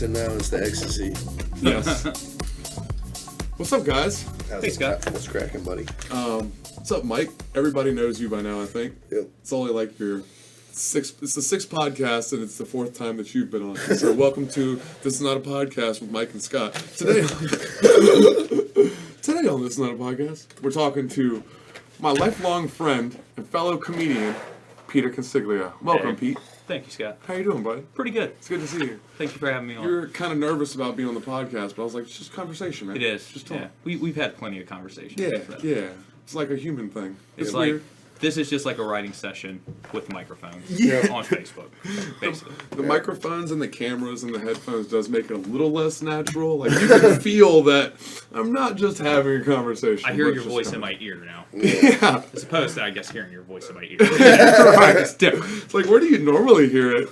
and now it's the ecstasy. Yes. What's up, guys? Hey, Scott. What's cracking, buddy? What's up, Mike? Everybody knows you by now, I think. Yep. It's only like it's the sixth podcast, and it's the fourth time that you've been on. So welcome to This Is Not a Podcast with Mike and Scott. Today on This Is Not a Podcast, we're talking to my lifelong friend and fellow comedian, Peter Canciglia. Welcome, Hey. Pete. Thank you, Scott. How you doing, buddy? Pretty good. It's good to see you. Thank you for having me on. You're kind of nervous about being on the podcast, but I was like, it's just conversation, man. It is. Just talk. Yeah. We've had plenty of conversations. Yeah, so. yeah. It's like a human thing. It's like, weird. this is just like a writing session with microphones on Facebook, basically. The microphones and the cameras and the headphones does make it a little less natural. Like, you can feel that I'm not just having a conversation. I hear but your just voice kinda- in my ear now. Yeah. As opposed to, I guess, hearing your voice in my ear. Right. It's different. It's like, where do you normally hear it?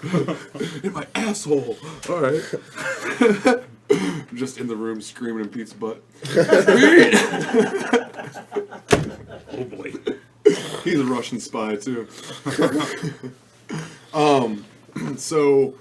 In my asshole. All right. I'm just in the room screaming in Pete's butt. Oh, boy. He's a Russian spy, too. So,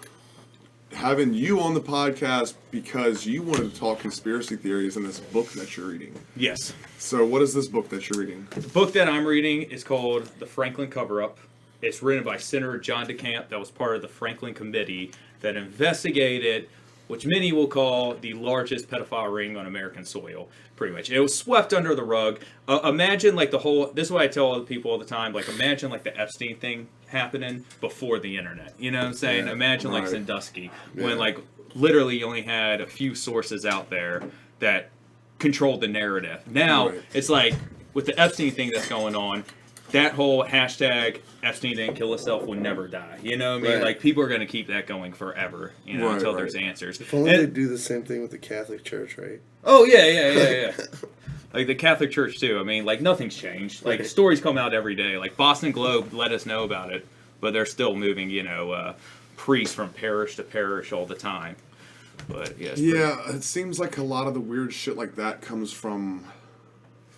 having you on the podcast because you wanted to talk conspiracy theories in this book that you're reading. Yes. So, what is this book that you're reading? The book that I'm reading is called The Franklin Cover-Up. It's written by Senator John DeCamp, that was part of the Franklin Committee that investigated, which many will call the largest pedophile ring on American soil, pretty much. It was swept under the rug. Imagine like the whole, this is what I tell other people all the time, like imagine like the Epstein thing happening before the internet. You know what I'm saying? Yeah, Imagine like right. Sandusky, Yeah. when like literally you only had a few sources out there that controlled the narrative. Now, Right. it's like with the Epstein thing that's going on, that whole hashtag Epstein didn't kill himself will never die. You know what I mean? Right. Like people are going to keep that going forever, you know, Right, until right. there's answers. If only And- they do the same thing with the Catholic Church, right? Oh yeah. Like the Catholic Church too. I mean, like nothing's changed. Like stories come out every day. Like Boston Globe let us know about it, but they're still moving, priests from parish to parish all the time. But yes. Yeah, it seems like a lot of the weird shit like that comes from,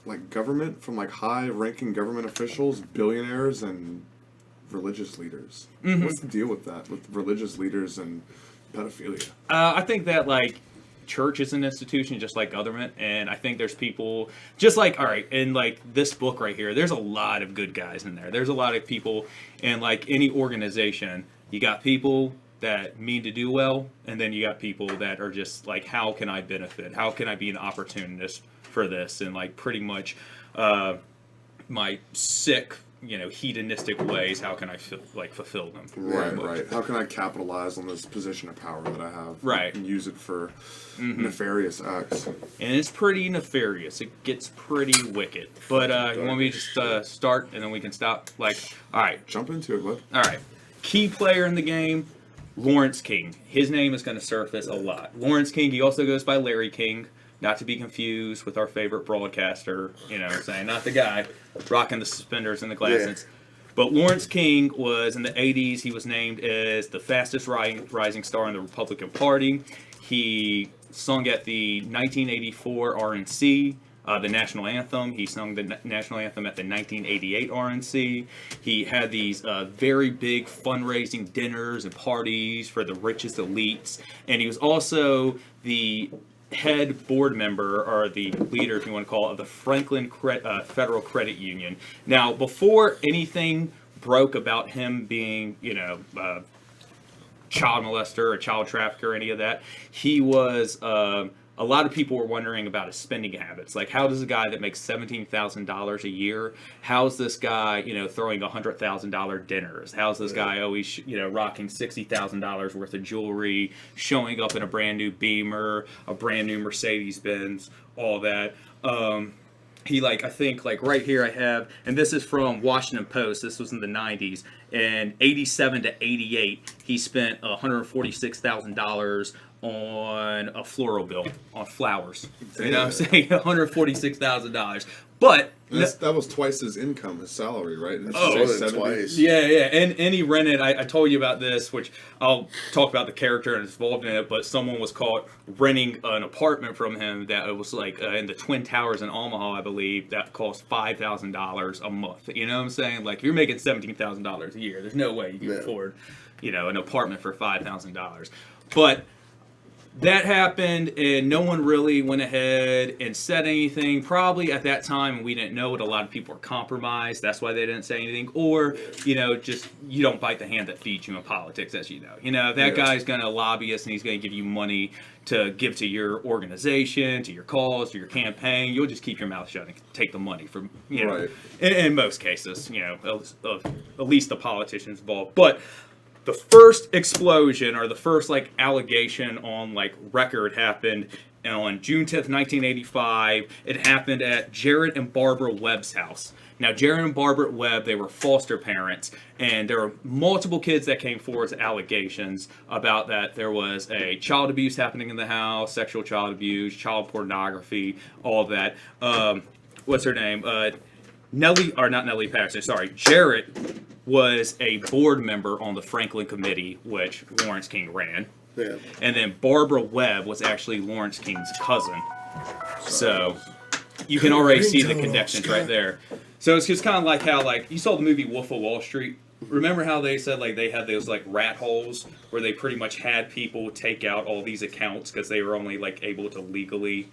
like, government, from, like, high-ranking government officials, billionaires, and religious leaders. Mm-hmm. What's the deal with that, with religious leaders and pedophilia? I think that like church is an institution just like government, and I think there's people just like, all right, in like this book right here, there's a lot of good guys in there. There's a lot of people in like any organization. You got people that mean to do well, and then you got people that are just like, how can I benefit? How can I be an opportunist for this? And like pretty much my sick, hedonistic ways, how can I fulfill them? Right, right. How can I capitalize on this position of power that I have? Right. And use it for nefarious acts. And it's pretty nefarious. It gets pretty wicked. But you want me to just start and then we can stop? Like, all right. Jump into it, bud. All right. Key player in the game, Lawrence King. His name is going to surface a lot. Lawrence King, he also goes by Larry King. Not to be confused with our favorite broadcaster, saying not the guy rocking the suspenders and the glasses. Yeah. But Lawrence King was, in the 80s, he was named as the fastest rising star in the Republican Party. He sung at the 1984 RNC, the national anthem. He sung the national anthem at the 1988 RNC. He had these very big fundraising dinners and parties for the richest elites. And he was also the head board member, or the leader, if you want to call it, of the Franklin Federal Credit Union. Now, before anything broke about him being, child molester or child trafficker or any of that, he was, a lot of people were wondering about his spending habits. Like, how does a guy that makes $17,000 a year, how's this guy, throwing $100,000 dinners? How's this guy always, rocking $60,000 worth of jewelry, showing up in a brand new Beamer, a brand new Mercedes-Benz, all that. He, I think, right here I have, and this is from Washington Post, this was in the 90s, and 87 to 88, he spent $146,000 on a floral bill, on flowers. Damn. You know what I'm saying? $146,000. But That was twice his income, his salary, right? More than twice. yeah, and he rented. I told you about this, which I'll talk about the character and involved in it. But someone was caught renting an apartment from him that it was in the Twin Towers in Omaha, I believe, that cost $5,000 a month. You know what I'm saying? Like, if you're making $17,000 a year, there's no way you can afford, an apartment for $5,000. But that happened, and no one really went ahead and said anything. Probably at that time, we didn't know it. A lot of people were compromised. That's why they didn't say anything. Or, just you don't bite the hand that feeds you in politics, as you know. If that guy's going to lobby us and he's going to give you money to give to your organization, to your cause, to your campaign, you'll just keep your mouth shut and take the money from, in most cases, at least the politicians involved. But the first explosion, or the first allegation on record, happened on June 10th, 1985. It happened at Jared and Barbara Webb's house. Now, Jared and Barbara Webb, they were foster parents, and there were multiple kids that came forward with allegations about that there was a child abuse happening in the house, sexual child abuse, child pornography, all of that. What's her name? Not Nellie Patterson, sorry. Jared was a board member on the Franklin Committee, which Lawrence King ran. Yeah. And then Barbara Webb was actually Lawrence King's cousin. So you can already see the connections right there. So it's just kind of like how, you saw the movie Wolf of Wall Street. Remember how they said, they had those, rat holes where they pretty much had people take out all these accounts because they were only, able to legally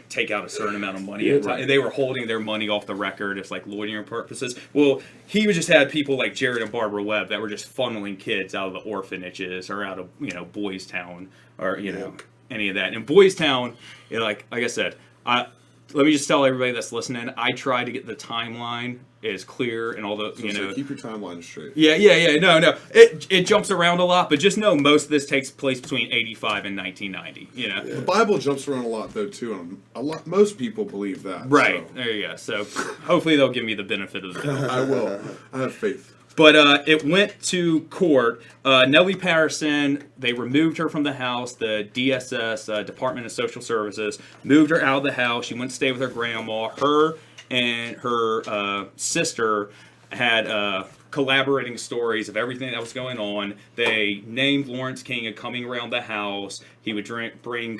take out a certain amount of money at a time. And they were holding their money off the record as loitering purposes. Well, he just had people like Jared and Barbara Webb that were just funneling kids out of the orphanages or out of Boys Town or any of that. And Boys Town, like I said, let me just tell everybody that's listening, I try to get the timeline as clear and all the, keep your timeline straight. Yeah. No. It jumps around a lot, but just know most of this takes place between 85 and 1990, Yeah. The Bible jumps around a lot, though, too, and most people believe that. Right. So. There you go. So hopefully they'll give me the benefit of the doubt. I will. I have faith. But it went to court. Nellie Patterson, they removed her from the house. The DSS, Department of Social Services, moved her out of the house. She went to stay with her grandma. Her and her sister had collaborating stories of everything that was going on. They named Lawrence King as coming around the house. He would bring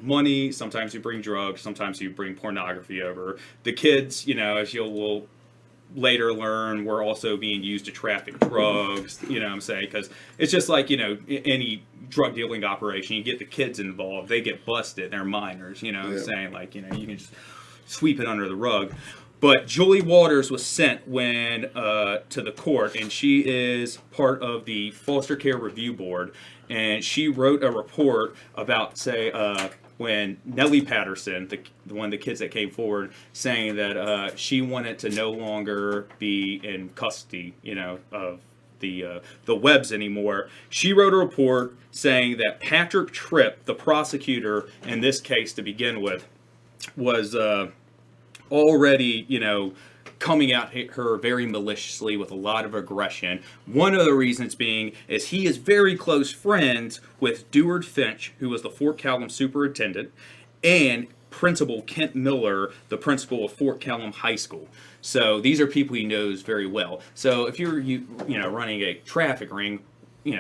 money. Sometimes he'd bring drugs. Sometimes he'd bring pornography over. The kids, as you'll later learn, were also being used to traffic drugs, what I'm saying? Because it's just like, any drug dealing operation, you get the kids involved, they get busted, they're minors, what I'm saying? You can just sweep it under the rug. But Julie Waters was sent to the court, and she is part of the Foster Care Review Board, and she wrote a report about, when Nellie Patterson, one of the kids that came forward, saying that she wanted to no longer be in custody, of the Webbs anymore. She wrote a report saying that Patrick Tripp, the prosecutor in this case to begin with, was already, coming at her very maliciously with a lot of aggression. One of the reasons being is he is very close friends with Deward Finch, who was the Fort Callum superintendent, and Principal Kent Miller, the principal of Fort Callum High School. So these are people he knows very well. So if you're running a traffic ring,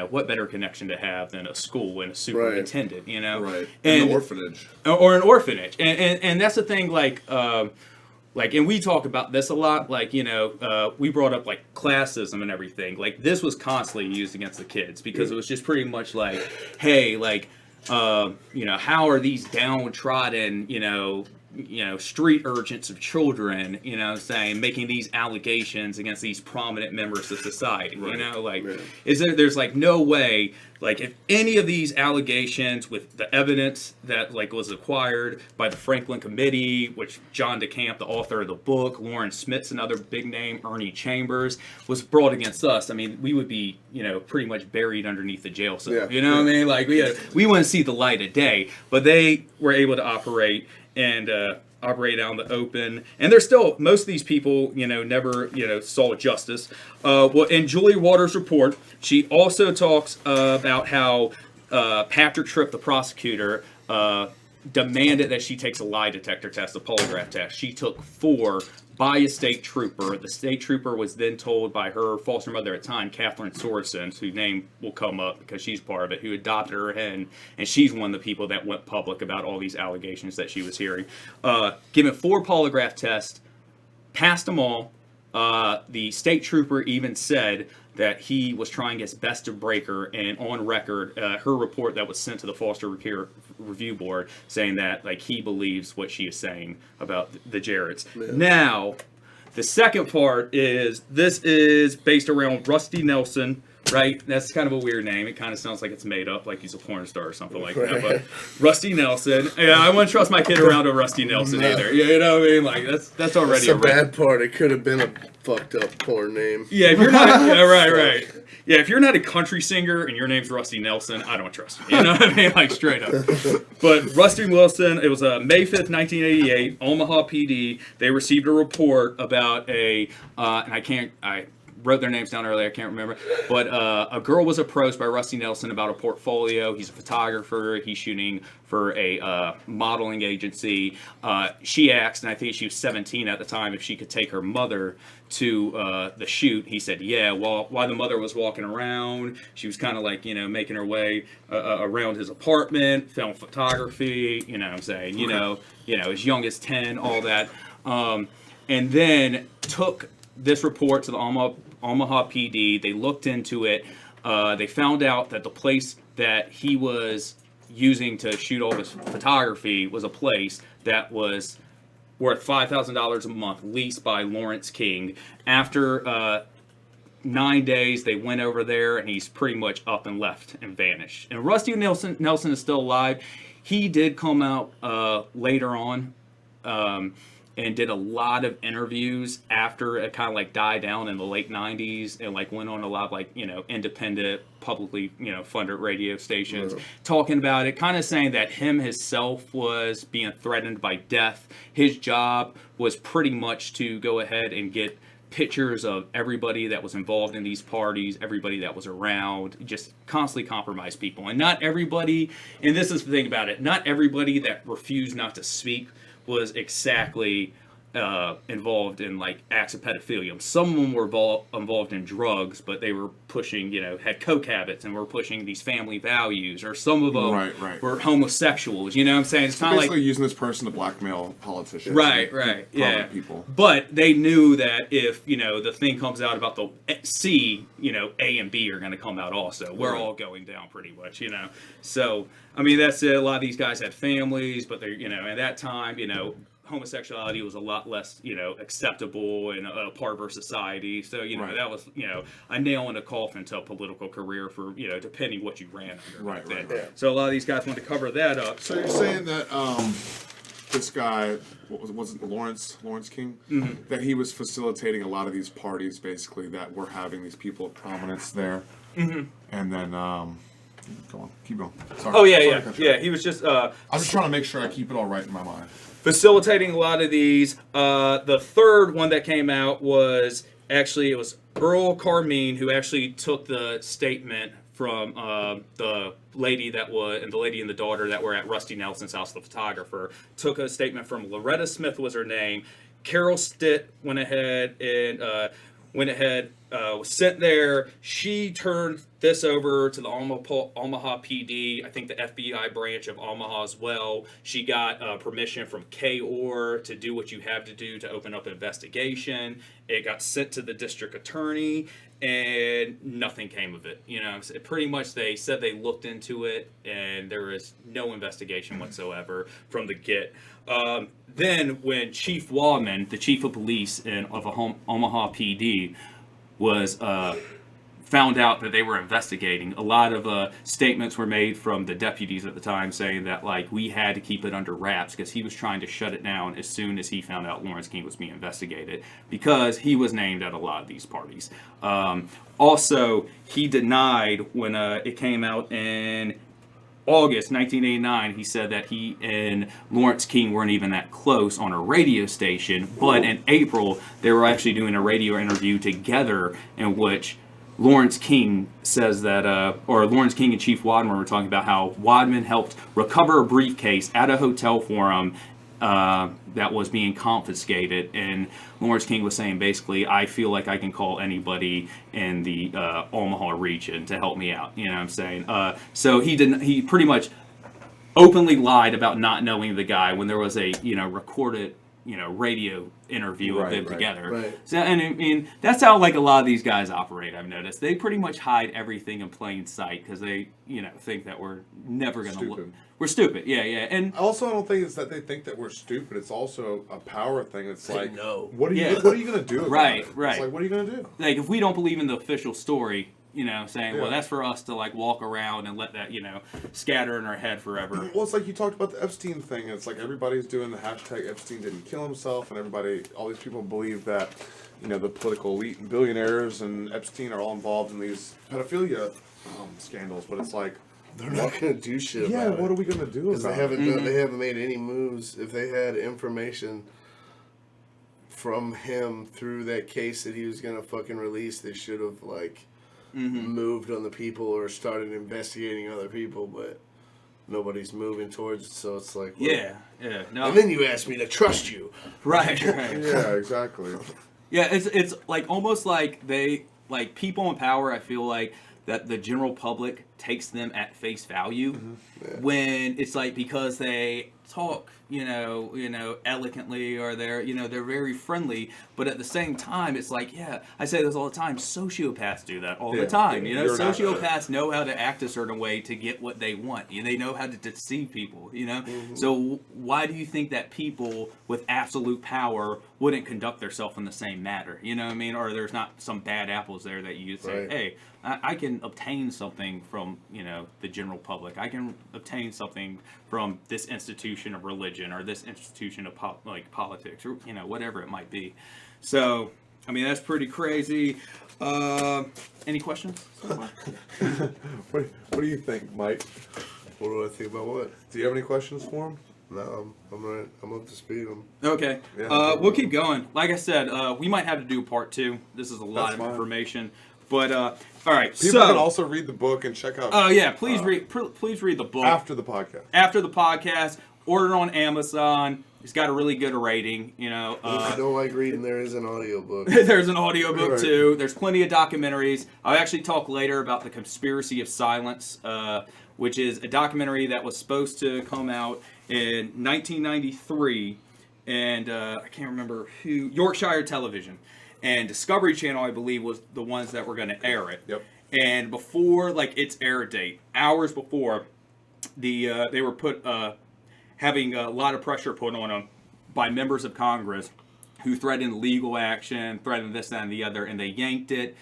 what better connection to have than a school and a superintendent, Right. And an orphanage. Or an orphanage. And that's the thing, and we talk about this a lot, we brought up, classism and everything. This was constantly used against the kids because it was just pretty much hey, how are these downtrodden, street urchins of children, making these allegations against these prominent members of society, there's no way, if any of these allegations with the evidence that was acquired by the Franklin Committee, which John DeCamp, the author of the book, Lauren Smith's another big name, Ernie Chambers, was brought against us, we would be, pretty much buried underneath the jail cell, what I mean? We wouldn't see the light of day, but they were able to operate and operate out in the open, and there's still most of these people, never, saw justice. In Julie Waters' report, she also talks about how Patrick Tripp, the prosecutor, demanded that she takes a lie detector test, a polygraph test. She took 4 by a state trooper. The state trooper was then told by her foster mother at the time, Catherine Sorensen, whose name will come up because she's part of it, who adopted her and she's one of the people that went public about all these allegations that she was hearing. Given 4 polygraph tests, passed them all, The state trooper even said that he was trying his best to break her, and on record, her report that was sent to the Foster Care Review Board saying that like he believes what she is saying about the Jarretts. Yeah. Now, the second part is this is based around Rusty Nelson. Right? That's kind of a weird name. It kind of sounds like it's made up, like he's a porn star or something like that. But Rusty Nelson. Yeah, I wouldn't trust my kid around a Rusty Nelson either. Yeah, you know what I mean? Like, that's already that's the bad part. It could have been a fucked up porn name. Yeah, if you're not... Yeah, right. Yeah, if you're not a country singer and your name's Rusty Nelson, I don't trust you. You know what I mean? Like, straight up. But Rusty Wilson, it was May 5th, 1988, Omaha PD. They received a report about and I wrote their names down earlier, I can't remember. But a girl was approached by Rusty Nelson about a portfolio. He's a photographer. He's shooting for a modeling agency. She asked, and I think she was 17 at the time, if she could take her mother to the shoot. He said, yeah. While the mother was walking around, she was kind of like, making her way around his apartment, film photography, you know what I'm saying? You know, as young as 10, all that. And then took this report to the Omaha PD. They looked into it. They found out that the place that he was using to shoot all this photography was a place that was worth $5,000 a month, leased by Lawrence King. After 9 days, they went over there, and he's pretty much up and left and vanished. And Rusty Nelson is still alive. He did come out later on. And did a lot of interviews after it kind of like died down in the late 90s, and like went on a lot of like, independent, publicly, funded radio stations, talking about it, kind of saying that himself was being threatened by death. His job was pretty much to go ahead and get pictures of everybody that was involved in these parties, everybody that was around, just constantly compromise people. And not everybody, and this is the thing about it, not everybody that refused not to speak was exactly involved in like acts of pedophilia. Some of them were involved in drugs, but they were pushing, had coke habits and were pushing these family values, or some of them were homosexuals. You know what I'm saying? It's so kind of basically using this person to blackmail politicians. Right, yeah. People. But they knew that if, the thing comes out about the C, A and B are going to come out also. We're all going down pretty much, So, I mean, that's it. A lot of these guys had families, but they're, at that time, homosexuality was a lot less, acceptable and a part of our society. So, that was, a nail in a coffin to a political career for, depending what you ran under. Right. So a lot of these guys want to cover that up. So you're saying that this guy, was it Lawrence King? Mm-hmm. That he was facilitating a lot of these parties, basically, that were having these people of prominence there. Mm-hmm. And then, go on, keep going. Sorry. Oh, yeah. He was just... I'm just trying to make sure I keep it all right in my mind. Facilitating a lot of these. The third one that came out was actually, it was Earl Carmine, who actually took the statement from the lady and the daughter that were at Rusty Nelson's house, the photographer. Took a statement from Loretta Smith was her name. Carol Stitt went ahead and was sent there. She turned this over to the Omaha PD, I think the FBI branch of Omaha as well. She got permission from KOR to do what you have to do to open up an investigation. It got sent to the district attorney, and nothing came of it. Pretty much they said they looked into it, and there was no investigation whatsoever from the get. Then when Chief Wadman, the chief of police of Omaha PD, was found out that they were investigating, a lot of statements were made from the deputies at the time saying that like we had to keep it under wraps because he was trying to shut it down as soon as he found out Lawrence King was being investigated, because he was named at a lot of these parties. Also, he denied when it came out in August 1989, he said that he and Lawrence King weren't even that close on a radio station, but in April, they were actually doing a radio interview together in which Lawrence King says that, or Lawrence King and Chief Wadman were talking about how Wadman helped recover a briefcase at a hotel for him that was being confiscated, and Lawrence King was saying basically, I feel like I can call anybody in the Omaha region to help me out. You know what I'm saying? So he pretty much openly lied about not knowing the guy when there was a recorded radio interview of them together. Right. So, and I mean, that's how like a lot of these guys operate. I've noticed they pretty much hide everything in plain sight because they, think that we're never gonna look. We're stupid. Yeah, yeah. And also, I don't think it's that they think that we're stupid. It's also a power thing. It's like, know. what are you gonna do? About Right, it? right. It's like, what are you gonna do? like if we don't believe in the official story, saying, Yeah. well, that's for us to like walk around and let that, scatter in our head forever. Well, it's like you talked about the Epstein thing. It's like everybody's doing the hashtag Epstein didn't kill himself, and all these people believe that, the political elite and billionaires and Epstein are all involved in these pedophilia scandals. But it's like they're not gonna do shit. Yeah, about what it. are we gonna do? Because they about haven't it? they haven't made any moves. If they had information from him through that case that he was gonna fucking release, they should have moved on the people or started investigating other people, but nobody's moving towards it, so it's like, well, Yeah, no. and then you ask me to trust you. Right. Yeah, exactly. Yeah, it's like almost like they like people in power. I feel like that the general public takes them at face value when it's like because they talk, elegantly or they're very friendly, but at the same time it's like, I say this all the time, sociopaths do that all the time. Sociopaths know how to act a certain way to get what they want. They know how to deceive people, So why do you think that people with absolute power wouldn't conduct themselves in the same manner? You know what I mean? Or there's not some bad apples there that you say, Right. hey, I can obtain something from, the general public. I can obtain something from this institution of religion or this institution of politics or, whatever it might be. So, I mean, that's pretty crazy. Any questions? What do you think, Mike? What do I think about what? Do you have any questions for him? No, I'm up to speed. Okay. Yeah. We'll keep going. Like I said, we might have to do part 2. This is a lot That's of fine. information. But all right, People can also read the book and check out. Oh yeah, please read the book after the podcast. After the podcast, order it on Amazon. It's got a really good rating. If you don't like reading, there is an audiobook. There's an audiobook Right. too. There's plenty of documentaries. I'll actually talk later about the Conspiracy of Silence, which is a documentary that was supposed to come out in 1993, and I can't remember who. Yorkshire Television. And Discovery Channel, I believe, was the ones that were going to air it. Yep. And before, its air date, hours before, they were having a lot of pressure put on them by members of Congress who threatened legal action, threatened this, that, and the other, and they yanked it.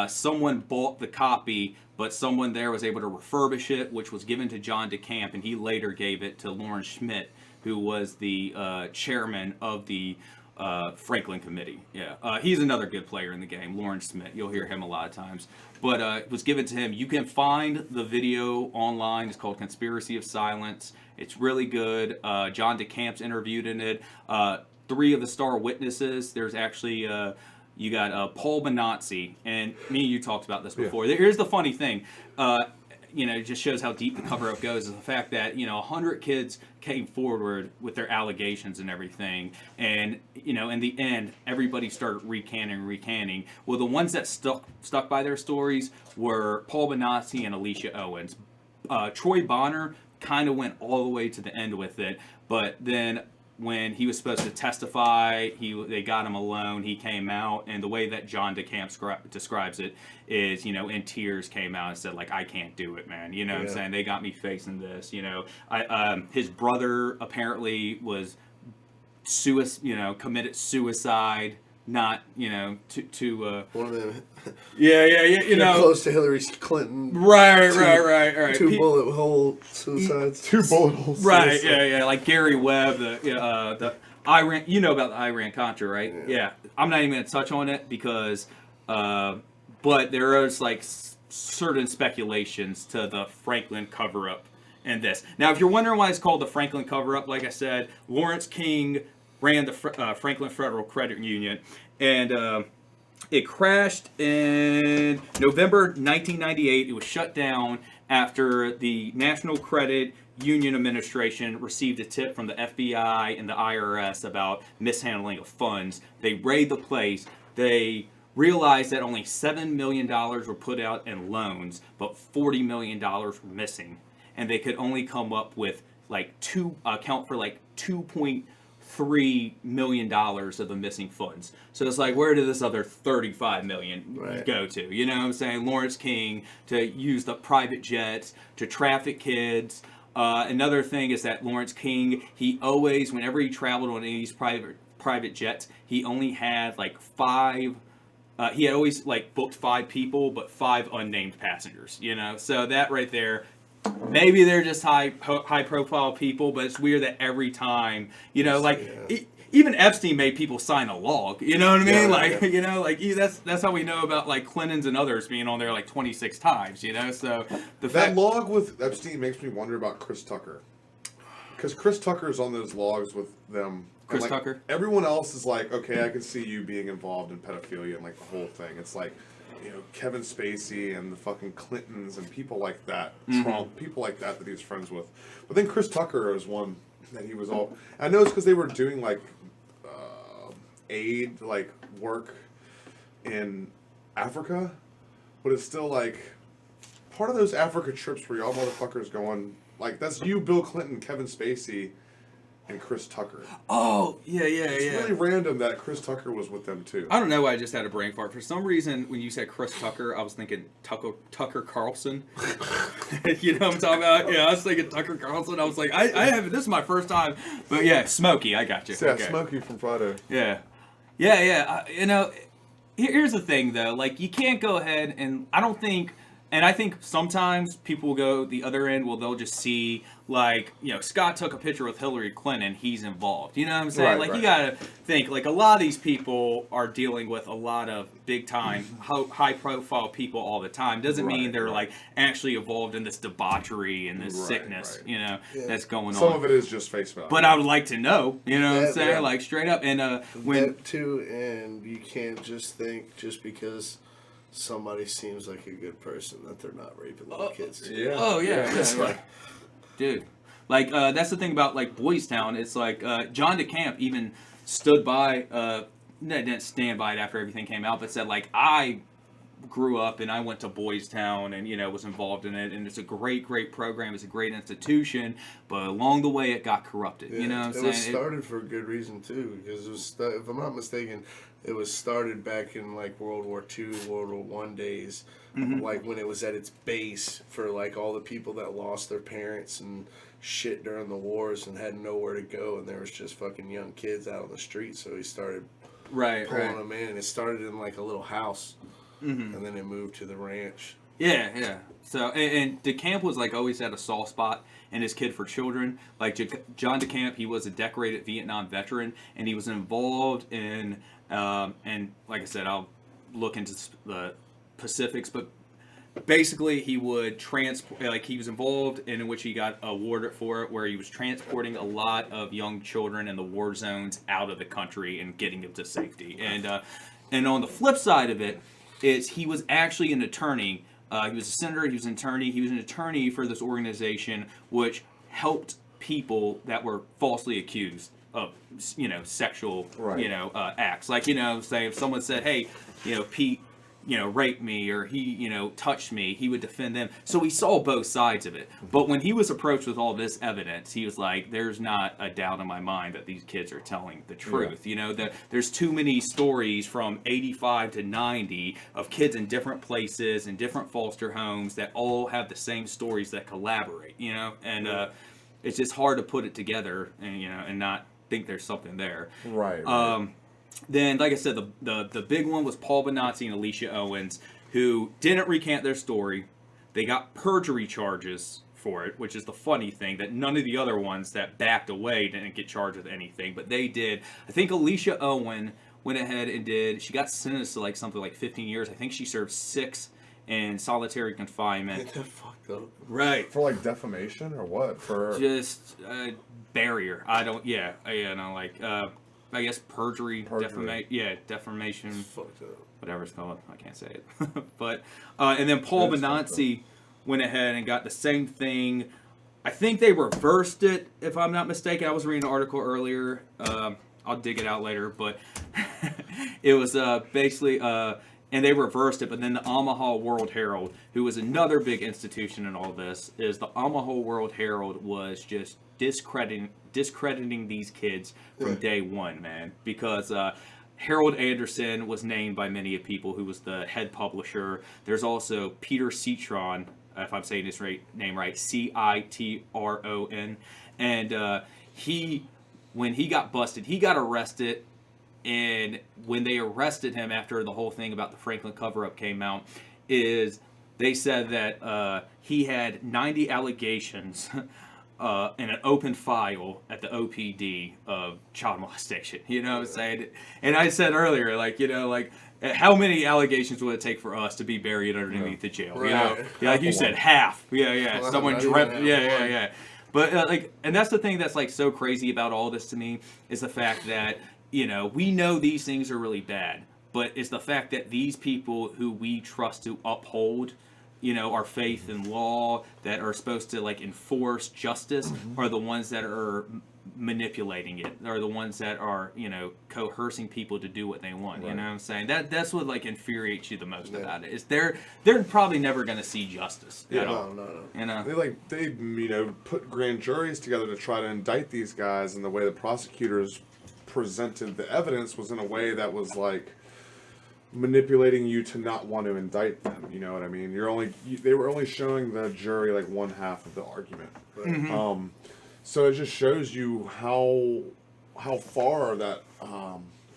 Someone bought the copy, but someone there was able to refurbish it, which was given to John DeCamp, and he later gave it to Lawrence Schmidt, who was the chairman of the Franklin Committee. Yeah, he's another good player in the game, Lawrence Smith. You'll hear him a lot of times. But it was given to him. You can find the video online. It's called Conspiracy of Silence. It's really good. John DeCamp's interviewed in it. 3 of the star witnesses. There's actually you got Paul Benazzi, and me and you talked about this before. Yeah. Here's the funny thing. It just shows how deep the cover-up goes, is the fact that, 100 kids came forward with their allegations and everything, and, in the end, everybody started recanting. Well, the ones that stuck by their stories were Paul Benazzi and Alicia Owens. Troy Bonner kind of went all the way to the end with it, but then when he was supposed to testify, they got him alone. He came out, and the way that John DeCamp describes it is, in tears came out and said, I can't do it, man. What I'm saying? They got me facing this. His brother apparently was committed suicide. Not, to one of them. Yeah. Close to Hillary Clinton. Right. 2 bullet hole suicides. 2 bullet holes. Right. Yeah. Like Gary Webb, the Iran. You know about the Iran-Contra, right? Yeah. I'm not even going to touch on it because, but there is certain speculations to the Franklin cover-up and this. Now, if you're wondering why it's called the Franklin cover-up, like I said, Lawrence King ran the Franklin Federal Credit Union, and it crashed in November 1998. It was shut down after the National Credit Union Administration received a tip from the FBI and the IRS about mishandling of funds. They raided the place. They realized that only $7 million were put out in loans, but $40 million were missing, and they could only come up with account for $3 million of the missing funds. So it's like, where did this other $35 million go to? You know what I'm saying? Lawrence King to use the private jets to traffic kids. Another thing is that Lawrence King, he always, whenever he traveled on any of these private jets, he only had like 5. He had always like booked 5 people, but 5 unnamed passengers. You know, so that right there. Maybe they're just high profile people, but it's weird that every time, you know, like even Epstein made people sign a log. You know what I mean? You know, like that's how we know about like Clinton's and others being on there like 26 times. You know, so that log with Epstein makes me wonder about Chris Tucker, because Chris Tucker's on those logs with them. Chris Tucker. Everyone else is like, okay, I can see you being involved in pedophilia and like the whole thing. It's like, you know, Kevin Spacey and the fucking Clintons and people like that, Trump, people like that he was friends with. But then Chris Tucker was one that he was all. I know it's because they were doing like aid, like work in Africa, but it's still like part of those Africa trips where y'all motherfuckers going like that's you, Bill Clinton, Kevin Spacey, and Chris Tucker. Oh, yeah. It's really random that Chris Tucker was with them too. I don't know why I just had a brain fart. For some reason, when you said Chris Tucker, I was thinking Tucker Carlson. You know what I'm talking about? Yeah, I was thinking Tucker Carlson. I was like, I have this is my first time. But yeah, Smokey, I got you. Yeah, okay. Smokey from Friday. Yeah. You know, here's the thing though. Like, you can't go ahead and I think sometimes people will go the other end. Well, they'll just see, like, you know, Scott took a picture with Hillary Clinton. He's involved. You know what I'm saying? Right. You got to think, like, a lot of these people are dealing with a lot of big-time, high-profile people all the time. Doesn't mean they're, like, actually involved in this debauchery and this sickness, you know, that's going on. Some of it is just face value. But I would like to know, you know what I'm saying? Like, straight up. And when... That, too, and you can't just think just because... somebody seems like a good person that they're not raping little kids too. Yeah. Oh yeah. Dude, like that's the thing about like Boys Town. It's like John DeCamp even stood by. Didn't stand by it after everything came out, but said like I grew up and I went to Boys Town and, you know, was involved in it, and it's a great program, it's a great institution, but along the way it got corrupted. You know what I'm saying? It was started for a good reason too, because it was, if I'm not mistaken, it was started back in like World War II, World War I days, like when it was at its base for like all the people that lost their parents and shit during the wars and had nowhere to go, and there was just fucking young kids out on the street, so he started pulling them in. It started in like a little house, and then it moved to the ranch. Yeah. So, and DeCamp was like always had a soft spot in his Kid for Children. Like John DeCamp, he was a decorated Vietnam veteran, and he was involved in, and like I said, I'll look into the Pacifics, but basically he would transport, like he was involved in which he got awarded for it, where he was transporting a lot of young children in the war zones out of the country and getting them to safety. And on the flip side of it is he was actually an attorney. He was a senator, he was an attorney. He was an attorney for this organization which helped people that were falsely accused of, you know, sexual, you know, acts. Like, you know, say if someone said, hey, you know, Pete, you know, raped me, or he, you know, touched me, he would defend them. So he saw both sides of it. But when he was approached with all this evidence, he was like, there's not a doubt in my mind that these kids are telling the truth. You know, there's too many stories from 85 to 90 of kids in different places and different foster homes that all have the same stories that collaborate, you know, and it's just hard to put it together and, you know, and not think there's something there. Then, like I said, the big one was Paul Benazzi and Alicia Owens, who didn't recant their story. They got perjury charges for it, which is the funny thing, that none of the other ones that backed away didn't get charged with anything, but they did. I think Alicia Owen went ahead and she got sentenced to like something like 15 years. I think she served 6 in solitary confinement. Get that fucked up. Right. For like defamation or what? For just barrier. I don't, I guess perjury. Defamation. Fucked up. Whatever it's called. I can't say it. But, and then Paul Benazzi went ahead and got the same thing. I think they reversed it, if I'm not mistaken. I was reading an article earlier. I'll dig it out later. But it was basically, and they reversed it. But then the Omaha World Herald, who was another big institution in all this, is the Omaha World Herald was just discrediting these kids from day one, man, because Harold Anderson was named by many people who was the head publisher. There's also Peter Citron, if I'm saying his name right, Citron, and when he got busted, he got arrested. And when they arrested him after the whole thing about the Franklin cover-up came out, is they said that he had 90 allegations in an open file at the OPD of child molestation. You know what I'm saying? And I said earlier, like, you know, like, how many allegations would it take for us to be buried underneath the jail? Right. You know, like you said, half. Yeah. Well, Someone not dreamt. even Yeah. But like, and that's the thing that's like so crazy about all this to me is the fact that, you know, we know these things are really bad, but it's the fact that these people who we trust to uphold, you know, our faith in law, that are supposed to like enforce justice, are the ones that are manipulating it, are the ones that are, you know, coercing people to do what they want. Right. You know what I'm saying? That's what like infuriates you the most about it. Is they're probably never going to see justice at all. No. You know, they you know, put grand juries together to try to indict these guys, and the way the prosecutors presented the evidence was in a way that was like manipulating you to not want to indict them. You know what I mean? They were only showing the jury like one half of the argument. Right. So it just shows you how far that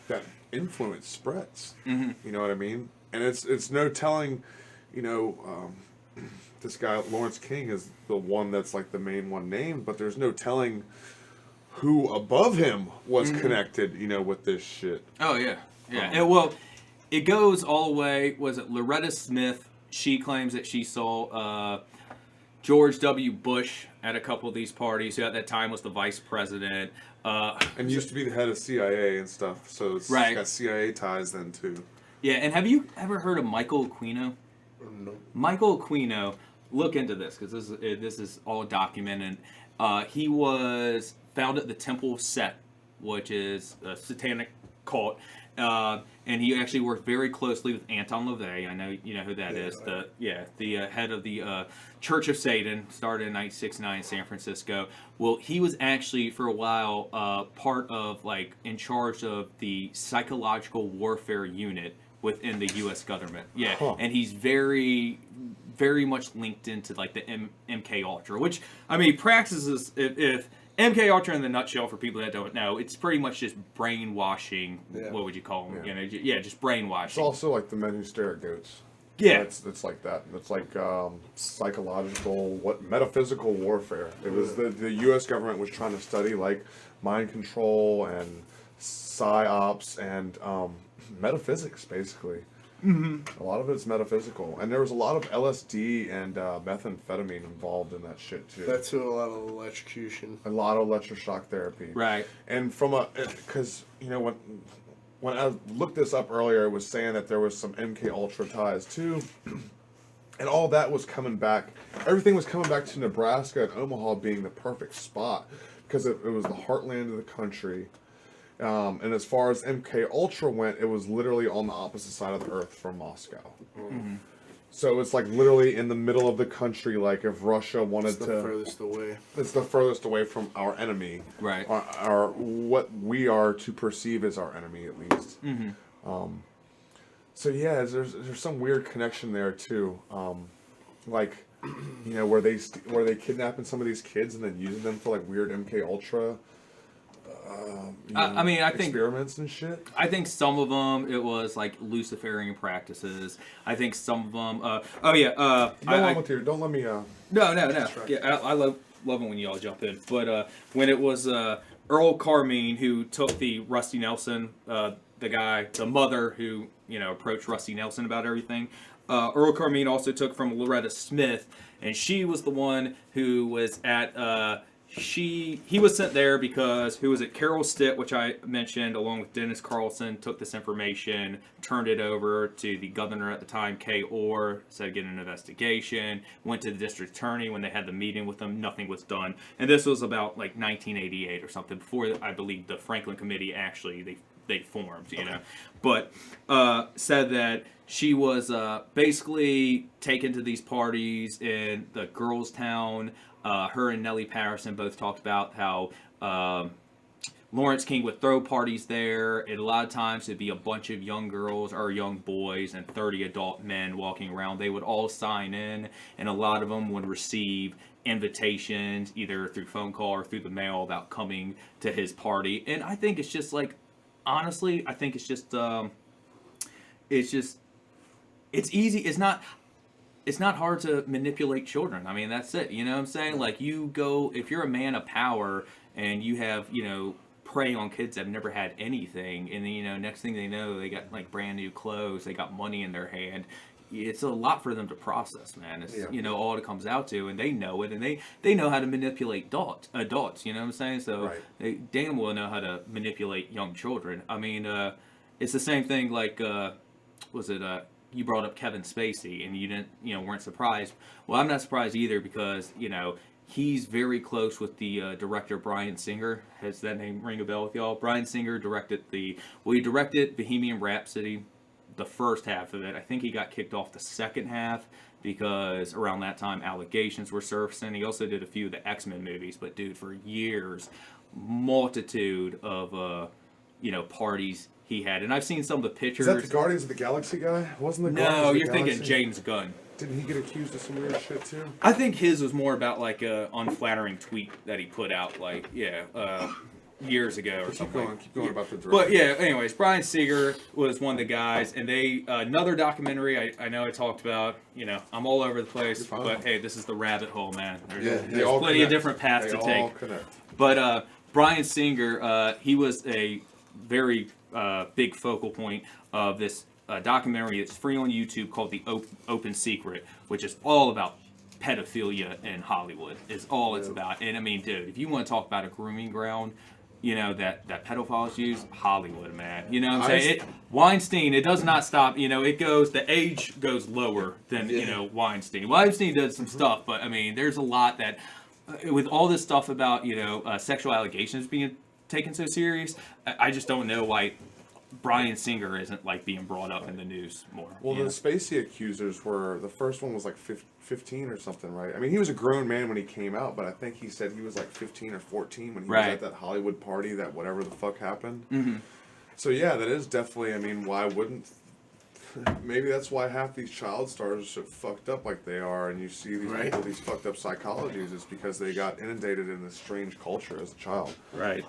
that influence spreads. You know what I mean? And it's no telling. You know, this guy Lawrence King is the one that's like the main one named, but there's no telling who above him was connected, you know, with this shit. Oh, yeah. And, it goes all the way, was it Loretta Smith? She claims that she saw George W. Bush at a couple of these parties, who at that time was the vice president. And used to be the head of CIA and stuff, so it's got CIA ties then, too. Yeah, and have you ever heard of Michael Aquino? No. Michael Aquino, look into this, because this is all documented. He was found at the Temple of Set, which is a satanic cult, and he actually worked very closely with Anton LaVey. I know you know who that is. The head of the Church of Satan, started in 1969 in San Francisco. Well, he was actually for a while part of, like, in charge of the psychological warfare unit within the U.S. government. And he's very much linked into like the MKULTRA, which I mean practices. If MKULTRA in the nutshell, for people that don't know, it's pretty much just brainwashing. What would you call them? You know, just brainwashing. It's also like the men who stare at goats. Yeah, it's like that. It's like psychological, metaphysical warfare. It was the U.S. government was trying to study like mind control and psyops and metaphysics, basically. A lot of it's metaphysical, and there was a lot of LSD and methamphetamine involved in that shit too. That's a lot of electrocution. A lot of electroshock therapy. Right. And because you know when I looked this up earlier, it was saying that there was some MKUltra ties too, and all that was coming back. Everything was coming back to Nebraska and Omaha being the perfect spot because it was the heartland of the country. And as far as MKUltra went, it was literally on the opposite side of the earth from Moscow. So it's like literally in the middle of the country. Like if Russia wanted It's the furthest away. It's the furthest away from our enemy. Right. Our what we are to perceive as our enemy, at least. So yeah, there's some weird connection there too. Like, you know, where they kidnapping some of these kids and then using them for like weird MKUltra. I mean, I think experiments and shit. I think some of them it was like Luciferian practices. I think some of them. Don't let me. No. Yeah, I love it when y'all jump in. But when it was Earl Carmine who took the Rusty Nelson, the mother who approached Rusty Nelson about everything. Earl Carmine also took from Loretta Smith, and she was the one who was at. He was sent there because Carol Stitt, which I mentioned, along with Dennis Carlson, took this information, turned it over to the governor at the time, Kay Orr, said get an investigation, went to the district attorney. When they had the meeting with them, nothing was done. And this was about like 1988 or something, before I believe the Franklin Committee actually, they they formed, you know. But said that she was basically taken to these parties in the girls' town. Her and Nellie Patterson both talked about how Lawrence King would throw parties there, and a lot of times it'd be a bunch of young girls or young boys and 30 adult men walking around. They would all sign in, and a lot of them would receive invitations either through phone call or through the mail about coming to his party. And I think it's just like, honestly, I think it's easy. It's not hard to manipulate children. I mean, that's it. You know what I'm saying? Like, if you're a man of power and you have, prey on kids that have never had anything, and then, next thing they know, they got like brand new clothes, they got money in their hand. It's a lot for them to process, man. It's, all it comes out to, and they know it, and they know how to manipulate adults, you know what I'm saying? So they damn well know how to manipulate young children. I mean, it's the same thing like, you brought up Kevin Spacey, and you didn't, weren't surprised. Well, I'm not surprised either because, he's very close with the director Bryan Singer. Has that name ring a bell with y'all? Bryan Singer directed he directed Bohemian Rhapsody, the first half of it. I think he got kicked off the second half because around that time allegations were surfacing. He also did a few of the X-Men movies, but dude, for years, multitude of parties he had. And I've seen some of the pictures. Is that the Guardians of the Galaxy guy? Wasn't the Guardians No, of the you're Galaxy? thinking James Gunn. Didn't he get accused of some weird shit too? I think his was more about like a unflattering tweet that he put out years ago or something. Keep going about the director. But yeah, anyways, Bryan Singer was one of the guys, and they another documentary I know I talked about. I'm all over the place, but hey, this is the rabbit hole, man. There's plenty of different paths to take. But Bryan Singer, he was a very big focal point of this documentary. It's free on YouTube called The Open Secret, which is all about pedophilia in Hollywood. Is all it's about. And I mean, dude, if you want to talk about a grooming ground, that pedophiles use, Hollywood, man. You know what I'm saying? Weinstein, it does not stop. The age goes lower than Weinstein. Weinstein does some stuff, but I mean, there's a lot that with all this stuff about sexual allegations being taken so serious, I just don't know why Bryan Singer isn't like being brought up in the news more. Well, the Spacey accusers were, the first one was like 15 or something, right? I mean, he was a grown man when he came out, but I think he said he was like 15 or 14 when he was at that Hollywood party that whatever the fuck happened. Mm-hmm. So yeah, that is definitely, I mean, why wouldn't, maybe that's why half these child stars are fucked up like they are, and you see these people, these fucked up psychologies, is because they got inundated in this strange culture as a child. Right.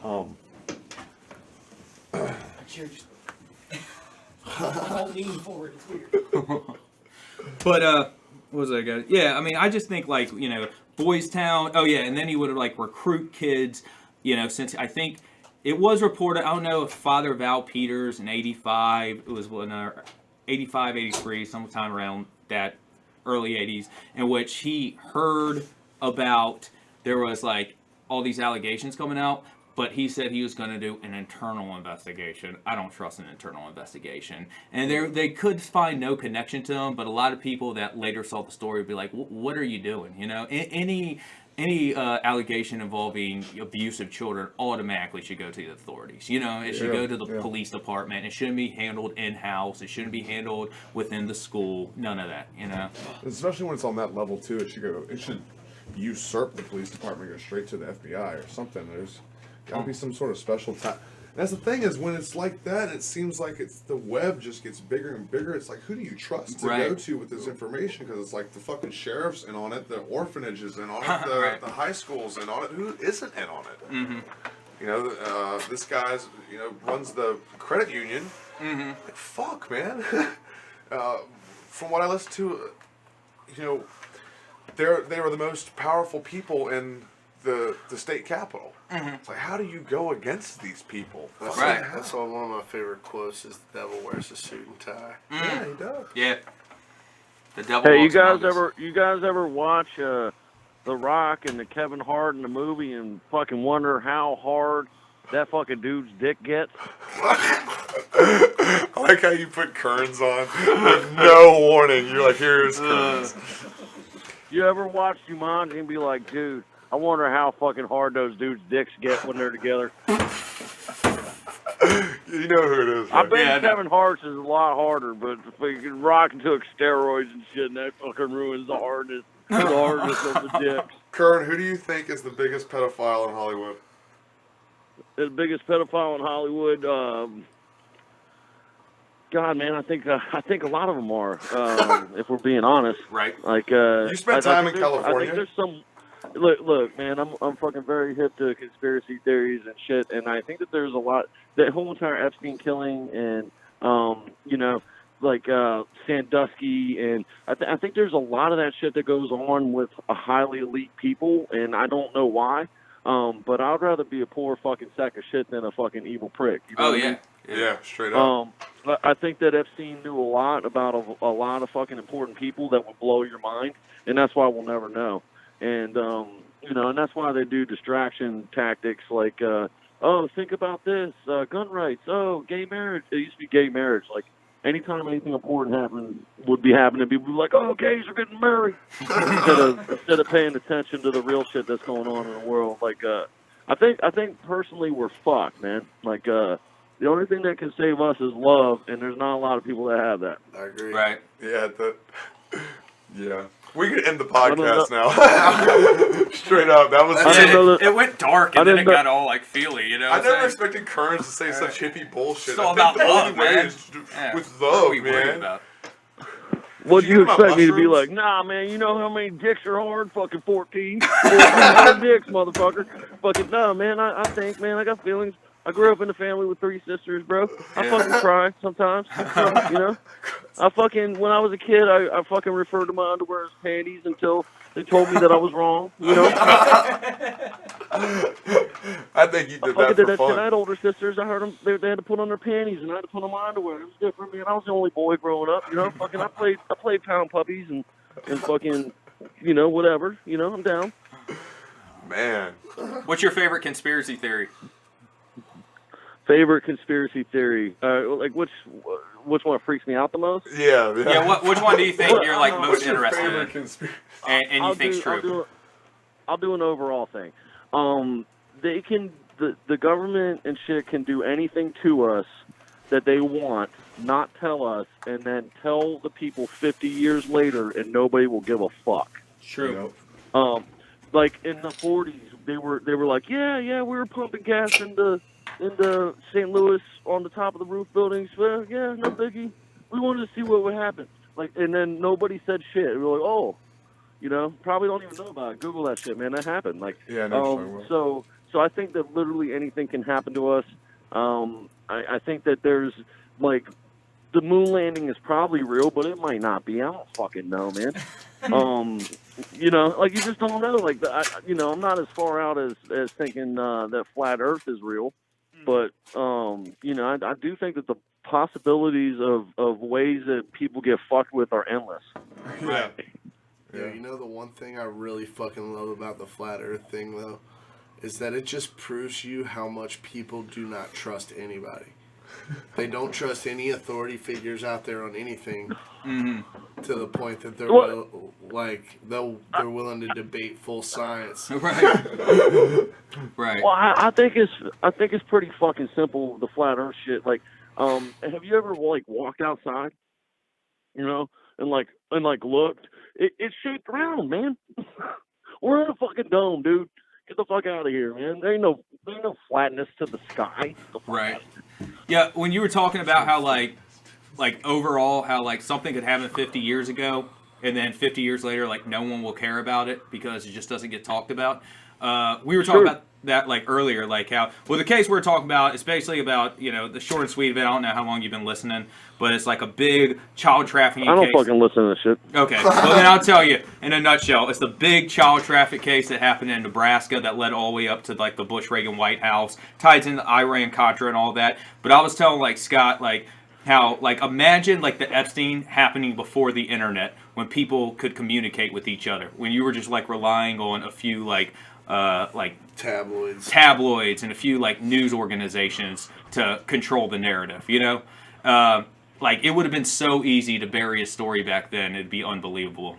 I'm leaning forward. It's weird. But what was I going? Yeah, I mean, I just think like Boys Town. Oh yeah, and then he would like recruit kids. Since I think it was reported. I don't know if Father Val Peters in '85. It was 85, 83, sometime around that early '80s, in which he heard about there was like all these allegations coming out. But he said he was going to do an internal investigation. I don't trust an internal investigation. And they could find no connection to him, but a lot of people that later saw the story would be like, what are you doing? Any allegation involving abuse of children automatically should go to the authorities. It should go to the police department. It shouldn't be handled in-house. It shouldn't be handled within the school. None of that, Especially when it's on that level, too. It should usurp the police department, go straight to the FBI or something. There's got to be some sort of special time. That's the thing is when it's like that, it seems like the web just gets bigger and bigger. It's like, who do you trust to go to with this information? Because it's like the fucking sheriff's in on it, the orphanages in on it, the high schools in on it. Who isn't in on it? Mm-hmm. This guy's runs the credit union. Mm-hmm. Like, fuck, man. From what I listened to, they were the most powerful people in the state capitol. Mm-hmm. It's like, how do you go against these people? That's one of my favorite quotes is the devil wears a suit and tie. Mm. Yeah, he does. Yeah. The devil. Hey, you guys ever watch The Rock and the Kevin Hart in the movie and fucking wonder how hard that fucking dude's dick gets? I like how you put Kearns on with no warning. You're like, here's Kearns. You ever watch Jumanji and be like, dude, I wonder how fucking hard those dudes' dicks get when they're together? You know who it is, I right? bet Kevin Hart's is a lot harder, but fucking Rock took steroids and shit, and that fucking ruins the hardness of the dicks. Kern, who do you think is the biggest pedophile in Hollywood? The biggest pedophile in Hollywood, God, man, I think a lot of them are, if we're being honest. Right. Like, You spent time in I California. think there's some. Look, man, I'm fucking very hip to conspiracy theories and shit, and I think that there's a lot. That whole entire Epstein killing, and Sandusky, and I think there's a lot of that shit that goes on with a highly elite people, and I don't know why. But I'd rather be a poor fucking sack of shit than a fucking evil prick. You know what I mean? Yeah, straight up. I think that Epstein knew a lot about a lot of fucking important people that would blow your mind, and that's why we'll never know. And and that's why they do distraction tactics like, think about this, gun rights, gay marriage. It used to be gay marriage. Like, anytime anything important would be happening, people would be like, oh, gays are getting married, instead of paying attention to the real shit that's going on in the world. Like, I think personally we're fucked, man. Like, the only thing that can save us is love, and there's not a lot of people that have that. I agree. Right. Yeah, yeah. We could end the podcast now. Straight up, that was It went dark, and then it got all like feely, you know. I never expected Kearns to say such hippie bullshit. It's all about love, man. With love, What are man. about? What do you about expect me to be mushrooms? like? Nah, man, you know how many dicks are hard? Fucking 14. 14 dicks, motherfucker. Fucking, no, man, I think, man, I got feelings. I grew up in a family with 3 sisters, bro. I fucking cry sometimes, you know? When I was a kid, I fucking referred to my underwear as panties until they told me that I was wrong, you know? I think you did I that did for that shit. I fun. had older sisters. I heard them, they had to put on their panties, and I had to put on my underwear. It was different, man. I was the only boy growing up, you know? Fucking, I played pound puppies and fucking, whatever. You know, I'm down. Man. What's your favorite conspiracy theory? Favorite conspiracy theory? Like which one freaks me out the most? Yeah. Yeah. Which one do you think you're like most What's your interested favorite in, conspiracy? and you think's true? I'll do an overall thing. They can the government and shit can do anything to us that they want, not tell us, and then tell the people 50 years later, and nobody will give a fuck. True. Like in the 40s, they were like, yeah, we were pumping gas into St. Louis on the top of the roof buildings. Well, yeah, no biggie. We wanted to see what would happen. Like, and then nobody said shit. We were like, oh, probably don't even know about it. Google that shit, man. That happened. Like, Yeah, no, so I think that literally anything can happen to us. I think that there's like the moon landing is probably real, but it might not be. I don't fucking know, man. Like you just don't know. Like, I'm not as far out as thinking that flat Earth is real. But, I do think that the possibilities of ways that people get fucked with are endless. Yeah. Yeah, the one thing I really fucking love about the flat Earth thing, though, is that it just proves you how much people do not trust anybody. They don't trust any authority figures out there on anything, to the point that they're they're willing to debate full science. Right. Right. Well, I think it's pretty fucking simple, the flat Earth shit. Like, have you ever walked outside, and looked? It's shaped round, man. We're in a fucking dome, dude. Get the fuck out of here, man. There ain't no flatness to the sky. Right. Yeah, when you were talking about how overall how something could happen 50 years ago, and then 50 years later no one will care about it because it just doesn't get talked about. We were talking about that earlier, how the case we're talking about is basically about the short and sweet of it. I don't know how long you've been listening, but it's a big child trafficking case. I don't fucking listen to this shit. Okay, well then I'll tell you in a nutshell. It's the big child traffic case that happened in Nebraska that led all the way up to the Bush-Reagan White House, ties into Iran-Contra and all that. But I was telling Scott how imagine the Epstein happening before the internet, when people could communicate with each other, when you were just relying on a few tabloids and a few news organizations to control the narrative. It would have been so easy to bury a story back then. It'd be unbelievable.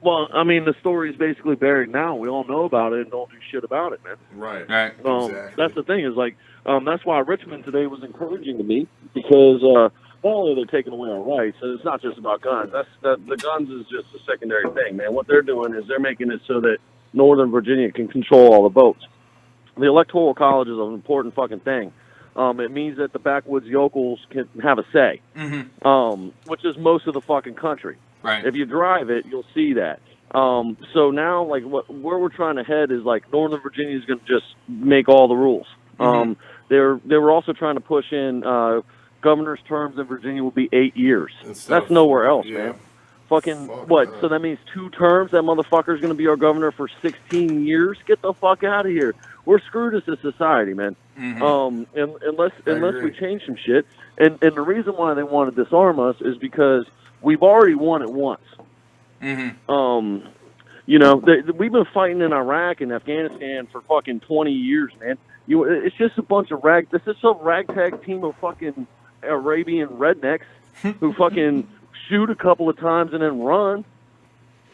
Well, I mean, the story is basically buried now. We all know about it and don't do shit about it, man. Right. Exactly. That's the thing is like, that's why Richmond today was encouraging to me because not only are they taking away our rights, and it's not just about guns. The guns is just a secondary thing, man. What they're doing is they're making it so that Northern Virginia can control all the votes. The Electoral College is an important fucking thing. It means that the backwoods yokels can have a say, which is most of the fucking country. Right. If you drive it, you'll see that. So now, like, where we're trying to head is like Northern Virginia is going to just make all the rules. They were also trying to push in governor's terms in Virginia will be 8 years. That's nowhere else, man. Fucking what? So that means 2 terms. That motherfucker's going to be our governor for 16 years. Get the fuck out of here. We're screwed as a society, man. Unless we change some shit. And the reason why they want to disarm us is because we've already won it once. You know, we've been fighting in Iraq and Afghanistan for fucking 20 years, man. It's just a bunch of this is a ragtag team of fucking Arabian rednecks who fucking shoot a couple of times and then run.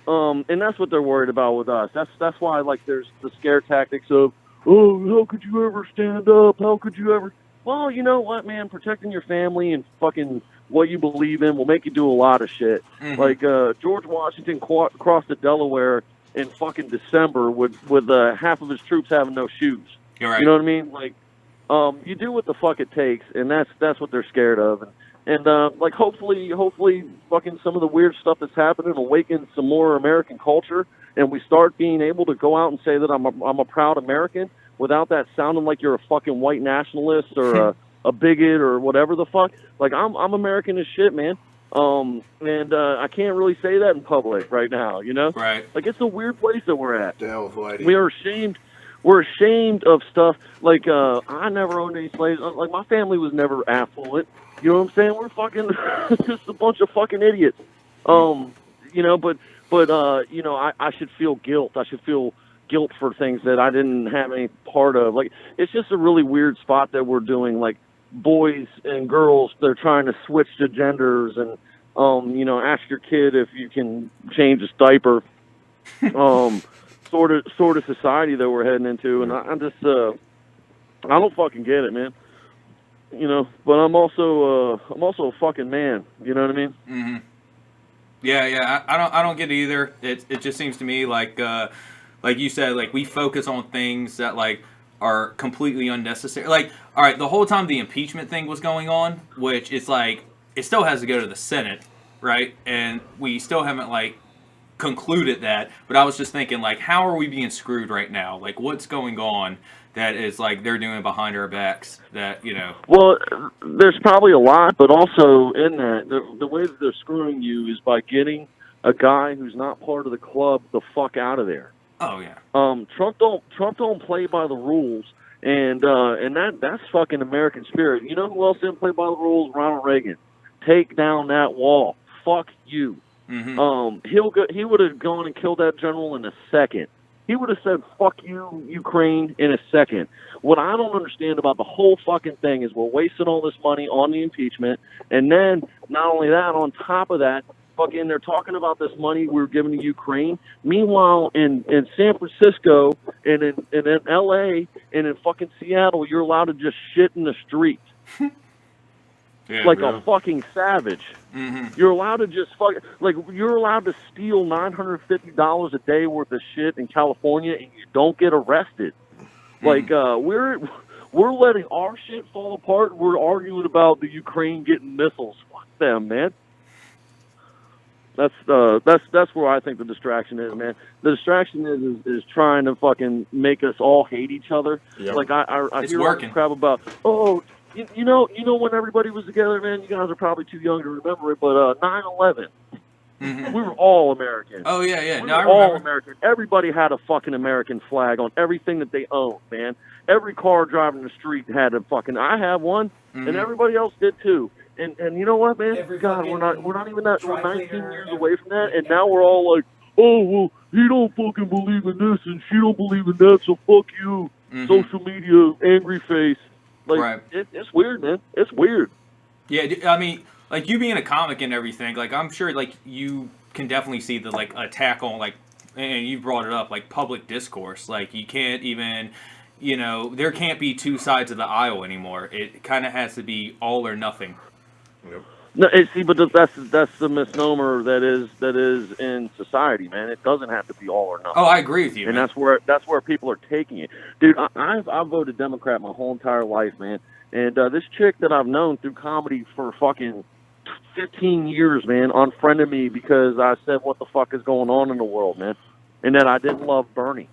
And that's what they're worried about with us. That's why, like, there's the scare tactics of, oh, how could you ever stand up? How could you ever? Well, you know what, man? Protecting your family and fucking what you believe in will make you do a lot of shit. Like George Washington crossed the Delaware in fucking December with half of his troops having no shoes. You're right. You know what I mean? Like, you do what the fuck it takes, and that's what they're scared of. And like, hopefully, fucking some of the weird stuff that's happening awakens some more American culture, and we start being able to go out and say that I'm a proud American without that sounding like you're a fucking white nationalist or a bigot or whatever the fuck. Like, I'm American as shit, man. And I can't really say that in public right now, you know? Right. Like, it's a weird place that we're at. Down with Whitey. We are ashamed. We're ashamed of stuff. Like, I never owned any slaves. Like, my family was never affluent. You know what I'm saying? We're fucking just a bunch of fucking idiots. You know, but you know, I should feel guilt. I should feel guilt for things that I didn't have any part of. Like, it's just a really weird spot that we're doing. Like, boys and girls, they're trying to switch to genders and, you know, ask your kid if you can change his diaper. Sort of society that we're heading into, and I'm just I don't fucking get it, man. You know, but I'm also a fucking man. You know what I mean? Yeah. I don't get it either. It just seems to me like you said, like, we focus on things that, like, are completely unnecessary. Like, all right, the whole time the impeachment thing was going on, which is like, it still has to go to the Senate, right? And we still haven't, like, concluded that. But I was just thinking, like, how are we being screwed right now? Like, what's going on that is, like, they're doing behind our backs that, you know? Well, there's probably a lot, but also in that, the way that they're screwing you is by getting a guy who's not part of the club the fuck out of there. Oh yeah. Trump don't play by the rules, and that's fucking American spirit. You know who else didn't play by the rules? Ronald Reagan. Take down that wall. Fuck you. He would have gone and killed that general in a second. He would have said, fuck you, Ukraine, in a second. What I don't understand about the whole fucking thing is we're wasting all this money on the impeachment, and then, not only that, on top of that, fucking, they're talking about this money we're giving to Ukraine. Meanwhile, in San Francisco, and in L.A., and in fucking Seattle, you're allowed to just shit in the street. Yeah, like really. a fucking savage. You're allowed to just you're allowed to steal $950 a day worth of shit in California, and you don't get arrested. Like, we're letting our shit fall apart. We're arguing about the Ukraine getting missiles. Fuck them, man. That's where I think the distraction is, man. The distraction is trying to fucking make us all hate each other. Yep. Like, I It's hear all working. this crap about, you know when everybody was together, man. You guys are probably too young to remember it, but 9/11, we were all American. Oh yeah. We No, I were all remember. American. Everybody had a fucking American flag on everything that they owned, man. Every car driving the street had a fucking. I have one, and everybody else did too. And you know what, man? Every God, fucking we're not even that. We're dry 19 cleaner, years away from that, and now we're all like, oh well, he don't fucking believe in this, and she don't believe in that, so fuck you. Social media, angry face. Like, Right. It's weird, man. It's weird. Yeah, I mean, like, you being a comic and everything, like, I'm sure, like, you can definitely see the like attack on like, and you brought it up, like public discourse. Like you can't even, there can't be two sides of the aisle anymore. It kind of has to be all or nothing. Yep. No, see, but that's the misnomer that is in society, man. It doesn't have to be all or nothing. Oh, I agree with you, and man. that's where people are taking it, dude. I've voted Democrat my whole entire life, man. And this chick that I've known through comedy for fucking 15 years, man, unfriended me because I said what the fuck is going on in the world, man, and that I didn't love Bernie.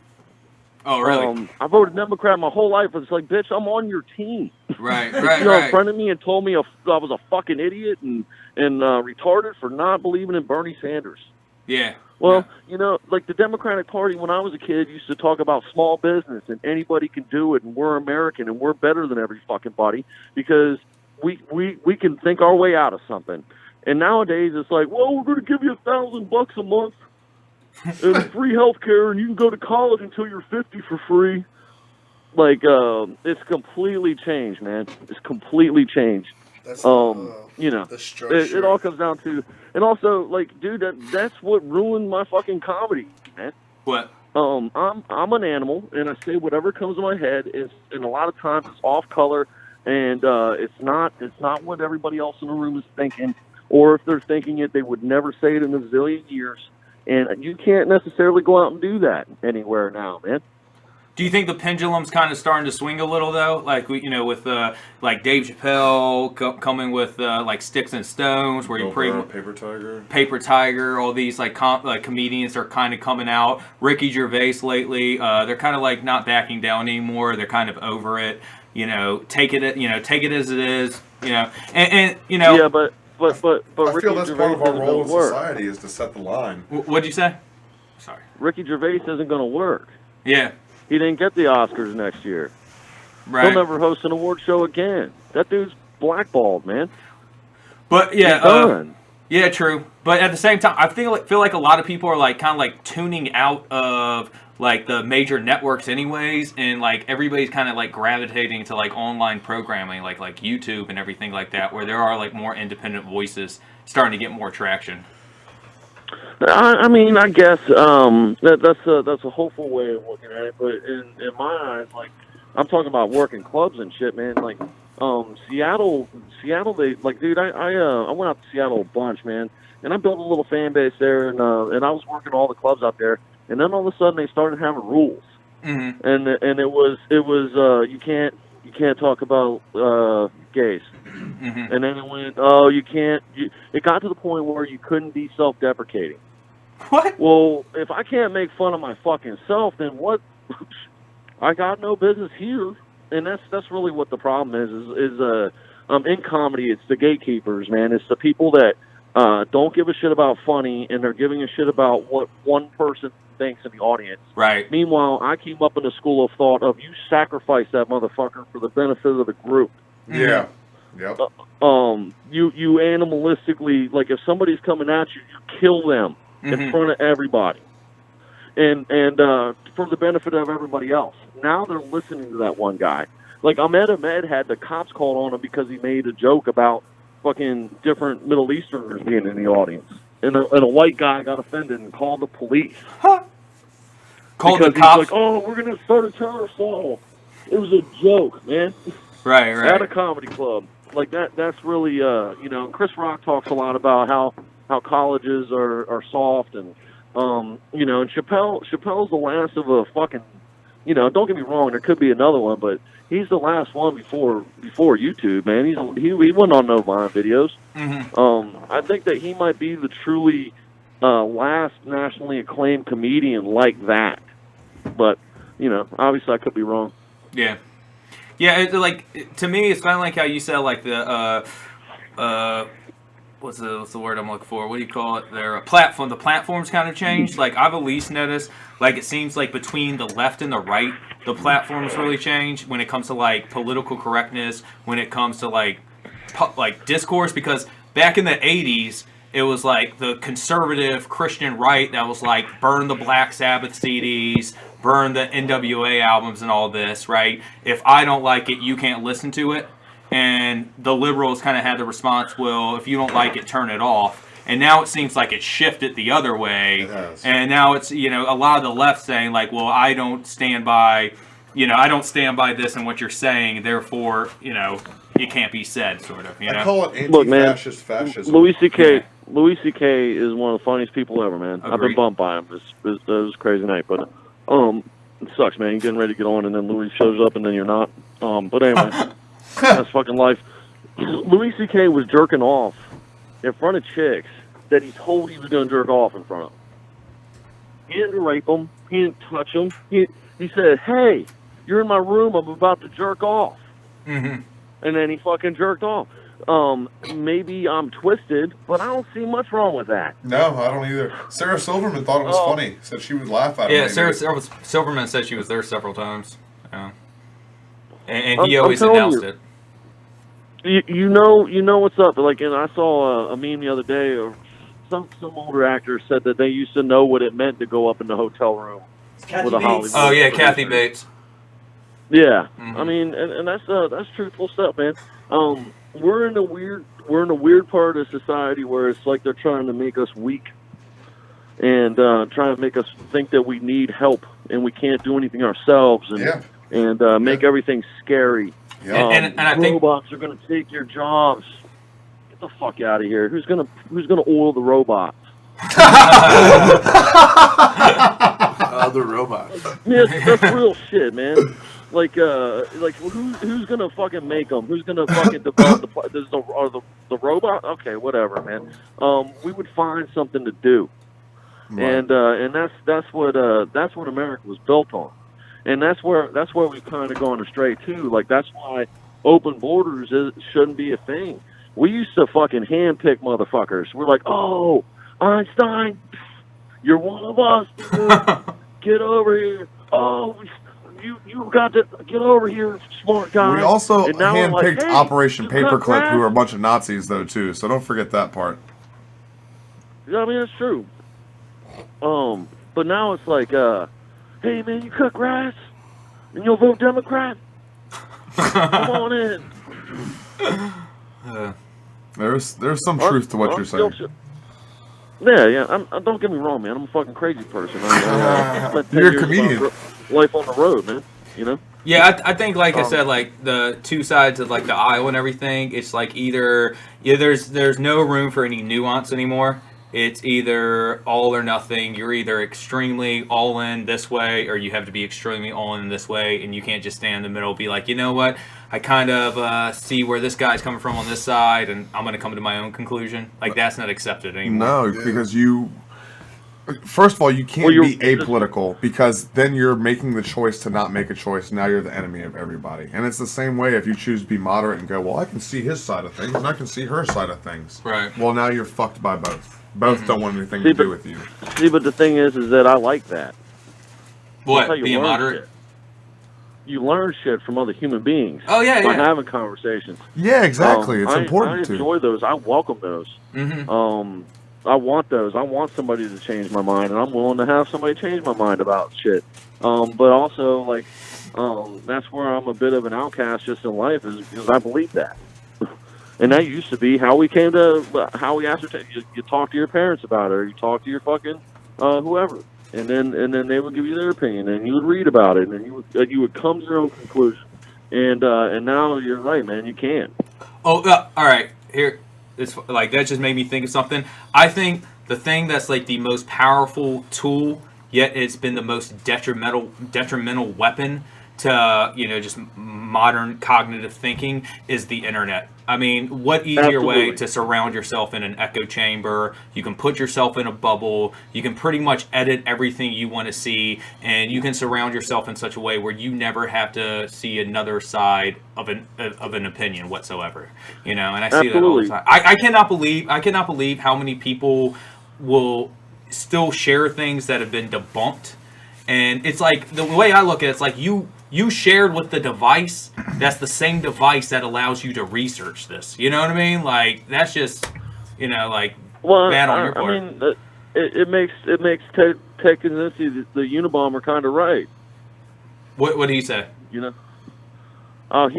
Oh, really? I voted Democrat my whole life. It's like, bitch, I'm on your team. Right. You unfriended me and told me I was a fucking idiot and retarded for not believing in Bernie Sanders. Yeah. Well, like the Democratic Party when I was a kid used to talk about small business and anybody can do it and we're American and we're better than every fucking body because we can think our way out of something. And nowadays it's like, well, we're going to give you $1,000 a month and free health care and you can go to college until you're 50 for free. Like, it's completely changed, man. It's completely changed. That's The structure. It all comes down to, and also, like, dude, that's what ruined my fucking comedy, man. What? I'm an animal, and I say whatever comes to my head. And a lot of times it's off color, and it's not what everybody else in the room is thinking. Or if they're thinking it, they would never say it in a zillion years. And you can't necessarily go out and do that anywhere now, man. Do you think the pendulum's kind of starting to swing a little though? Like with like Dave Chappelle coming with like Sticks and Stones, where you Paper Tiger, all these like comedians are kind of coming out. Ricky Gervais lately, they're kind of like not backing down anymore. They're kind of over it. Take it as it is. And Yeah, but I Ricky feel that's Gervais part of our isn't role in gonna work. society is to set the line. What'd you say? Sorry. Ricky Gervais isn't going to work. Yeah. He didn't get the Oscars next year. Right. He'll never host an award show again. That dude's blackballed, man. But yeah, He's done. Yeah, true. But at the same time, I feel like a lot of people are like kind of like tuning out of like the major networks, anyways, and like everybody's kind of like gravitating to like online programming, like YouTube and everything like that, where there are like more independent voices starting to get more traction. I mean, I guess that's a hopeful way of looking at it. But in my eyes, like I'm talking about working clubs and shit, man. Like Seattle, they like, dude. I went out to Seattle a bunch, man, and I built a little fan base there, and I was working all the clubs out there. And then all of a sudden they started having rules, Mm-hmm. and it was you can't talk about gays. Mm-hmm. And then it went, you can't. It got to the point where you couldn't be self-deprecating. What? Well, if I can't make fun of my fucking self, then what? I got no business here. And that's really what the problem is in comedy, it's the gatekeepers, man. It's the people that don't give a shit about funny, and they're giving a shit about what one person thinks in the audience. Right. Meanwhile, I came up in a school of thought of you sacrifice that motherfucker for the benefit of the group. Yeah. Yep. You animalistically, like if somebody's coming at you, you kill them in front of everybody, and for the benefit of everybody else. Now they're listening to that one guy. Like Ahmed had the cops called on him because he made a joke about fucking different Middle Easterners being in the audience, and a white guy got offended and called the police. Huh. Called because the cops. He's like, oh, we're gonna start a terror cell. It was a joke, man. Right. At a comedy club. Like that's really Chris Rock talks a lot about how colleges are soft and and Chappelle's the last of a fucking don't get me wrong, there could be another one, but he's the last one before YouTube, man. He wasn't on no Vine videos. Mm-hmm. I think that he might be the truly last nationally acclaimed comedian like that. But obviously I could be wrong. Yeah. Yeah, to me, it's kind of like how you said, like the what's the word I'm looking for? What do you call it? Their platform. The platform's kind of changed. Like I've at least noticed, like it seems like between the left and the right, the platform's really changed when it comes to like political correctness, when it comes to like discourse. Because back in the '80s, it was like the conservative Christian right that was like burn the Black Sabbath CDs, burn the NWA albums and all this, right? If I don't like it, you can't listen to it. And the liberals kind of had the response, well, if you don't like it, turn it off. and now it seems like it's shifted the other way. It has. And now it's, a lot of the left saying like, well, I don't stand by this and what you're saying, therefore, it can't be said, sort of. I call it Look, man, anti-fascist fascism. Louis C.K. Louis C.K. is one of the funniest people ever, man. Agreed. I've been bumped by him. It was a crazy night, but it sucks, man. You're getting ready to get on, and then Louis shows up, and then you're not. But anyway, that's fucking life. Louis C.K. was jerking off in front of chicks that he told he was going to jerk off in front of. He didn't rape them. He didn't touch them. He said, "Hey, you're in my room. I'm about to jerk off." Mm-hmm. And then he fucking jerked off. Maybe I'm twisted, but I don't see much wrong with that. No, I don't either. Sarah Silverman thought it was funny. Said she would laugh at it. Yeah, Sarah Silverman said she was there several times. Yeah. And he always announced it. You know what's up. Like, and I saw a meme the other day of some older actor said that they used to know what it meant to go up in the hotel room with a Hollywood. Oh yeah, Kathy Bates. Yeah, Mm-hmm. I mean, and that's truthful stuff, man. We're in a weird part of society where it's like they're trying to make us weak and trying to make us think that we need help and we can't do anything ourselves and make everything scary. Yeah. And I think robots are going to take your jobs. Get the fuck out of here. Who's gonna oil the robots? The robots. Yeah, that's real shit, man. Like who's gonna fucking make them? Who's gonna fucking develop the robot? Okay, whatever, man. We would find something to do, Right. and that's what America was built on, and that's where we've kind of gone astray too. Like that's why open borders shouldn't be a thing. We used to fucking handpick motherfuckers. We're like, oh, Einstein, you're one of us. Dude. Get over here. Oh. You got to get over here, smart guy. We also And now we're handpicked like, hey, Operation you cut Paperclip, grass? who are a bunch of Nazis, though, too. So don't forget that part. Yeah, I mean, it's true. But now it's like, hey, man, you cut grass? And you'll vote Democrat? Come on in. There's some truth to what you're saying. Yeah. Don't get me wrong, man. I'm a fucking crazy person. I spent 10 You're a years comedian. of life on the road, man. Yeah, I think, like I said, like the two sides of like the aisle and everything, it's like either there's no room for any nuance anymore. It's either all or nothing. You're either extremely all in this way, or you have to be extremely all in this way, and you can't just stand in the middle. Be like, you know what? I kind of see where this guy's coming from on this side, and I'm going to come to my own conclusion. Like that's not accepted anymore. No, because first of all, you can't be apolitical because then you're making the choice to not make a choice. Now you're the enemy of everybody. And it's the same way if you choose to be moderate and go, well, I can see his side of things and I can see her side of things. Right. Well, now you're fucked by both. Both don't want anything to do with you. See, but the thing is that I like that. What? That's how you Being learn moderate? shit. You learn shit from other human beings. Oh, yeah, by yeah. having conversations. Yeah, exactly. It's important I enjoy those. I welcome those. Mm-hmm. I want those. I want somebody to change my mind, and I'm willing to have somebody change my mind about shit. But also, like, that's where I'm a bit of an outcast just in life, is because I believe that. And that used to be how we ascertained. You talk to your parents about it, or you talk to your fucking whoever, and then they would give you their opinion, and you would read about it, and you would come to your own conclusion. And now you're right, man. You can't. Oh, all right. Here, it's like that just made me think of something. I think the thing that's like the most powerful tool, yet it's been the most detrimental weapon to just modern cognitive thinking, is the internet. I mean, what easier way to surround yourself in an echo chamber? You can put yourself in a bubble. You can pretty much edit everything you want to see, and you can surround yourself in such a way where you never have to see another side of an opinion whatsoever. And I see that all the time. I cannot believe how many people will still share things that have been debunked. And it's like, the way I look at it, it's like you shared with the device. That's the same device that allows you to research this. You know what I mean? Like, that's just, bad on your part. I mean, it makes Ted Kaczynski, the Unabomber, kind of right. What did he say? He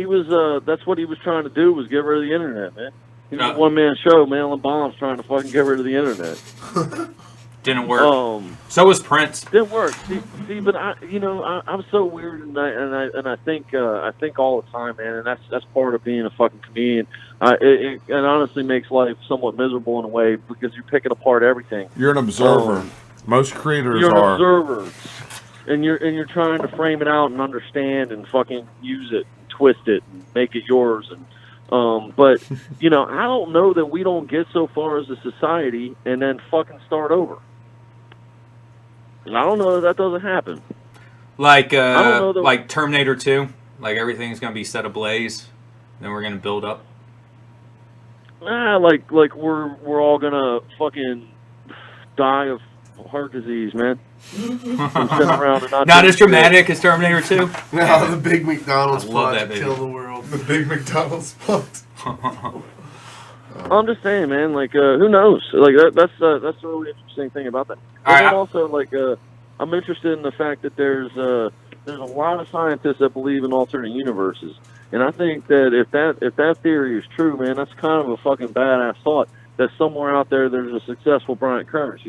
was. That's what he was trying to do, was get rid of the internet, man. He was a one-man show, mailing bombs, trying to fucking get rid of the internet. Didn't work. So was Prince. Didn't work. See, but I'm so weird, and I think all the time, man, and that's part of being a fucking comedian. It honestly makes life somewhat miserable in a way because you're picking apart everything. You're an observer. Most creators you're are. An observer, and you're trying to frame it out and understand and fucking use it, and twist it, and make it yours, and. But, I don't know that we don't get so far as a society and then fucking start over. And I don't know that doesn't happen. Like, like Terminator 2? Like everything's going to be set ablaze, then we're going to build up? Like we're all going to fucking die of heart disease, man. Not as dramatic as Terminator 2? No, the big McDonald's plot to that, kill the world. The big McDonald's plot. I'm just saying, man. Like, who knows? Like, that's the really interesting thing about that. And then also, like, I'm interested in the fact that there's a lot of scientists that believe in alternate universes, and I think that if that theory is true, man, that's kind of a fucking badass thought. That somewhere out there there's a successful Brian Kearns,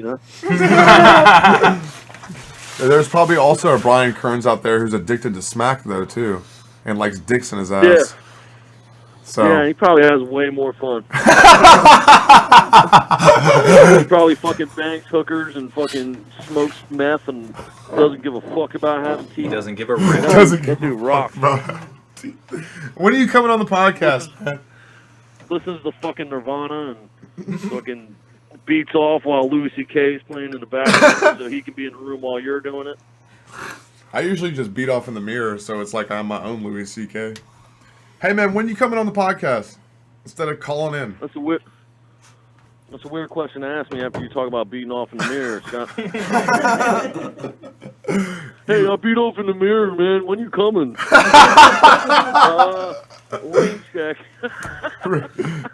There's probably also a Brian Kearns out there who's addicted to smack, though, too. And likes dicks in his ass. Yeah. So. Yeah, he probably has way more fun. He probably fucking bangs hookers and fucking smokes meth and doesn't give a fuck about having teeth. He doesn't give a rip. That dude rocks. When are you coming on the podcast, man? Listens to fucking Nirvana and fucking beats off while Louis C.K. is playing in the background so he can be in the room while you're doing it. I usually just beat off in the mirror, so it's like I'm my own Louis C.K. Hey, man, when you coming on the podcast instead of calling in? That's a weird question to ask me after you talk about beating off in the mirror, Scott. Hey, I beat off in the mirror, man. When you coming? Wait, check.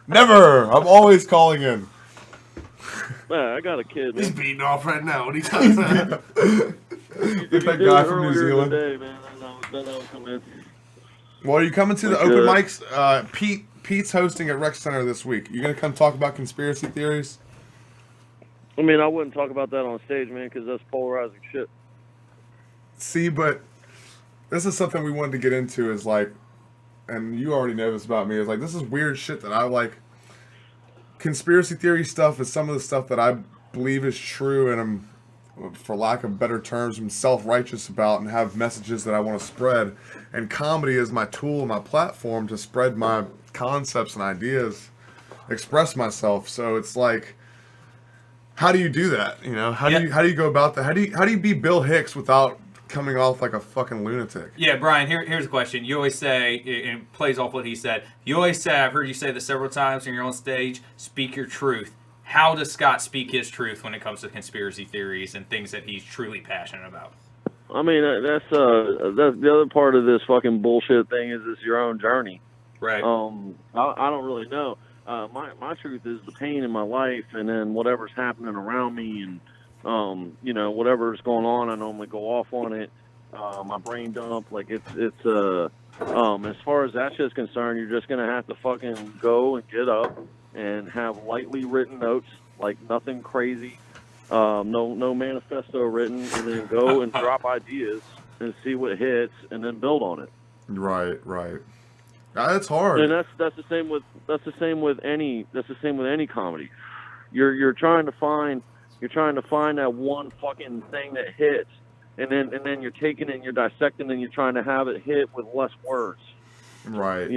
Never. I'm always calling in. Man, I got a kid, man. He's beating off right now. What are you talking about? Get that guy from New Zealand. Day, man. Then I would come in. Well, are you coming to the open mics? Pete's hosting at Rec Center this week. You gonna come talk about conspiracy theories? I mean, I wouldn't talk about that on stage, man, because that's polarizing shit. See, but this is something we wanted to get into. Is like, and you already know this about me. Is like this is weird shit that I like. Conspiracy theory stuff is some of the stuff that I believe is true, and I'm, for lack of better terms, I'm self-righteous about and have messages that I want to spread. And comedy is my tool, my platform to spread my concepts and ideas, express myself. So it's like, how do you do that? How do you go about that? How do you be Bill Hicks without coming off like a fucking lunatic? Yeah, Brian, here's a question. You always say, and it plays off what he said, you always say, I've heard you say this several times when you're on stage, speak your truth. How does Scott speak his truth when it comes to conspiracy theories and things that he's truly passionate about? I mean, that's the other part of this fucking bullshit thing is it's your own journey. Right. I don't really know. My truth is the pain in my life, and then whatever's happening around me, and whatever's going on, I normally go off on it. My brain dump, like it's as far as that shit's concerned, you're just gonna have to fucking go and get up and have lightly written notes, like nothing crazy, no manifesto written, and then go and drop ideas and see what hits, and then build on it. Right. That's hard. And that's the same with any comedy. You're trying to find that one fucking thing that hits, and then you're taking it and you're dissecting and you're trying to have it hit with less words. Right.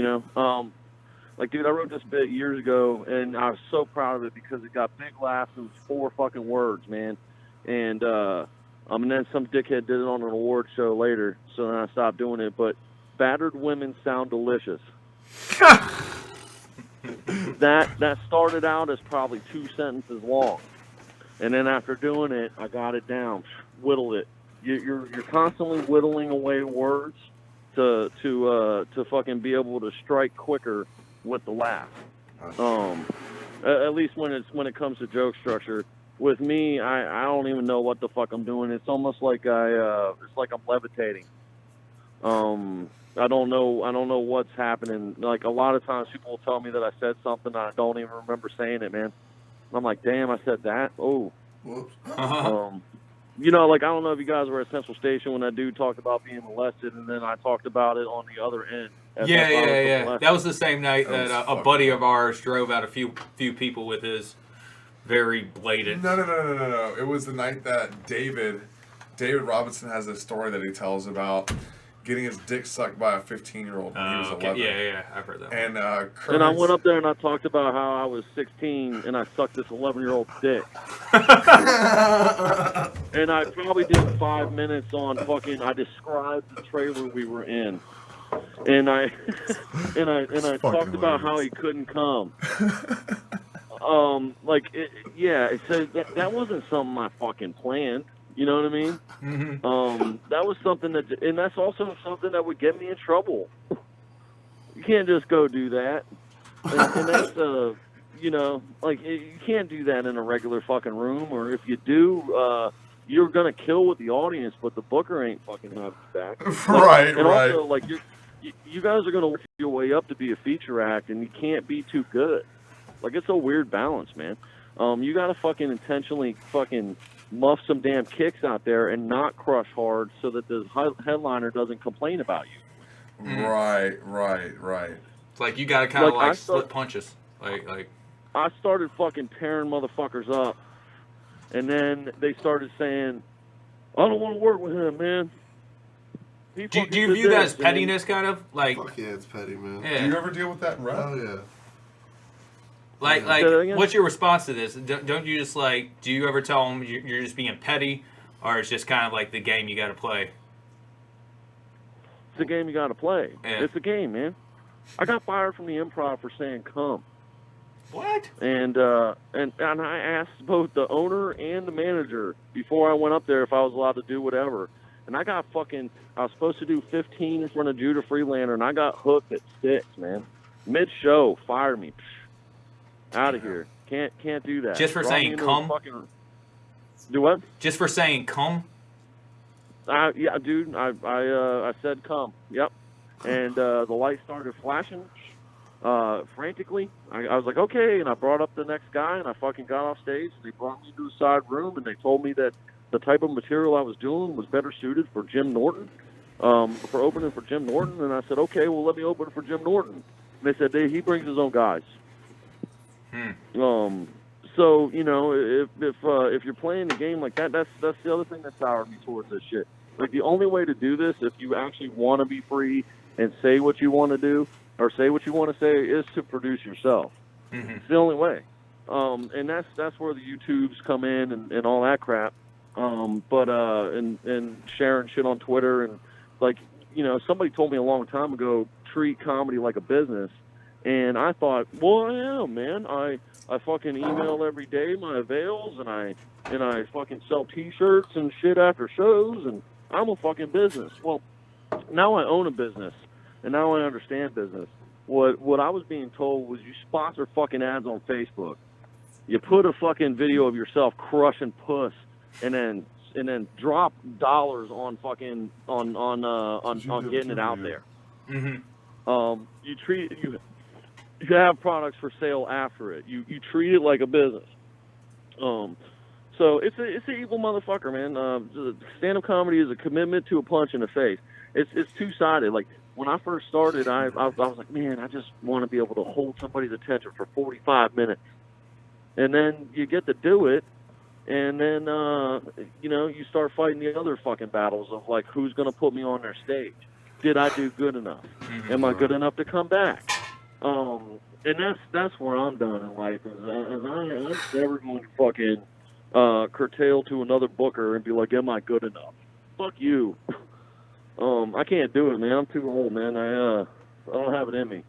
Like, dude, I wrote this bit years ago, and I was so proud of it because it got big laughs. It was 4 fucking words, man. And then some dickhead did it on an award show later, so then I stopped doing it. But battered women sound delicious. That started out as probably 2 sentences long, and then after doing it, I got it down, whittled it. You're constantly whittling away words to fucking be able to strike quicker with the laugh. At least when it comes to joke structure. With me, I don't even know what the fuck I'm doing. It's almost like it's like I'm levitating. I don't know what's happening. Like, a lot of times people will tell me that I said something and I don't even remember saying it, man. And I'm like, damn, I said that? Oh. Whoops. You know, like, I don't know if you guys were at Central Station when that dude talked about being molested, and then I talked about it on the other end. Yeah. That was the same night that a buddy of ours drove out a few people with his very blatant. No. It was the night that David Robinson has a story that he tells about getting his dick sucked by a 15-year-old when he was 11. Yeah, I've heard that. And and I went up there and I talked about how I was 16 and I sucked this 11-year-old's dick. And I probably did 5 minutes on fucking. I described the trailer we were in, and I talked about how he couldn't come. So that wasn't something I fucking planned. You know what I mean? Mm-hmm. That was something and that's also something that would get me in trouble. You can't just go do that. And that's, you can't do that in a regular fucking room, or if you do, you're going to kill with the audience, but the booker ain't fucking having you back. Right. Also, like, you guys are going to work your way up to be a feature act, and you can't be too good. Like, it's a weird balance, man. You got to fucking intentionally fucking muff some damn kicks out there and not crush hard so that the headliner doesn't complain about you. Right. It's like you gotta kind of split punches. Like I started fucking tearing motherfuckers up, and then they started saying, "I don't want to work with him, man." Do you view that as pettiness, kind of? Like, fuck yeah, it's petty, man. Yeah. Do you ever deal with that in rap? Oh yeah. Like, what's your response to this? Don't you just do you ever tell them you're just being petty, or it's just kind of like the game you got to play? It's a game you got to play. Yeah. It's a game, man. I got fired from the Improv for saying "come." What? And I asked both the owner and the manager before I went up there if I was allowed to do whatever. And I got I was supposed to do 15 in front of Judah Freelander, and I got hooked at 6, man. Mid-show, fired me. Out of here. Can't do that. Just for saying come? Do what? Just for saying come? Yeah, dude. I said come. Yep. And the light started flashing frantically. I was like, okay. And I brought up the next guy, and I fucking got off stage. They brought me to a side room, and they told me that the type of material I was doing was better suited for Jim Norton, for opening for Jim Norton. And I said, okay, well, let me open for Jim Norton. And they said he brings his own guys. So, you know, if you're playing the game like that, that's the other thing that soured me towards this shit. Like, the only way to do this, if you actually want to be free and say what you want to do or say what you want to say, is to produce yourself. It's the only way. And that's where the YouTubes come in and all that crap. And sharing shit on Twitter, and, like, you know, somebody told me a long time ago, treat comedy like a business. And I thought, well, I am, man. I fucking email every day my avails, and I fucking sell T-shirts and shit after shows, and I'm a fucking business. Well, now I own a business, and now I understand business. What I was being told was, you sponsor fucking ads on Facebook. You put a fucking video of yourself crushing puss, and then drop dollars on fucking on getting it out there. You have products for sale after it. You treat it like a business. So it's an evil motherfucker, man. Stand-up comedy is a commitment to a punch in the face. It's two-sided. Like, when I first started, I was like, man, I just want to be able to hold somebody's attention for 45 minutes. And then you get to do it, and then, you know, you start fighting the other fucking battles of, like, who's going to put me on their stage? Did I do good enough? Am I good enough to come back? And that's where I'm done in life. I'm never going to fucking curtail to another booker and be like, am I good enough? Fuck you. I can't do it, man. I'm too old, man. I don't have it in me.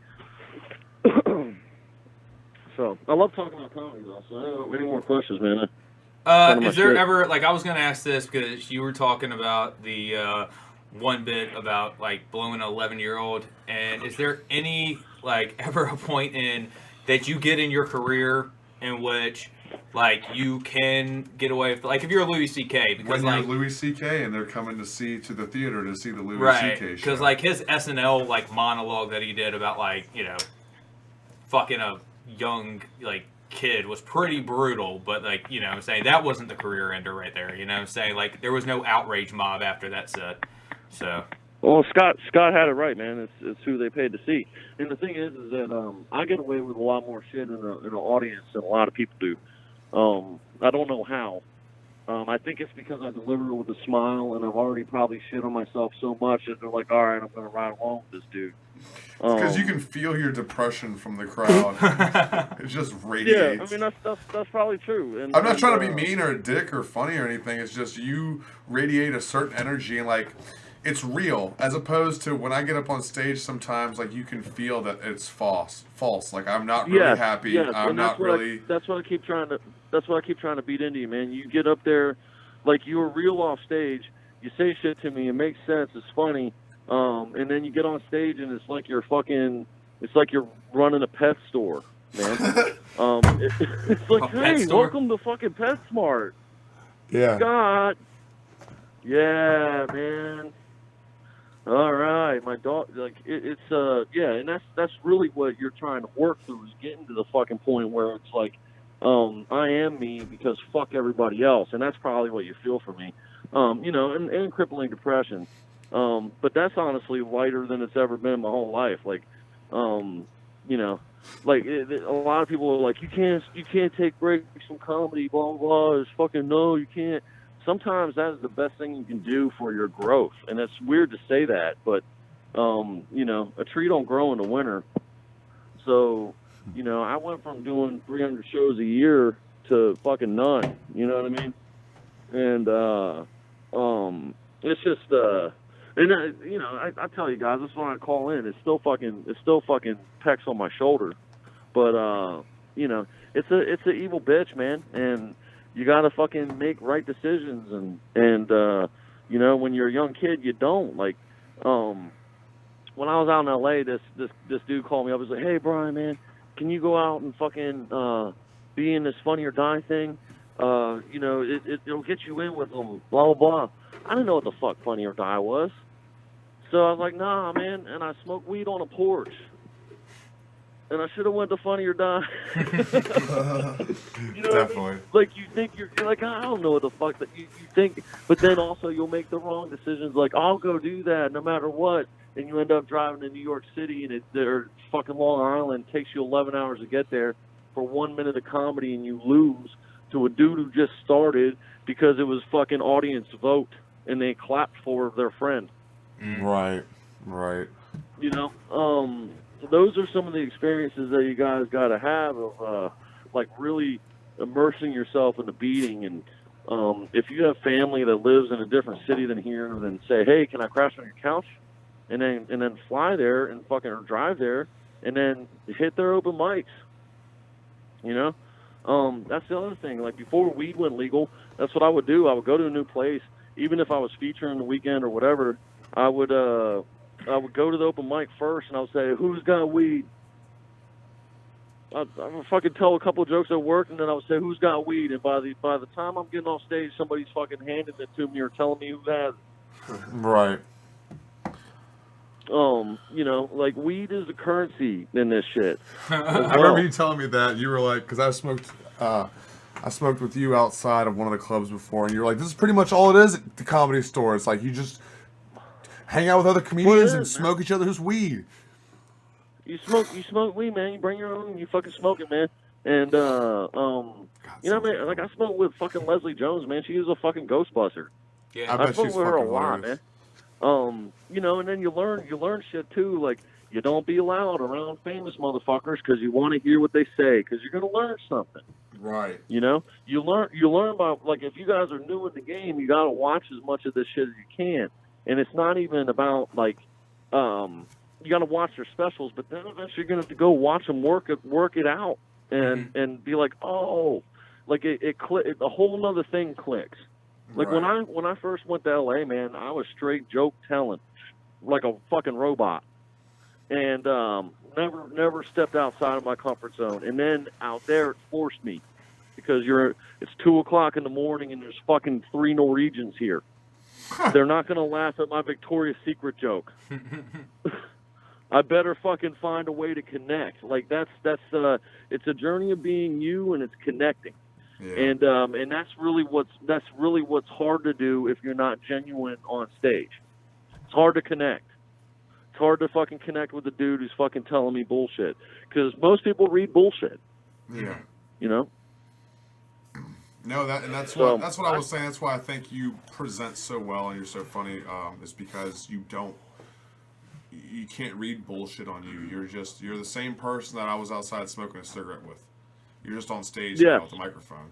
So I love talking about comedy, though. So I don't know any more questions, man. Is there ever, like, I was going to ask this because you were talking about the one bit about, like, blowing an 11-year-old, and is there any, like, ever a point in that you get in your career in which Like, you can get away with, like, if you're a Louis C.K. because, when you're like, Louis C.K. and they're coming to the theater to see the Louis right, C.K. show. because, like, his SNL, like, monologue that he did about, like, you know, fucking a young, like, kid was pretty brutal, but, like, you know what I'm saying, that wasn't the career ender right there, you know what I'm saying? Like, there was no outrage mob after that set, so... Well, Scott had it right, man. It's who they paid to see. And the thing is that I get away with a lot more shit in an audience than a lot of people do. I don't know how. I think it's because I deliver with a smile, and I've already probably shit on myself so much that they're like, all right, I'm going to ride along with this dude. Because you can feel your depression from the crowd. It just radiates. Yeah, I mean, that's probably true. And, I'm not trying to be mean or a dick or funny or anything. It's just you radiate a certain energy and, like, it's real. As opposed to when I get up on stage sometimes, like, you can feel that it's false. Like, I'm not really happy. Yes. I'm not really... That's what I keep trying to beat into you, man. You get up there, like, you're real off stage. You say shit to me. It makes sense. It's funny. And then you get on stage and it's like you're running a pet store, man. It's like, hey, welcome to fucking PetSmart. Yeah. Scott. Yeah, man. All right, my dog. Like and that's really what you're trying to work through, is getting to the fucking point where it's like, I am me because fuck everybody else, and that's probably what you feel for me. And crippling depression. But that's honestly lighter than it's ever been my whole life. Like, like a lot of people are like, you can't take breaks from comedy, blah, blah, blah. It's fucking no, you can't. Sometimes that is the best thing you can do for your growth. And it's weird to say that, but, a tree don't grow in the winter. So, I went from doing 300 shows a year to fucking none. You know what I mean? And, it's just, I tell you guys, this is when I call in. It still fucking pecks on my shoulder, but it's an evil bitch, man, and you gotta fucking make right decisions, and when you're a young kid, you don't. Like, when I was out in L.A., this dude called me up. He was like, "Hey, Brian, man, can you go out and fucking be in this Funny or Die thing? It'll get you in with them, blah blah blah." I didn't know what the fuck Funny or Die was. So I was like, nah, man. And I smoked weed on a porch. And I should have went to Funny or Die. You know what I mean? Like, you think you're like, I don't know what the fuck that you think. But then also you'll make the wrong decisions. Like, I'll go do that no matter what. And you end up driving to New York City or fucking Long Island. It takes you 11 hours to get there for 1 minute of comedy. And you lose to a dude who just started because it was fucking audience vote. And they clapped for their friend. Right. Those are some of the experiences that you guys got to have of, like, really immersing yourself in the beating. And if you have family that lives in a different city than here, then say, hey, can I crash on your couch? And then fly there and fucking or drive there and then hit their open mics. That's the other thing. Like, before weed went legal, that's what I would do. I would go to a new place. Even if I was featuring the weekend or whatever, I would go to the open mic first, and I would say, "Who's got weed?" I would fucking tell a couple of jokes at work, and then I would say, "Who's got weed?" And by the time I'm getting off stage, somebody's fucking handing it to me or telling me who has it. Right. Like, weed is the currency in this shit. I remember you telling me that. You were like, because I smoked with you outside of one of the clubs before, and you were like, this is pretty much all it is at the Comedy Store. It's like you just hang out with other comedians and smoke each other's weed. You smoke weed, man. You bring your own and you fucking smoke it, man. And, man, like, I smoked with fucking Leslie Jones, man. She was a fucking Ghostbuster. Yeah, I smoked with her a lot, man. And then you learn shit too. Like, you don't be loud around famous motherfuckers because you want to hear what they say because you're going to learn something. Right. You learn about, like, if you guys are new in the game, you got to watch as much of this shit as you can. And it's not even about, like, you got to watch their specials, but then eventually you're going to have to go watch them work it out and be like, oh, like a whole nother thing clicks. Like, right. when I first went to LA, man, I was straight joke telling, like a fucking robot, and never stepped outside of my comfort zone. And then out there, it forced me. because it's 2:00 in the morning and there's fucking 3 Norwegians here. They're not going to laugh at my Victoria's Secret joke. I better fucking find a way to connect. Like it's a journey of being you, and it's connecting. Yeah. And that's really what's hard to do if you're not genuine on stage. It's hard to connect. It's hard to fucking connect with the dude who's fucking telling me bullshit, because most people read bullshit. Yeah. You know. No, that's what I was saying. That's why I think you present so well and you're so funny. Is because you can't read bullshit on you. You're the same person that I was outside smoking a cigarette with. You're just on stage now with the microphone.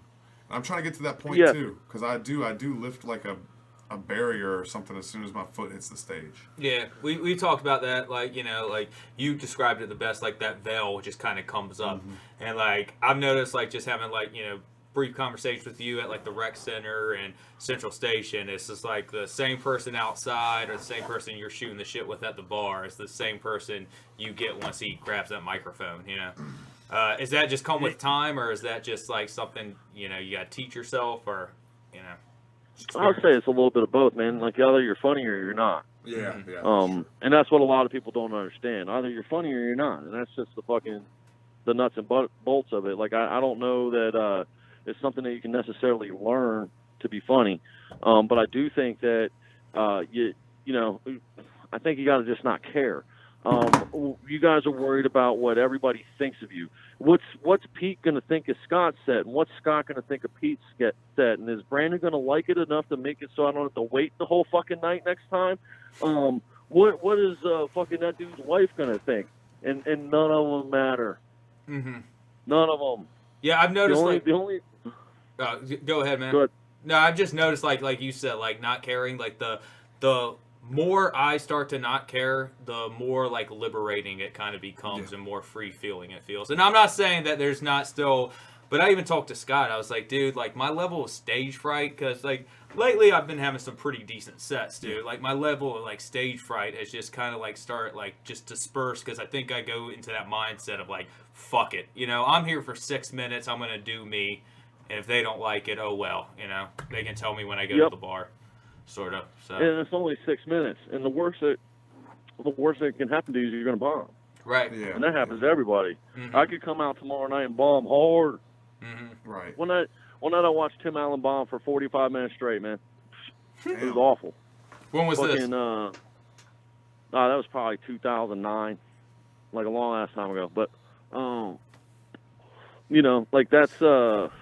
And I'm trying to get to that point too, because I do lift like a barrier or something as soon as my foot hits the stage. Yeah, we talked about that, like, you know, like you described it the best, like that veil just kind of comes up. And like I've noticed, like, just having, like, you know, brief conversations with you at like the rec center and Central Station, it's just like the same person outside or the same person you're shooting the shit with at the bar. It's the same person you get once he grabs that microphone, you know. Is that just come with time, or is that just like something, you know, you got to teach yourself, or, you know? I would say it's a little bit of both, man. Like, either you're funny or you're not. Yeah. And that's what a lot of people don't understand. Either you're funny or you're not, and that's just the nuts and bolts of it. Like, I don't know that it's something that you can necessarily learn to be funny, but I do think that you know, I think you got to just not care. You guys are worried about what everybody thinks of you. What's Pete going to think of Scott's set, and what's Scott going to think of Pete's set, and is Brandon going to like it enough to make it so I don't have to wait the whole fucking night next time? What is fucking that dude's wife going to think? And none of them matter. None of them. Yeah, I've noticed the only go ahead, man. Go ahead. No, I've just noticed, like you said, like not caring, like the more I start to not care, the more like liberating it kind of becomes, and more free feeling it feels. And I'm not saying that there's not still, but I even talked to Scott. I was like, dude, like my level of stage fright, because like lately I've been having some pretty decent sets, dude. Like my level of like stage fright has just kind of like just dispersed, because I think I go into that mindset of like, fuck it, you know, I'm here for 6 minutes, I'm gonna do me, and if they don't like it, oh well, you know, they can tell me when I go to the bar. Sort of. So. And it's only 6 minutes, and the worst that can happen to you is you're going to bomb. Right. Yeah. And that happens to everybody. I could come out tomorrow night and bomb hard. Right. One night I watched Tim Allen bomb for 45 minutes straight, man. It was awful. When was this? That was probably 2009, like a long ass time ago. But you know, like that's what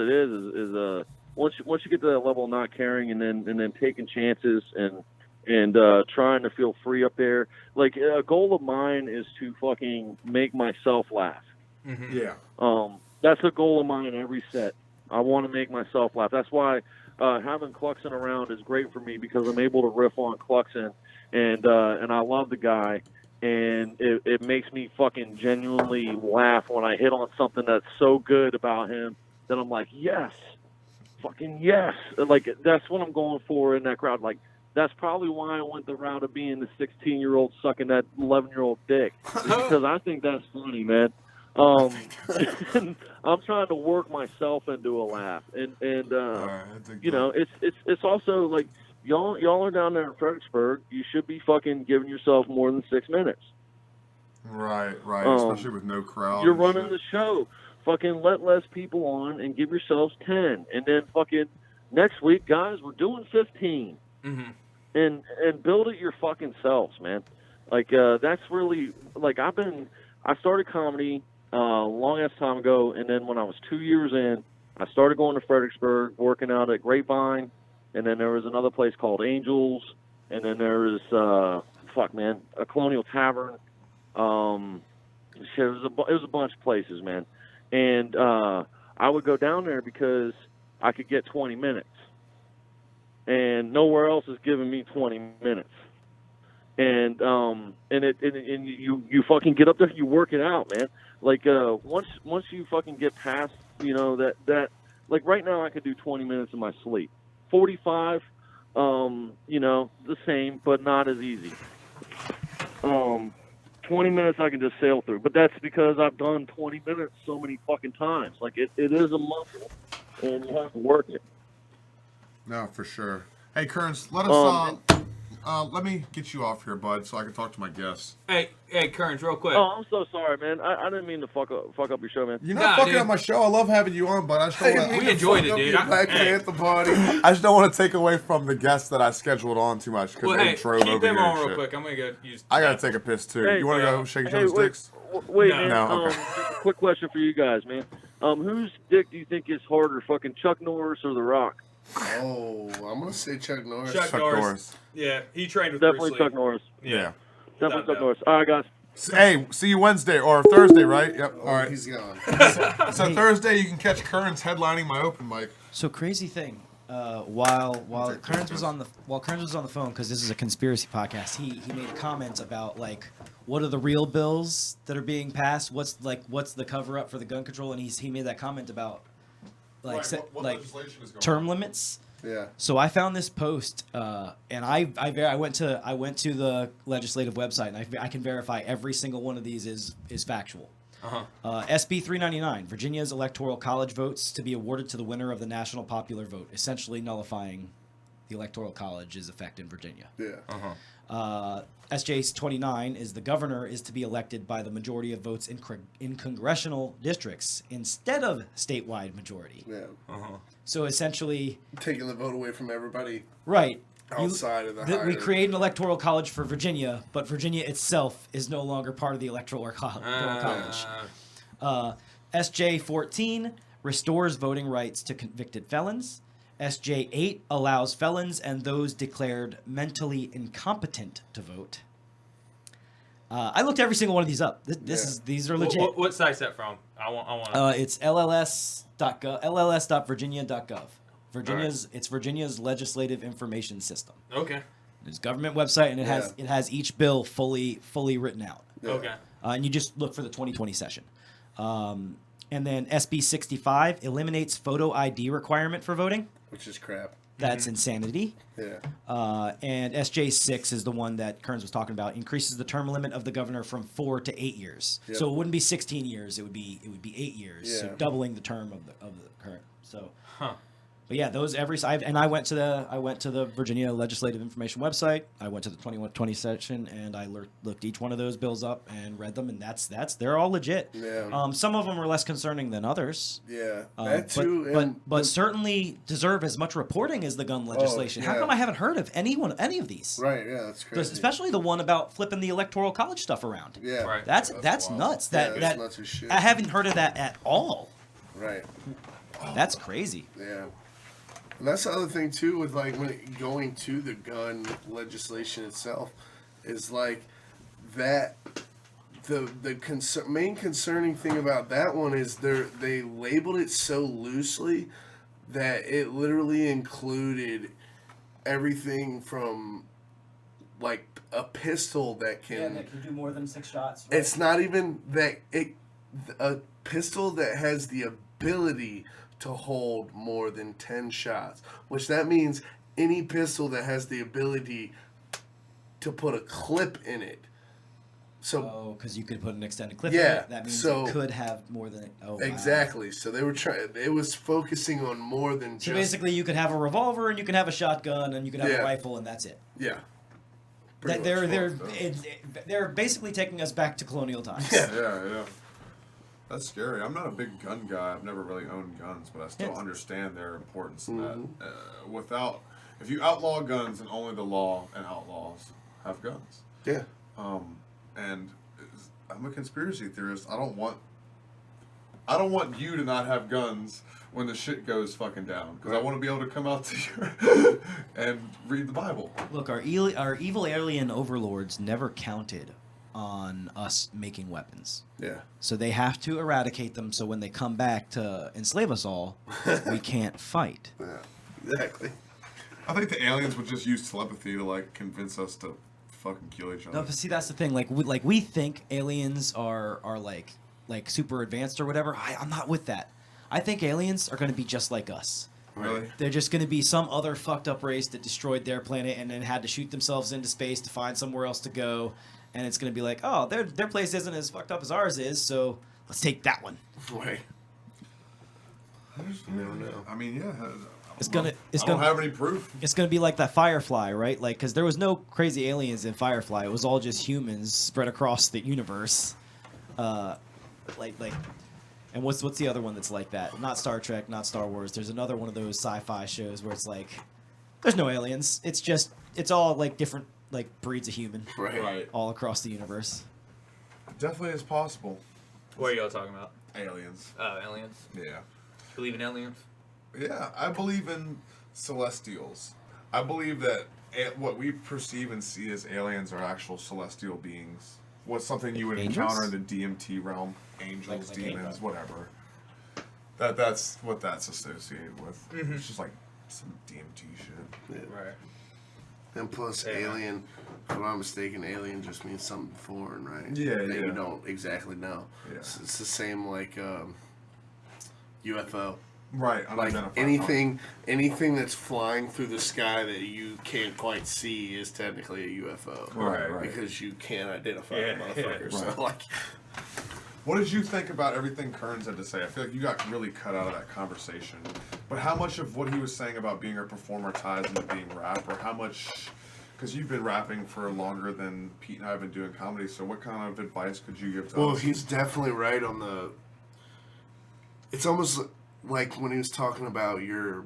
it is once you get to that level of not caring, and then taking chances and trying to feel free up there. Like, a goal of mine is to fucking make myself laugh. Yeah. That's a goal of mine in every set. I want to make myself laugh. That's why having Cluxon around is great for me, because I'm able to riff on Cluxon, and I love the guy, and it makes me fucking genuinely laugh when I hit on something that's so good about him that I'm like, yes. Fucking yes. Like, that's what I'm going for in that crowd. Like, that's probably why I went the route of being the 16-year-old sucking that 11-year-old dick, because I think that's funny, man. I'm trying to work myself into a laugh, and you know, it's also like y'all are down there in Fredericksburg. You should be fucking giving yourself more than 6 minutes. Right. Especially with no crowd. You're running the show. Fucking let less people on and give yourselves 10, and then fucking next week, guys, we're doing 15, and build it your fucking selves, man. Like, that's really, like, I started comedy long ass time ago, and then when I was 2 years in, I started going to Fredericksburg, working out at Grapevine, and then there was another place called Angels, and then there was a Colonial Tavern. It was a bunch of places, man. And I would go down there because I could get 20 minutes, and nowhere else is giving me 20 minutes. And you fucking get up there, you work it out, man. Like, once you fucking get past, you know, that like right now I could do 20 minutes in my sleep. 45, you know, the same, but not as easy. 20 minutes I can just sail through. But that's because I've done 20 minutes so many fucking times. Like, it is a muscle, and you have to work it. No, for sure. Hey, Kearns, let me get you off here, bud, so I can talk to my guests. Hey, Kearns, real quick. Oh, I'm so sorry, man. I didn't mean to fuck up your show, man. You're not fucking dude. up my show. I love having you on, but I just don't want We enjoyed it, dude. Black Panther party. I just don't want to take away from the guests that I scheduled on too much because they drove keep over them here on and real shit. quick. I'm gonna go use. I gotta take a piss too. Hey, You want to go shake each Hey, other's dicks? wait, No. man. No, okay. Just a quick question for you guys, man. Whose dick do you think is harder, fucking Chuck Norris or The Rock? Oh, I'm gonna say Chuck Norris. Chuck Norris. Yeah, he trained with Definitely Bruce Lee. Chuck Norris. Yeah. Definitely No Chuck doubt. Norris. All right, guys. Hey, see you Wednesday or Thursday, right? Yep. All right. He's gone. So Thursday you can catch Kearns headlining my open mic. So crazy thing. While Kearns was on the phone, because this is a conspiracy podcast, he made comments about like what are the real bills that are being passed? What's the cover up for the gun control? And he made that comment about like what like legislation is going term on? limits. Yeah. So I found this post, and I went to the legislative website, and I can verify every single one of these is factual. SB 399, Virginia's electoral college votes to be awarded to the winner of the national popular vote, essentially nullifying the electoral college's effect in Virginia. Yeah. SJ 29 is the governor is to be elected by the majority of votes in congressional districts instead of statewide majority. Yeah. So essentially, Taking the vote away from everybody right. outside of the higher. We create an electoral college for Virginia, but Virginia itself is no longer part of the electoral college. SJ 14 restores voting rights to convicted felons. SJ 8 allows felons and those declared mentally incompetent to vote. I looked every single one of these up. These are legit. What site's that from? I want. It's lls.gov, lls.virginia.gov. It's Virginia's legislative information system. Okay. It's a government website, and it has each bill fully written out. Yeah. Okay. And you just look for the 2020 session. And then SB 65 eliminates photo ID requirement for voting. Which is crap. That's insanity. Yeah. And SJ 6 is the one that Kearns was talking about. Increases the term limit of the governor from 4 to 8 years. Yep. So it wouldn't be 16 years. It would be 8 years. So Yeah. doubling the term of the current. So. Huh. But yeah, those I went to the Virginia Legislative Information website. I went to the 2020 session, and I looked each one of those bills up and read them, and they're all legit. Yeah. Some of them are less concerning than others. Yeah. That too. But certainly deserve as much reporting as the gun legislation. How yeah. come I haven't heard of any of these? Right. Yeah. That's crazy. Especially the one about flipping the electoral college stuff around. Yeah. Right. That's wild. nuts. That's nuts as shit. I haven't heard of that at all. Right. That's crazy. Yeah. And that's the other thing too with like going to the gun legislation itself is like that the main concerning thing about that one is they labeled it so loosely that it literally included everything from like a pistol that can do more than 6 shots. it's not even that a pistol that has the ability to hold more than 10 shots, which that means any pistol that has the ability to put a clip in it. So because you could put an extended clip Yeah, in it. That means so- it could have more than. Oh, wow. exactly. So they were trying. It was focusing on more than So just basically, you could have a revolver, and you could have a shotgun, and you could have Yeah. a rifle, and that's it. yeah. That Pretty they're basically taking us back to colonial times. Yeah. That's scary. I'm not a big gun guy. I've never really owned guns, but I still Yeah. understand their importance in that. If you outlaw guns, and only the law and outlaws have guns. Yeah. And I'm a conspiracy theorist. I don't want you to not have guns when the shit goes fucking down, because I want to be able to come out to you and read the Bible. Look, our evil alien overlords never counted on us making weapons. Yeah. So they have to eradicate them, so when they come back to enslave us all, we can't fight. Yeah. Exactly. I think the aliens would just use telepathy to like convince us to fucking kill each other. No, but see, that's the thing. We think aliens are like super advanced or whatever. I'm not with that. I think aliens are going to be just like us. Really? They're just going to be some other fucked up race that destroyed their planet and then had to shoot themselves into space to find somewhere else to go. and it's going to be like, oh, their place isn't as fucked up as ours is, so let's take that one. Right. You never know. I mean, yeah. I don't have any proof. It's gonna be like that Firefly, right? Like, because there was no crazy aliens in Firefly. It was all just humans spread across the universe. And what's the other one that's like that? Not Star Trek, not Star Wars. There's another one of those sci-fi shows where it's like, there's no aliens. It's all like different like breeds of human, Right. all across the universe. Definitely is possible. What are y'all talking about? Aliens. Oh, aliens? Yeah. Believe in aliens? Yeah, I believe in celestials. I believe that what we perceive and see as aliens are actual celestial beings. What's something you would Angels? encounter in the DMT realm? Angels, Like demons, whatever. That's what that's associated with. Mm-hmm. It's just like some DMT shit. Yeah. Right. And plus, Yeah. alien, if I'm not mistaken, alien just means something foreign, right? Yeah, that yeah. you don't exactly know. Yeah. It's the same like UFO. Right. Like unidentified anything that's flying through the sky that you can't quite see is technically a UFO. Right. Because you can't identify Yeah, the motherfucker. yeah. So like, What did you think about everything Kearns had to say? I feel like you got really cut out of that conversation. But how much of what he was saying about being a performer ties into being rap, or how much? Because you've been rapping for longer than Pete and I have been doing comedy. So what kind of advice could you give to well, us? he's definitely right on the. It's almost like when he was talking about your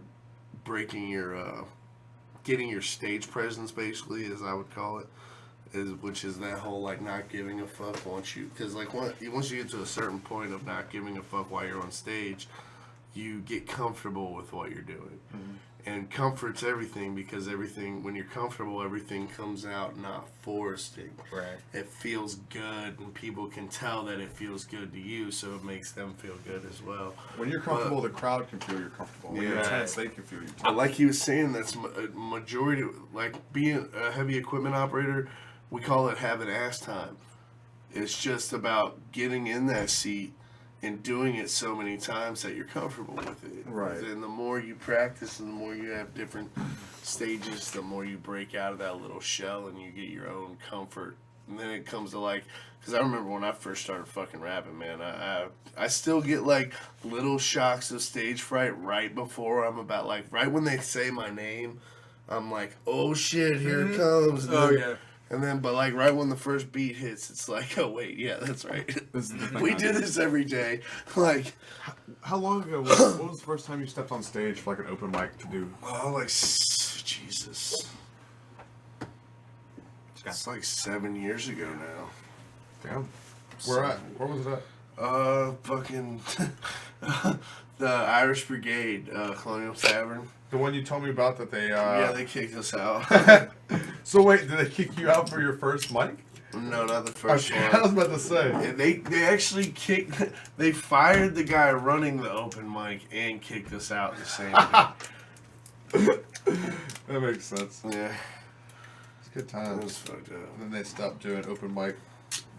breaking your, getting your stage presence, basically, as I would call it, which is that whole like not giving a fuck once you, because like once you get to a certain point of not giving a fuck while you're on stage, you get comfortable with what you're doing. Mm-hmm. And comfort's everything, because everything, when you're comfortable, everything comes out not forced. Right. It feels good, and people can tell that it feels good to you, so it makes them feel good as well. When you're comfortable, the crowd can feel you're comfortable. When you're Yeah. tense, they can feel you tense. But like he was saying, that's a majority, like being a heavy equipment operator, we call it having ass time. It's just about getting in that seat and doing it so many times that you're comfortable with it. Right. And the more you practice and the more you have different stages, the more you break out of that little shell and you get your own comfort. And then it comes to like, because I remember when I first started fucking rapping, man, I still get like little shocks of stage fright right before I'm about, like, right when they say my name, I'm like, oh shit, here it comes. And Oh, then, yeah. And then, but like right when the first beat hits, it's like, oh wait, yeah, that's right. This is the thing We I do this every day. Like, How long ago what was the first time you stepped on stage for like an open mic to do? oh, like, Jesus. It's like 7 years ago now. Damn. Where at? Where was it at? Fucking the Irish Brigade, Colonial Tavern. The one you told me about that they Yeah, they kicked us out. So wait, did they kick you out for your first mic? No, not the first Okay, I was one. about to say. And they actually kicked. They fired the guy running the open mic and kicked us out the same day. That makes sense. Yeah, It's good that times. was fucked up. And then they stopped doing open mic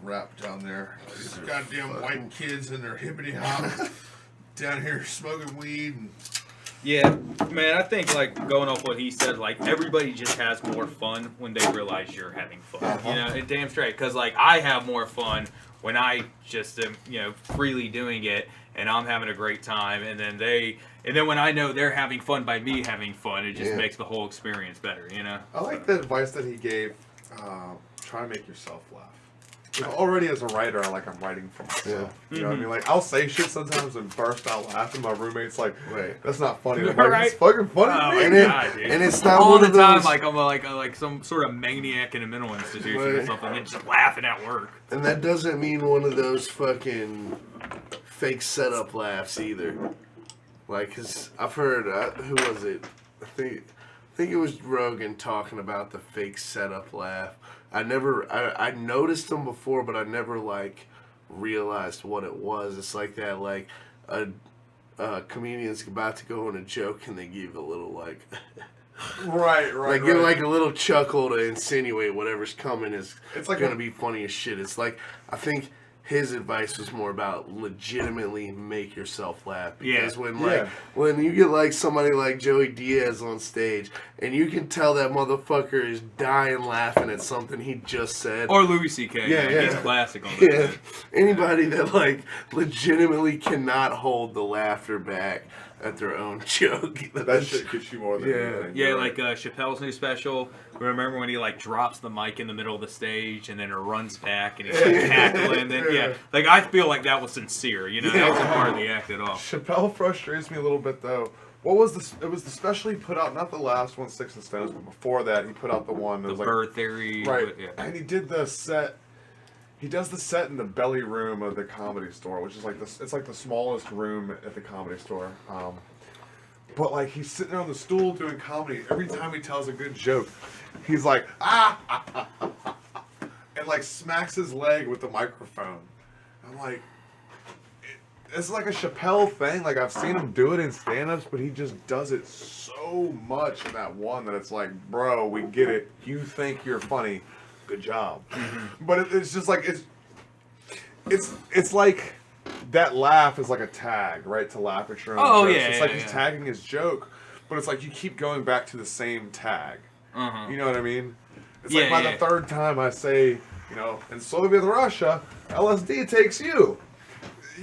rap down there. These goddamn white kids and their hippity hop down here smoking weed. And Yeah, man, I think, like, going off what he said, like, everybody just has more fun when they realize you're having fun. You know, it damn straight. Because, like, I have more fun when I just am, you know, freely doing it, and I'm having a great time, and then when I know they're having fun by me having fun, it just Yeah. makes the whole experience better, you know? I like the advice that he gave. Try to make yourself laugh. You know, already as a writer, I'm writing for myself. Yeah. You know what I mean? Like, I'll say shit sometimes and burst out laughing. My roommate's like, Right. that's not funny. I'm like, Right? it's fucking funny Oh, to my me. God, dude. And it's not all one the of time, those. like I'm like some sort of maniac in a mental institution or Right. something, and just laughing at work. And that doesn't mean one of those fucking fake setup laughs either. Like, cause I've heard, who was it? I think it was Rogan talking about the fake setup laugh. I noticed them before, but I never like realized what it was. It's like that, like a comedian's about to go on a joke and they give a little like. Right. Like give like a little chuckle to insinuate whatever's coming is It's like gonna be funny as shit. It's like, I think his advice was more about legitimately make yourself laugh. Yeah. Because when you get like somebody like Joey Diaz on stage and you can tell that motherfucker is dying laughing at something he just said. Or Louis C.K. Yeah. He's classic on that. Yeah. Anybody that like legitimately cannot hold the laughter back at their own joke. That shit gets you more than anything. Yeah, like Chappelle's new special. Remember when he like drops the mic in the middle of the stage and then it runs back and he's like cackling? Then like I feel like that was sincere. You know, that wasn't part of the act at all. Chappelle frustrates me a little bit though. What was this? It was the special he put out, not the last one, Sticks and Stones, but before that he put out the one that The was like bird theory, right? Yeah. And he did the set. He does the set in the belly room of the Comedy Store, which is like it's like the smallest room at the Comedy Store. But like he's sitting there on the stool doing comedy. Every time he tells a good joke, he's like and like smacks his leg with the microphone. I'm like, it's like a Chappelle thing. Like I've seen him do it in stand-ups, but he just does it so much in that one that it's like, bro, we get it. You think you're funny, good job. But it's just like it's like. That laugh is like a tag, right? To laugh at your own jokes. Yeah, it's like he's tagging his joke, but it's like you keep going back to the same tag. You know what I mean? It's like by the third time I say, you know, in Soviet Russia, LSD takes you.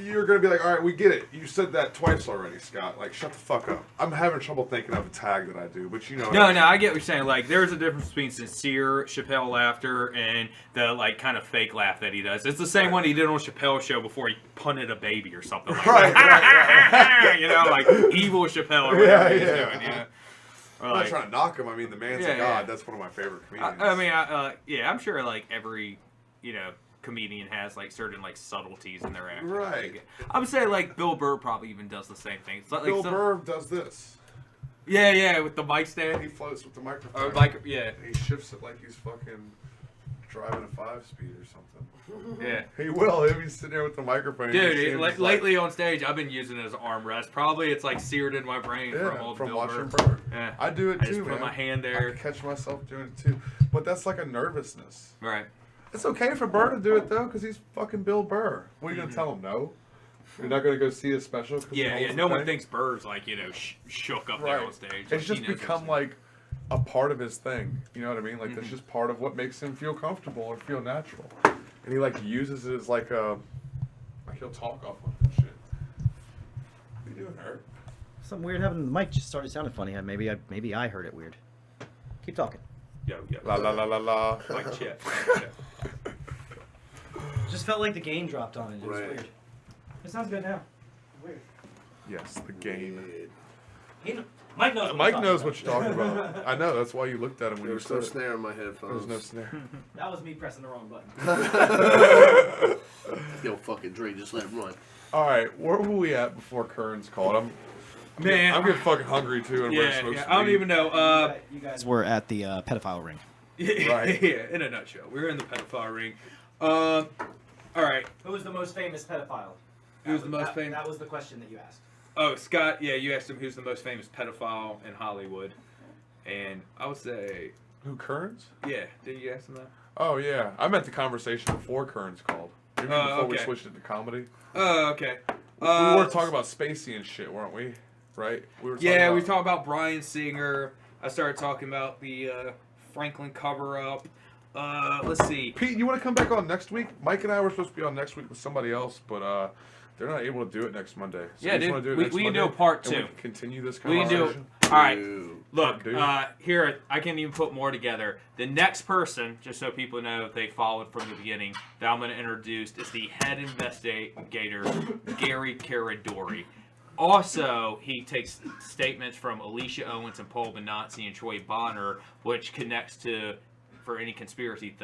You're going to be like, all right, we get it. You said that twice already, Scott. Like, shut the fuck up. I'm having trouble thinking of a tag that I do, but you know. No, I get what you're saying. Like, there's a difference between sincere Chappelle laughter and the, like, kind of fake laugh that he does. It's the same one he did on Chappelle's show before he punted a baby or something like that. You know, like, evil Chappelle or whatever he's doing, you know. I'm not trying to knock him. I mean, the man's a god. That's one of my favorite comedians. I mean, I'm sure, like, every, you know, comedian has like certain like subtleties in their acting. Right. I would say like Bill Burr probably even does the same thing. It's like, Bill Burr does this. Yeah, with the mic stand. He floats with the microphone. Yeah. He shifts it like he's fucking driving a 5-speed or something. Yeah. He will. He'll be sitting there with the microphone. Dude, lately on stage, I've been using it as an armrest. Probably it's like seared in my brain from Bill watching Burr. Burr. Yeah. I do it I too, just put man. my hand there. I catch myself doing it too. But that's like a nervousness. Right. It's okay for Burr to do it though, because he's fucking Bill Burr. What are you gonna tell him? No. You're not gonna go see his special. Yeah. No one thinks Burr's like, you know, shook up there on stage. It's just become like a part of his thing. You know what I mean? Like that's just part of what makes him feel comfortable or feel natural. And he like uses it as like a, like he'll talk off of it and shit. What are you doing, Herb? Something weird happened. The mic just started sounding funny. Maybe I heard it weird. Keep talking. Yo. La la la la la. Like check. Just felt like the game dropped on it. It was Right. weird. It sounds good now. Weird. Yes, the game. Mike knows. Mike knows what you're talking about. I know. That's why you looked at him when There you was said no it. snare in my There headphones. was no snare. That was me pressing the wrong button. Yo, fucking Dre, just let him run. All right, where were we at before Kern's called? I'm getting fucking hungry too, and we're supposed to I don't even know. You guys were at the pedophile ring. Right. Yeah, in a nutshell, we were in the pedophile ring. All right. Who was the most famous pedophile? Who's the most famous? That was the question that you asked. Oh, Scott. Yeah, you asked him who's the most famous pedophile in Hollywood, and I would say, Who, Kern's? yeah. Did you ask him that? Oh yeah, I meant the conversation before Kern's called. You mean before we okay. switched it to comedy? Oh, okay. We were talking about Spacey and shit, weren't we? Right? We were. We talked about Bryan Singer. I started talking about the Franklin cover-up. Let's see. Pete, you want to come back on next week? Mike and I were supposed to be on next week with somebody else, but they're not able to do it next Monday. So Yeah, you just dude, wanna do it we next can Monday, do a part and we two. can continue this We can conversation. do. All right. Dude. Look, Dude. here, I can't even put more together. The next person, just so people know if they followed from the beginning, that I'm going to introduce is the head investigator, Gary Caradori. Also, he takes statements from Alicia Owens and Paul Benazzi and Troy Bonner, which connects to, for any conspiracy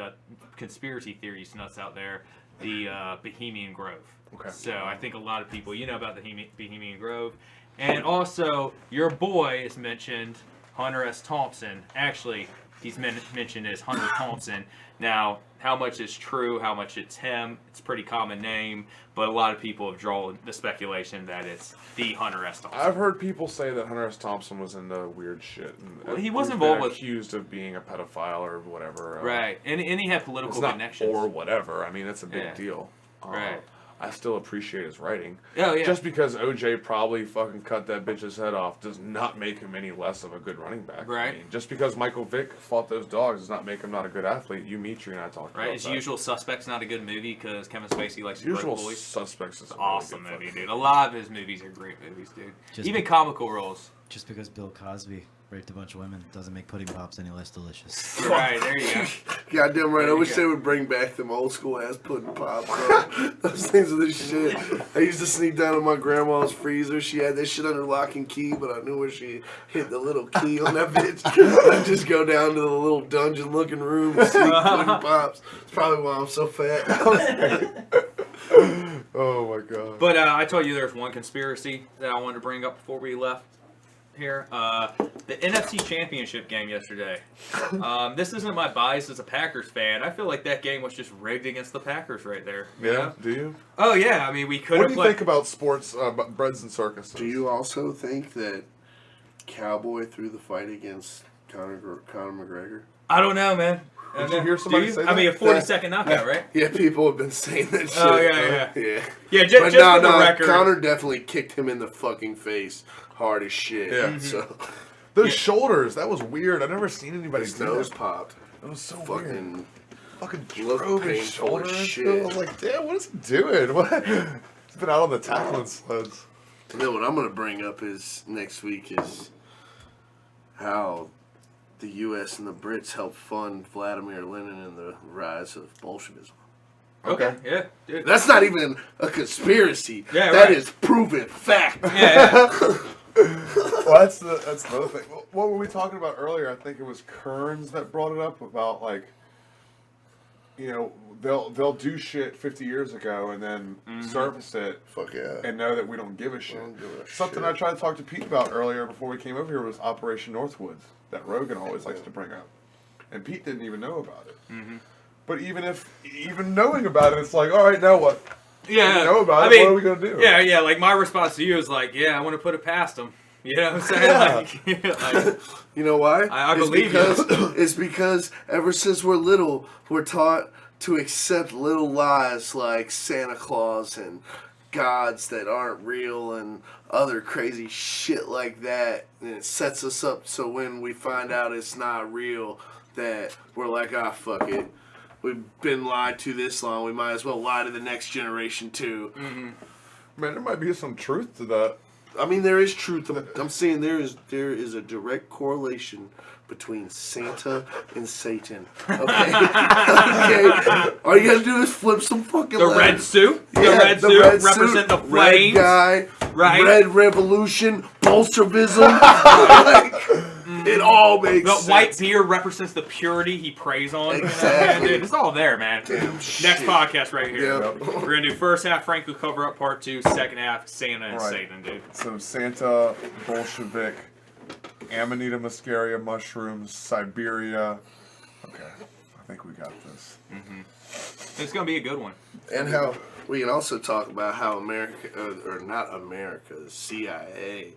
theories nuts out there, the Bohemian Grove. Okay. So I think a lot of people, you know about the Bohemian Grove. And also, your boy is mentioned, Hunter S. Thompson. Actually, he's mentioned as Hunter Thompson. Now, how much is true, how much it's him, it's a pretty common name, but a lot of people have drawn the speculation that it's the Hunter S. Thompson. I've heard people say that Hunter S. Thompson was into weird shit. And Well, he was he's involved been with- accused of being a pedophile or whatever. Right, and he had political It's not connections. or whatever. I mean, it's a big Yeah. deal. Right. I still appreciate his writing. Oh, yeah. Just because OJ probably fucking cut that bitch's head off does not make him any less of a good running back. Right. I mean, just because Michael Vick fought those dogs does not make him not a good athlete. You, Mitri, and I talked Right, about is that. Usual Suspects not a good movie because Kevin Spacey likes to Usual break boys? Suspects is It's a an really awesome good movie, fucking- dude. A lot of his movies are great movies, dude. Just Even be- comical roles. Just because Bill Cosby raped a bunch of women doesn't make pudding pops any less delicious. Right, there you go. Goddamn right. There I you wish go. they would bring back them old school ass pudding pops. Bro. Those things are the shit. I used to sneak down to my grandma's freezer. She had this shit under lock and key, but I knew where she hit the little key on that bitch. I'd just go down to the little dungeon looking room and sneak pudding pops. It's probably why I'm so fat. Oh my god. But I told you there's one conspiracy that I wanted to bring up before we left here. The NFC Championship game yesterday. This isn't my bias as a Packers fan. I feel like that game was just rigged against the Packers right there. you Yeah, know? do you? Oh, yeah. I mean, we could What have do you played. think about sports, breads and circuses? Do you also think that Cowboy threw the fight against Conor McGregor? I don't know, man. Did you hear somebody Do you? say I mean, a that? 40-second knockout, right? Yeah, people have been saying that shit. Oh, yeah. Yeah. Yeah, But just for the record. Conor definitely kicked him in the fucking face hard as shit. Yeah. Mm-hmm. So Those shoulders, that was weird. I've never seen anybody his do nose that. popped. That was so weird. Fucking Fucking looked drove his painful shoulder as into shit. it. I was like, damn, what is he doing? What? He's been out on the tackling sleds. And then what I'm gonna bring up is next week is how the U.S. and the Brits helped fund Vladimir Lenin and the rise of Bolshevism. Okay, yeah. Dude. That's not even a conspiracy. Yeah, that right. is proven fact. Yeah. Well, that's the other thing. What were we talking about earlier? I think it was Kearns that brought it up about, like, you know, they'll do shit 50 years ago and then surface it Fuck yeah. and know that we don't give a shit. Don't give a Something shit. I tried to talk to Pete about earlier before we came over here was Operation Northwoods that Rogan always likes to bring up, and Pete didn't even know about it. Mm-hmm. But even knowing about it, it's like, all right, now what? Yeah. We know about I it. mean, What are we gonna do? Yeah. Like, my response to you is like, yeah, I want to put it past them. You know what I'm saying? Like, You know why? I It's believe because, you. It's because ever since we're little, we're taught to accept little lies like Santa Claus and gods that aren't real and other crazy shit like that. And it sets us up so when we find out it's not real, that we're like, ah, fuck it. We've been lied to this long. We might as well lie to the next generation too. Man, there might be some truth to that. I mean, there is truth. I'm saying there is a direct correlation between Santa and Satan. Okay? Okay? All you gotta do is flip some fucking the letters. red suit. The Yeah, red the suit red represent the suit, flames. Red guy, Right. red revolution, Bolshevism. Like, it all makes The sense. white beard represents the purity he preys on. Exactly. Dude, it's all there, man. Damn Next shit. podcast right here. Yep. We're going to do first half Franco cover up part 2, second half Santa and Right. Satan, dude. So Santa, Bolshevik, Amanita muscaria mushrooms, Siberia. Okay, I think we got this. It's going to be a good one. And how we can also talk about how America, or not America, the CIA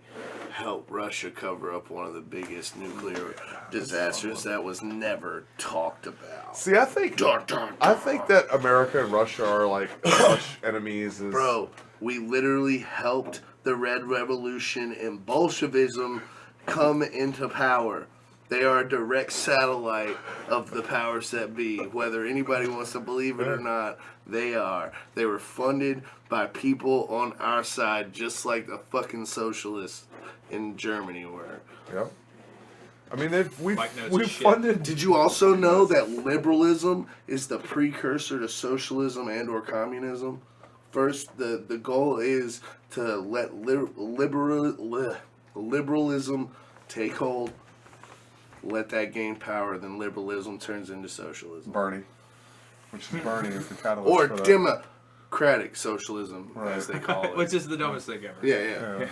helped Russia cover up one of the biggest nuclear disasters that was never talked about. See, I think that America and Russia are like arch enemies. Bro, we literally helped the Red Revolution and Bolshevism come into power. They are a direct satellite of the powers that be. Whether anybody wants to believe it or not, they are. They were funded by people on our side, just like the fucking socialists in Germany were. Yep. I mean, we've Mike knows his shit. funded. Did you also know that liberalism is the precursor to socialism and or communism? First, the goal is to let liberalism take hold, let that gain power, then liberalism turns into socialism. Bernie, which is Bernie is the catalyst Or for that. democratic socialism, Right. as they call it. Which is the dumbest thing ever. Yeah.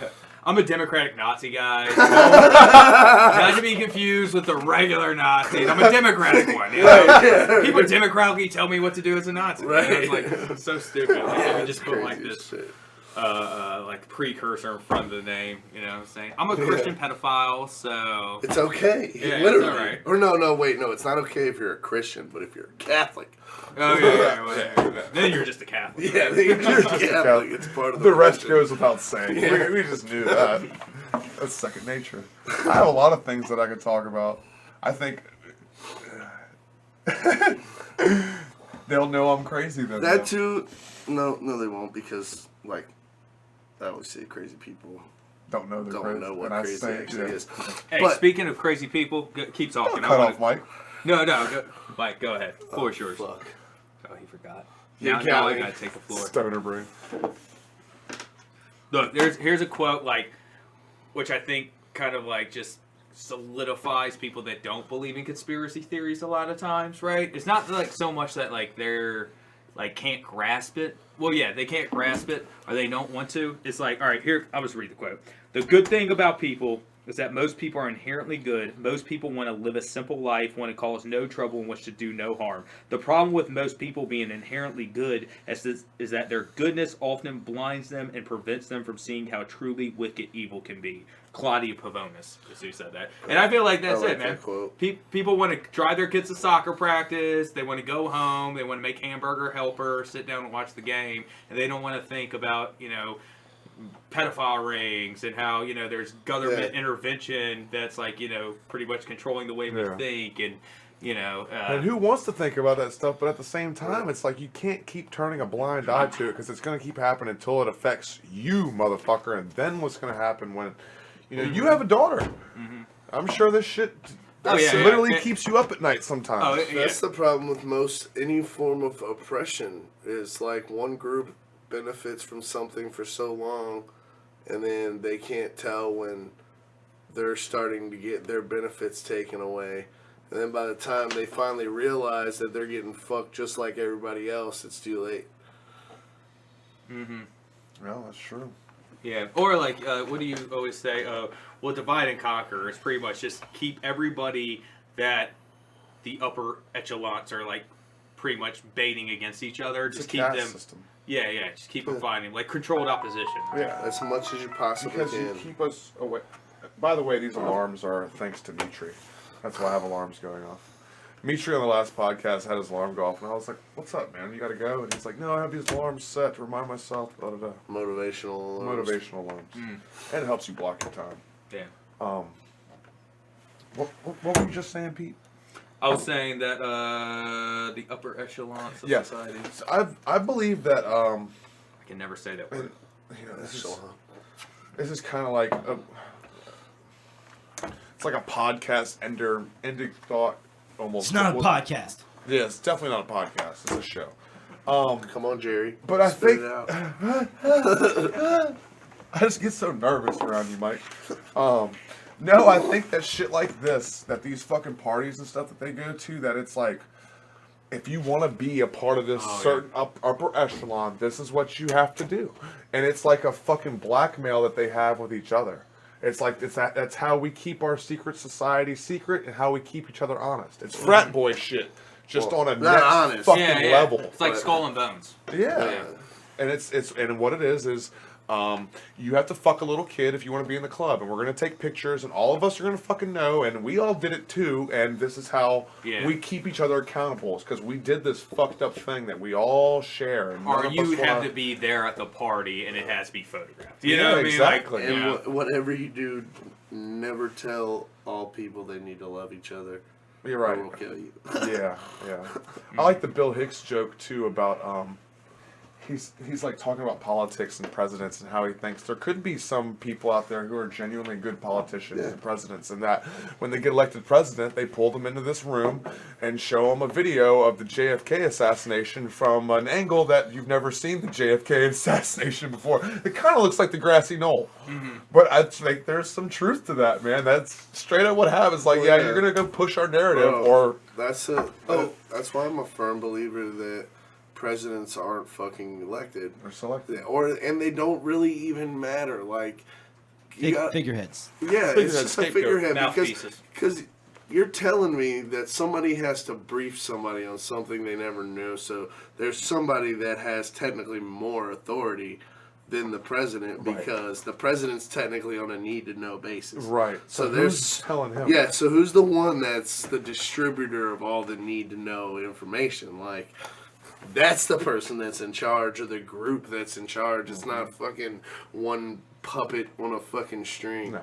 I'm a Democratic Nazi guy. Not to be confused with the regular Nazis. I'm a Democratic one. You know? People democratically tell me what to do as a Nazi. Right. You know, it's like so stupid. Like, they just put like Crazy this. shit. like precursor in front of the name, you know what I'm saying? I'm a Christian pedophile, so... It's okay. Yeah, Literally. it's all right. Or no, it's not okay if you're a Christian, but if you're a Catholic. Oh, yeah, whatever. Then you're just a Catholic. Yeah, then you're just a Catholic. It's part of The rest religion. goes without saying. Yeah. We just knew that. That's second nature. I have a lot of things that I could talk about. I think they'll know I'm crazy then. That too. No, they won't, because like I always say, crazy people don't know they're don't crazy. know what And I crazy say, actually yeah. is. Hey, But- speaking of crazy people, keep talking. Don't cut I off, Mike. No, go, Mike, go ahead. Floor is yours. Fuck. Oh, he forgot. You Now got I me. gotta take the floor. Stoner brain. Look, here's a quote, like, which I think kind of like just solidifies people that don't believe in conspiracy theories a lot of times, right? It's not like so much that like they're like can't grasp it. Well, yeah, they can't grasp it or they don't want to. It's like, all right, here, I'll just read the quote. The good thing about people is that most people are inherently good. Most people want to live a simple life, want to cause no trouble, and wish to do no harm. The problem with most people being inherently good is that their goodness often blinds them and prevents them from seeing how truly wicked evil can be. Claudia Pavonis is who said that. And I feel like that's I like it, man. that quote. People want to drive their kids to soccer practice. They want to go home. They want to make hamburger helper, sit down and watch the game. And they don't want to think about, you know, pedophile rings and how, you know, there's government intervention that's like, you know, pretty much controlling the way we think, and you know, And who wants to think about that stuff? But at the same time, it's like you can't keep turning a blind eye to it, because it's going to keep happening until it affects you, motherfucker. And then what's going to happen when, you know, you have a daughter? I'm sure this shit literally keeps you up at night sometimes. Oh, That's the problem with most any form of oppression, is like one group benefits from something for so long, and then they can't tell when they're starting to get their benefits taken away. And then by the time they finally realize that they're getting fucked just like everybody else, it's too late. Well, that's true. yeah. Or like, what do you always say? Well, divide and conquer. It's pretty much just keep everybody that the upper echelons are like pretty much baiting against each other. It's Just a keep caste them. system. Yeah. Just keep them fighting, like controlled opposition. Yeah. As much as you possibly Because can. you keep us away. By the way, these alarms are thanks to Mitri. That's why I have alarms going off. Mitri on the last podcast had his alarm go off, and I was like, "What's up, man? You gotta go?" And he's like, "No, I have these alarms set to remind myself." Blah, blah, blah. Motivational alarms. Motivational alarms, and it helps you block your time. Yeah. What were you just saying, Pete? I was saying that the upper echelons of Yes. society. So I believe that I can never say that word. you know, this is kind of like it's like a podcast ending thought almost. It's not a podcast. Yeah, it's definitely not a podcast. It's a show. Come on, Jerry. But I Spit think it out. I just get so nervous around you, Mike. No, I think that shit like this, that these fucking parties and stuff that they go to, that it's like, if you want to be a part of this certain upper echelon, this is what you have to do. And it's like a fucking blackmail that they have with each other. It's like that's how we keep our secret society secret, and how we keep each other honest. It's frat boy shit, just on a not next honest. fucking level. It's like But- Skull and Bones. Yeah. And it's and what it is you have to fuck a little kid if you want to be in the club, and we're gonna take pictures, and all of us are gonna fucking know, and we all did it too, and this is how we keep each other accountable, because we did this fucked up thing that we all share. And Or none of you us have wanna- to be there at the party, and it has to be photographed. You Yeah, know what I mean? exactly. Like, And you know, whatever you do, never tell all people they need to love each other. You're right. Or we'll kill you. Yeah. I like the Bill Hicks joke too about he's like talking about politics and presidents, and how he thinks there could be some people out there who are genuinely good politicians and presidents, and that when they get elected president, they pull them into this room and show them a video of the JFK assassination from an angle that you've never seen the JFK assassination before. It kind of looks like the grassy knoll. But I think there's some truth to that, man. That's straight up what happens. Like, Well, yeah. you're gonna go push our narrative, Bro, or that's that's why I'm a firm believer that presidents aren't fucking elected, or selected. and they don't really even matter. Like, you got, Figureheads. yeah, Figurehead, it's just a scapegoat, figurehead mouthpieces. because you're telling me that somebody has to brief somebody on something they never knew. So there's somebody that has technically more authority than the president because the president's technically on a need-to-know basis. Right. So who's telling him? Yeah, so who's the one that's the distributor of all the need-to-know information? Like, that's the person that's in charge, or the group that's in charge. It's not fucking one puppet on a fucking string. No.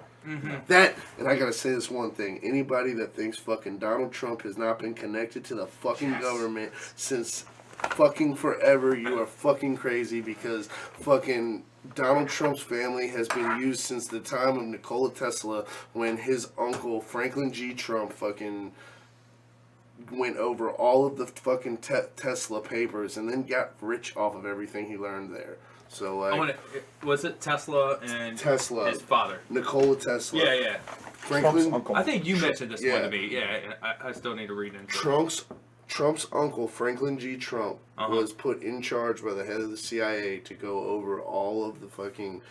That, and I gotta say this one thing. Anybody that thinks fucking Donald Trump has not been connected to the fucking government since fucking forever, you are fucking crazy, because fucking Donald Trump's family has been used since the time of Nikola Tesla, when his uncle Franklin G. Trump fucking went over all of the fucking Tesla papers and then got rich off of everything he learned there. So like, was it Tesla and Tesla, his father? Nikola Tesla. Yeah. Franklin. uncle. I think you mentioned this one Yeah. to me. Yeah, I still need to read into Trump's uncle, Franklin G. Trump, was put in charge by the head of the CIA to go over all of the fucking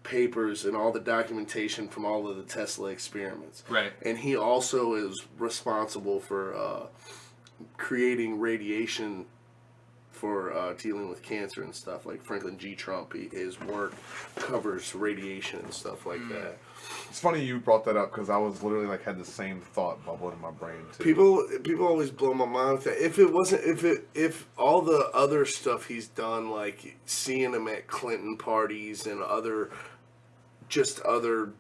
papers and all the documentation from all of the Tesla experiments. Right. And he also is responsible for creating radiation for dealing with cancer and stuff. Like Franklin G. Trump, his work covers radiation and stuff like that. It's funny you brought that up because I was literally like had the same thought bubbling in my brain too. People always blow my mind with that. If all the other stuff he's done, like seeing him at Clinton parties and other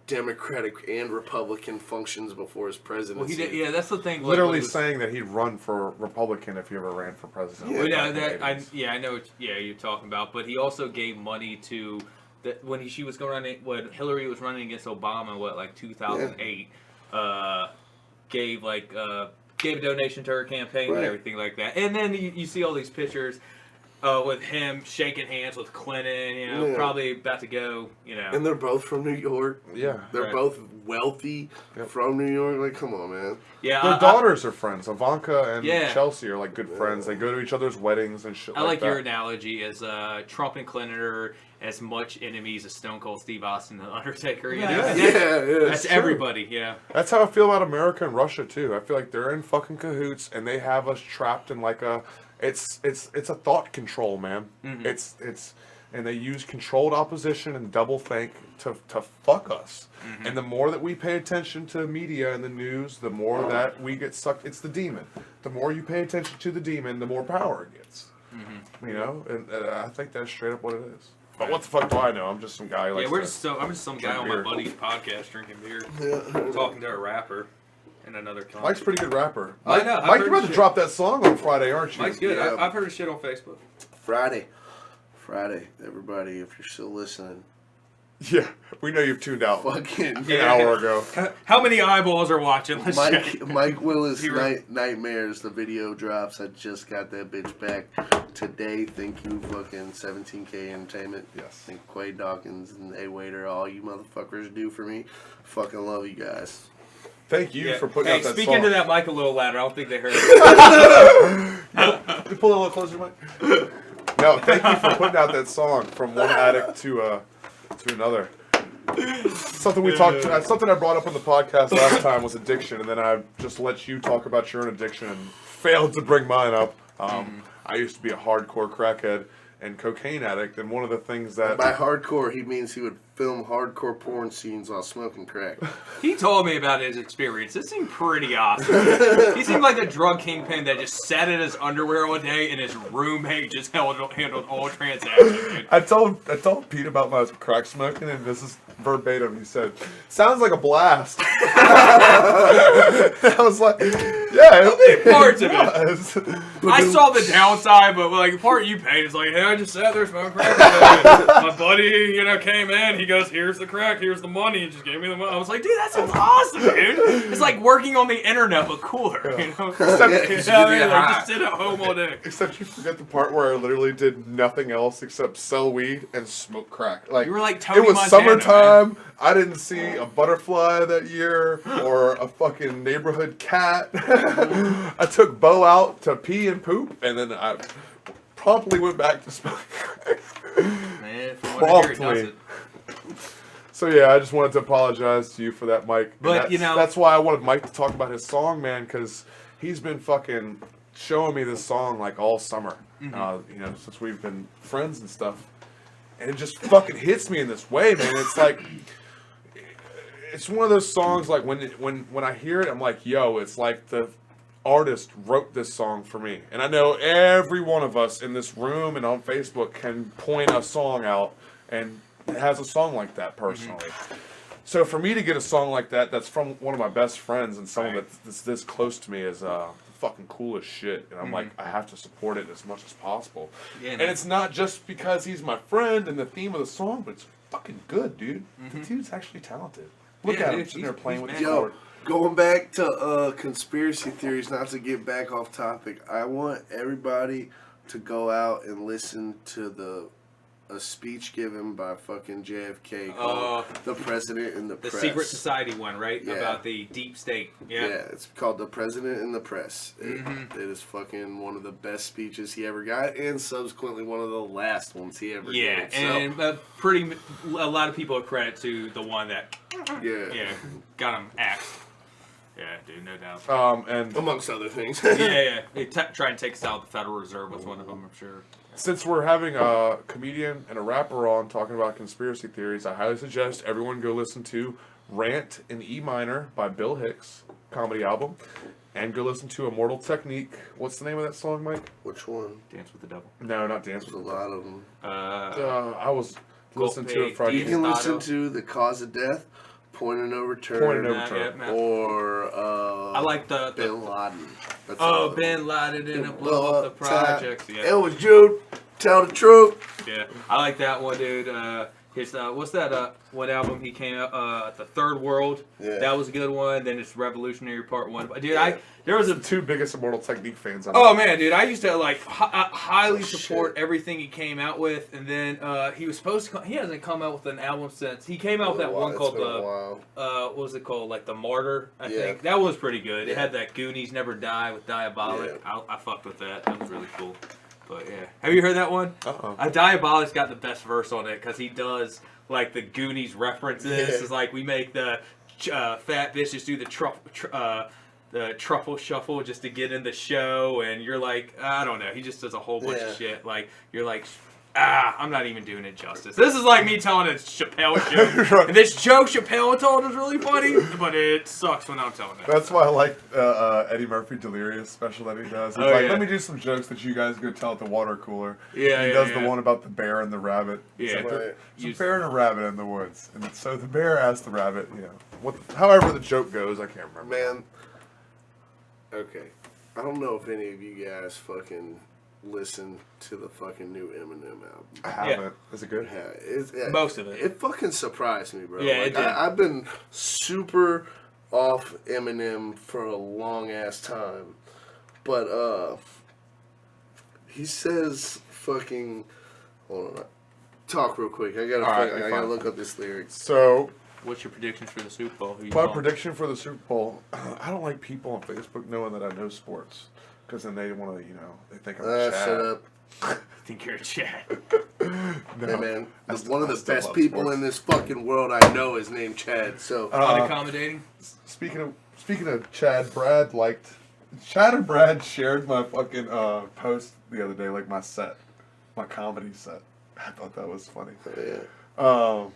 Democratic and Republican functions before his presidency. Well, he did. Yeah, that's the thing. Literally saying that he'd run for Republican if he ever ran for president. Well, I know. You're talking about. But he also gave money to that when she was going on. When Hillary was running against Obama, like 2008, gave a donation to her campaign and everything like that. And then you see all these pictures. With him shaking hands with Clinton, probably about to go, And they're both from New York. Yeah. They're both wealthy from New York. Like, come on, man. Yeah. Their daughters are friends. Ivanka and Yeah. Chelsea are like good friends. They go to each other's weddings and shit I like that. your analogy as Trump and Clinton are as much enemies as Stone Cold Steve Austin and The Undertaker. That's everybody. Yeah. That's how I feel about America and Russia too. I feel like they're in fucking cahoots and they have us trapped in like a. It's a thought control, man. It's and they use controlled opposition and doublethink to fuck us. And the more that we pay attention to media and the news, the more that we get sucked. It's the demon. The more you pay attention to the demon, the more power it gets. And I think that's straight up what it is. But what the fuck do I know? I'm just some guy. Who likes I'm just some guy on my buddy's podcast drinking beer, talking to a rapper. And another country. Mike's a pretty good rapper. I know. Mike, you're about to drop that song on Friday, aren't you? Mike's good. Yeah. I've heard his shit on Facebook. Friday, everybody, if you're still listening. Yeah, we know you've tuned out Fucking an hour ago. How many eyeballs are watching? Let's check. Mike Willis Nightmares, the video drops. I just got that bitch back today. Thank you, fucking 17K Entertainment. Yes. Thank Quay Dawkins and A Waiter, all you motherfuckers do for me. Fucking love you guys. Thank you for putting out that speak song. into that mic a little louder. I don't think they heard it. You pull it a little closer, Mike. No, thank you for putting out that song from one addict to another. Something we talked. Something I brought up on the podcast last time was addiction, and then I just let you talk about your own addiction and failed to bring mine up. I used to be a hardcore crackhead and cocaine addict, and one of the things that By hardcore, he means he would film hardcore porn scenes while smoking crack. He told me about his experience. It seemed pretty awesome. He seemed like a drug kingpin that just sat in his underwear all day and his roommate just handled all transactions. Dude. I told Pete about my crack smoking, and this is verbatim. He said, "Sounds like a blast." I was like, "Yeah, Parts of it. was." I saw the downside, but like the part you paid is like, hey, I just sat there smoking crack. My buddy, came in. He goes, "Here's the crack. Here's the money." He just gave me the money. I was like, "Dude, that sounds awesome, dude." It's like working on the internet, but cooler. Just sit at home all day. Except you forget the part where I literally did nothing else except sell weed and smoke crack. Like You were like Tony it was Montana, summertime. man. I didn't see a butterfly that year or a fucking neighborhood cat. I took Bo out to pee and poop, and then I promptly went back to smoking crack. Man, from what I hear, it does it. So yeah, I just wanted to apologize to you for that, Mike. But, that's why I wanted Mike to talk about his song, man, because he's been fucking showing me this song like all summer. Since we've been friends and stuff. and it just fucking hits me in this way, man. It's like, it's one of those songs like when I hear it, I'm like, yo, it's like the artist wrote this song for me. And I know every one of us in this room and on Facebook can point a song out and it has a song like that personally. So for me to get a song like that that's from one of my best friends and someone that's this close to me is fucking cool as shit. And I'm like, I have to support it as much as possible. Yeah, and it's not just because he's my friend and the theme of the song, but it's fucking good, dude. The dude's actually talented. Look at him sitting there playing with his board. Going back to conspiracy theories, not to get back off topic, I want everybody to go out and listen to a speech given by fucking JFK called The President in the Press. The secret society one, right? Yeah. About the deep state. Yeah, it's called The President in the Press. It is fucking one of the best speeches he ever got, and subsequently one of the last ones he ever did. And a lot of people credit to the one that got him axed. Yeah, dude, no doubt. And amongst other things. They try and take us out of the Federal Reserve was one of them, I'm sure. Since we're having a comedian and a rapper on talking about conspiracy theories, I highly suggest everyone go listen to Rant in E Minor by Bill Hicks, comedy album, and go listen to Immortal Technique. What's the name of that song, Mike? Which one? Dance with the Devil. No, not Dance with There's the a lot of them. I was listening to it Friday. You can listen to The Cause of Death, Point of No Return, or I like the Bin Laden. Bin Laden didn't blow up the projects. Yeah. It was Jude. Tell the truth. Yeah, I like that one, dude. His what's that? What album he came out? The Third World. Yeah. That was a good one. Then it's Revolutionary Part 1. Dude, there was the two biggest Immortal Technique fans. Man, dude, I used to highly support everything he came out with, and then he was supposed to. He hasn't come out with an album since. He came out with that one called what was it called? Like The Martyr, I think. That was pretty good. It had that Goonies Never Die with Diabolic. I fucked with that. That was really cool. But yeah, have you heard that one? Diabolic's got the best verse on it because he does like the Goonies references. It's like we make the fat bitches do the truffle shuffle just to get in the show, and you're like, I don't know. He just does a whole bunch of shit. Like you're like, I'm not even doing it justice. This is like me telling a Chappelle joke. Right. And this joke Chappelle told is really funny, but it sucks when I'm telling it. That's why I like Eddie Murphy Delirious special that he does. He's let me do some jokes that you guys go tell at the water cooler. Yeah, he does the one about the bear and the rabbit. Yeah, There's a bear and a rabbit in the woods, and so the bear asked the rabbit, however the joke goes, I can't remember. Man, okay, I don't know if any of you guys fucking listen to the fucking new Eminem album. I haven't. Yeah. Is it good? Yeah, most of it. It fucking surprised me, bro. Yeah, it did. I've been super off Eminem for a long ass time, but he says fucking. Hold on, talk real quick. I gotta look up this lyrics. So. What's your predictions for the Super Bowl? My prediction for the Super Bowl. I don't like people on Facebook knowing that I know sports. Because then they want to, they think I'm a Chad. Shut up. I think you're a Chad. No, hey, man. One of the best people in this fucking world I know is named Chad. So unaccommodating. Speaking of Chad, Chad and Brad shared my fucking post the other day, like my comedy set. I thought that was funny. Yeah. No.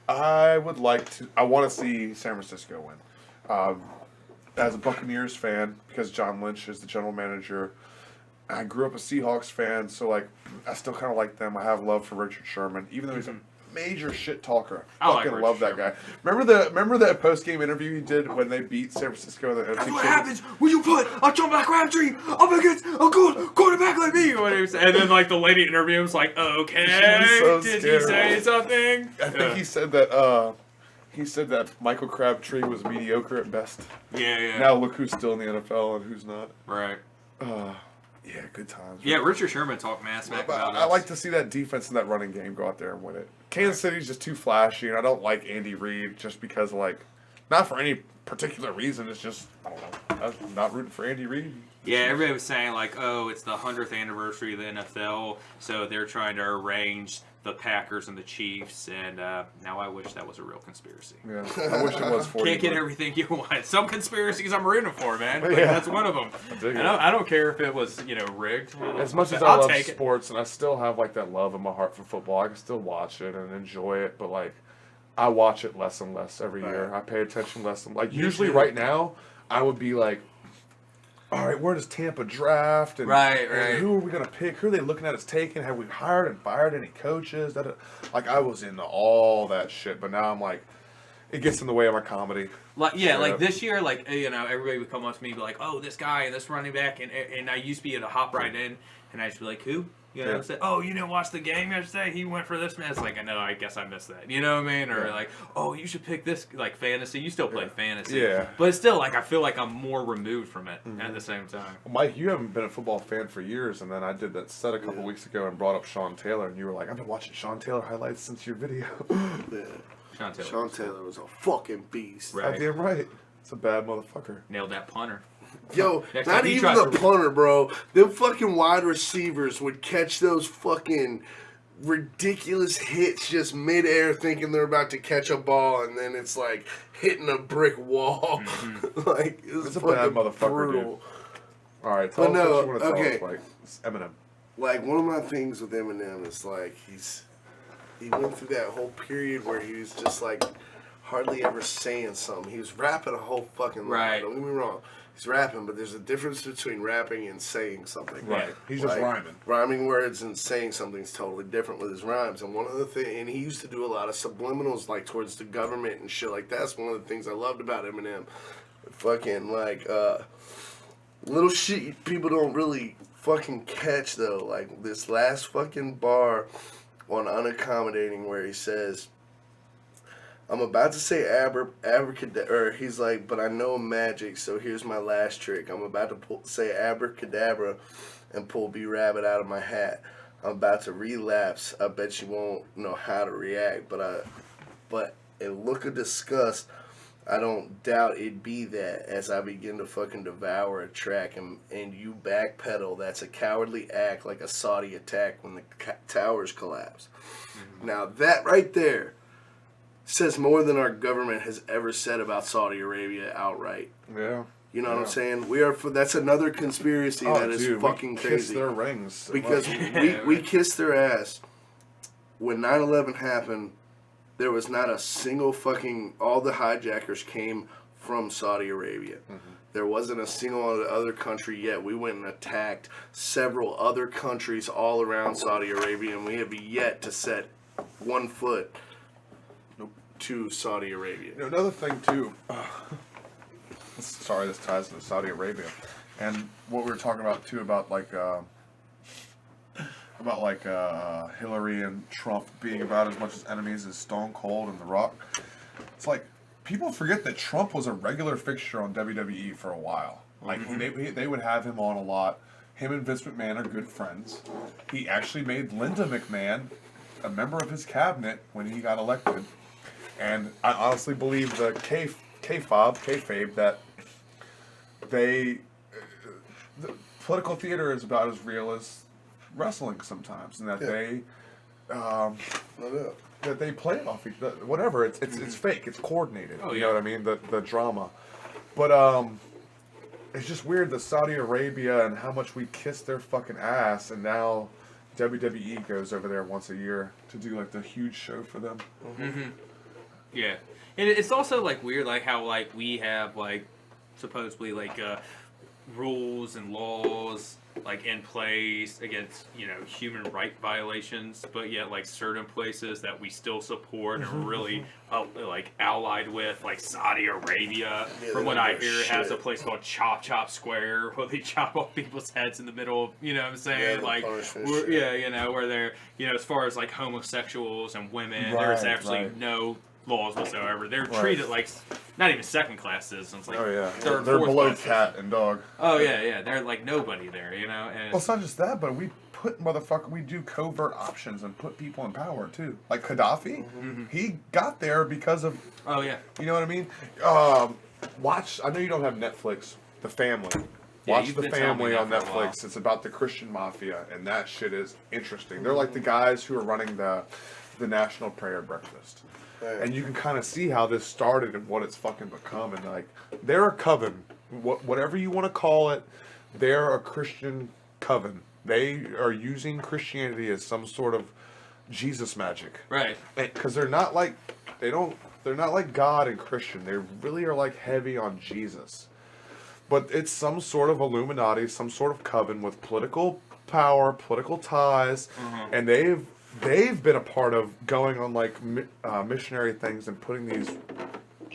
I want to see San Francisco win. As a Buccaneers fan, because John Lynch is the general manager, I grew up a Seahawks fan, so I still kind of like them. I have love for Richard Sherman, even though he's a major shit talker. I fucking love that guy. Remember that post game interview he did when they beat San Francisco in the NFC? That's what happens when you put a John Crabtree up against a good quarterback like me. And then the lady interviewed him was like, okay, did you say something? I think he said that. He said that Michael Crabtree was mediocre at best. Yeah. Now look who's still in the NFL and who's not. Right. Yeah, good times. Yeah, Richard Sherman talked smack about us. I like to see that defense and that running game go out there and win it. Kansas City's just too flashy, and I don't like Andy Reid just because, not for any particular reason. It's just, I don't know. I'm not rooting for Andy Reid. Yeah, everybody was saying like, oh, it's the 100th anniversary of the NFL, so they're trying to arrange the Packers and the Chiefs, and now I wish that was a real conspiracy. Yeah, I wish it was for you. Can't get everything you want. Some conspiracies I'm rooting for, man. Like, Yeah. that's one of them. I don't care if it was, rigged. As much as I I'll love take it. sports, and I still have like that love in my heart for football, I can still watch it and enjoy it. But like, I watch it less and less every year. I pay attention less and like. Usually, right now, I would be like, all right, where does Tampa draft? And, Right. and who are we gonna pick? Who are they looking at us taking? Have we hired and fired any coaches? Like I was into all that shit, but now I'm like, it gets in the way of my comedy. Like Straight like up. this year, like everybody would come up to me and be like, "Oh, this guy and this running back," and I used to be able to hop right in, and I'd just be like, "Who?" Yeah. Say, "Oh, you didn't watch the game yesterday? He went for this man." It's like, I know, I guess I missed that. You know what I mean? Or like, "Oh, you should pick this like fantasy." You still play fantasy, Yeah. but it's still like I feel like I'm more removed from it at the same time. Well, Mike, you haven't been a football fan for years, and then I did that set a couple weeks ago and brought up Sean Taylor, and you were like, "I've been watching Sean Taylor highlights since your video." Sean Taylor, Sean Taylor was a fucking beast. Right. Goddamn right. It's a bad motherfucker. nailed that punter. Yo, Next not time he even tries the to- punter, bro. Them fucking wide receivers would catch those fucking ridiculous hits just midair thinking they're about to catch a ball, and then it's like hitting a brick wall. Like, it's a bad fucking motherfucker, brutal. All right, tell But us no, what you want to tell okay. us, Mike. It's Eminem. Like, one of my things with Eminem is like he went through that whole period where he was just like hardly ever saying something. He was rapping a whole fucking line. Right. Don't get me wrong. He's rapping, but there's a difference between rapping and saying something. Right. He's just rhyming. Rhyming words and saying something's totally different with his rhymes. And one of the things, and he used to do a lot of subliminals like towards the government and shit like that. That's one of the things I loved about Eminem. Fucking like little shit people don't really fucking catch though. Like this last fucking bar on Unaccommodating where he says, I'm about to say abracadabra, or he's like, but I know magic, so here's my last trick. I'm about to say abracadabra and pull B-Rabbit out of my hat. I'm about to relapse. I bet you won't know how to react, but a look of disgust, I don't doubt it'd be that as I begin to fucking devour a track and you backpedal. That's a cowardly act like a Saudi attack when the towers collapse. Mm-hmm. Now that right there says more than our government has ever said about Saudi Arabia outright. Yeah. You know what I'm saying? That's another conspiracy that is fucking crazy. Kiss their rings. So because we kissed their ass. When 9/11 happened, there was not a single fucking... All the hijackers came from Saudi Arabia. Mm-hmm. There wasn't a single other country yet. We went and attacked several other countries all around Saudi Arabia, and we have yet to set one foot to Saudi Arabia. You know, another thing too. Sorry, this ties into Saudi Arabia, and what we were talking about too about Hillary and Trump being about as much as enemies as Stone Cold and The Rock. It's like people forget that Trump was a regular fixture on WWE for a while. Like they would have him on a lot. Him and Vince McMahon are good friends. He actually made Linda McMahon a member of his cabinet when he got elected. And I honestly believe the kayfabe that the political theater is about as real as wrestling sometimes, and that they play it off each other. Whatever, it's fake, it's coordinated. You know what I mean? The drama, but it's just weird that Saudi Arabia and how much we kiss their fucking ass, and now WWE goes over there once a year to do like the huge show for them. Mm-hmm. Yeah, and it's also like weird, like how like we have like supposedly like rules and laws like in place against human right violations, but yet like certain places that we still support and are really like allied with, like Saudi Arabia. From what I hear, has a place called Chop Square where they chop off people's heads in the middle of, you know what I'm saying? Where they're as far as like homosexuals and women, there's actually no laws whatsoever. They're treated like not even second-class citizens. Like they're below cat and dog. Oh yeah, they're like nobody there, And well, it's not just that, but we do covert options and put people in power too. Like Gaddafi, he got there because of. Oh yeah. You know what I mean? watch. I know you don't have Netflix. The Family. Yeah, Watch you've The been telling me Family on that for a while. Netflix. It's about the Christian mafia, and that shit is interesting. They're like the guys who are running the National Prayer Breakfast. Right. And you can kind of see how this started and what it's fucking become. And like, they're a coven. Whatever you want to call it, they're a Christian coven. They are using Christianity as some sort of Jesus magic. Right. Because they're not like, they're not like God and Christian. They really are like heavy on Jesus. But it's some sort of Illuminati, some sort of coven with political power, political ties, and they've been a part of going on like missionary things and putting these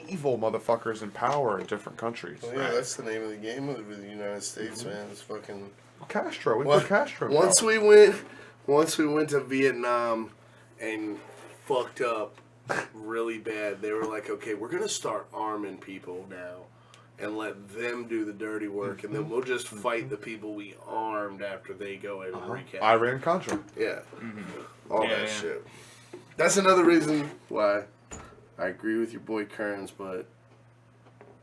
evil motherfuckers in power in different countries. Well, yeah, that's the name of the game with the United States, man. It's fucking Castro. We put Castro. Once we went to Vietnam and fucked up really bad, they were like, okay, we're gonna start arming people now and let them do the dirty work, and then we'll just fight the people we armed after they go in and recap. Iran-Contra. Yeah. All that shit. That's another reason why I agree with your boy Kearns, but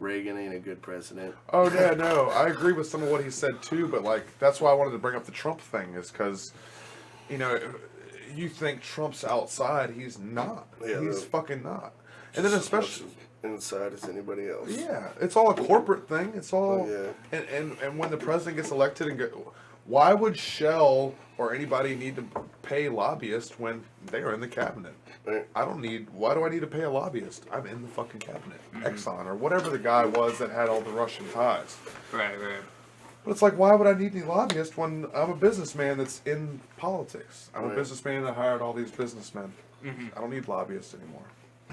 Reagan ain't a good president. Oh, yeah, no. I agree with some of what he said, too, but, like, that's why I wanted to bring up the Trump thing, is because, you know, you think Trump's outside. He's not. Yeah, he's fucking not. And then especially... inside as anybody else. Yeah, it's all a corporate thing. It's all... And when the president gets elected and why would Shell or anybody need to pay lobbyists when they are in the cabinet? Right. Why do I need to pay a lobbyist? I'm in the fucking cabinet. Exxon or whatever the guy was that had all the Russian ties. Right. But it's like, why would I need any lobbyist when I'm a businessman that's in politics? I'm a businessman that hired all these businessmen. I don't need lobbyists anymore.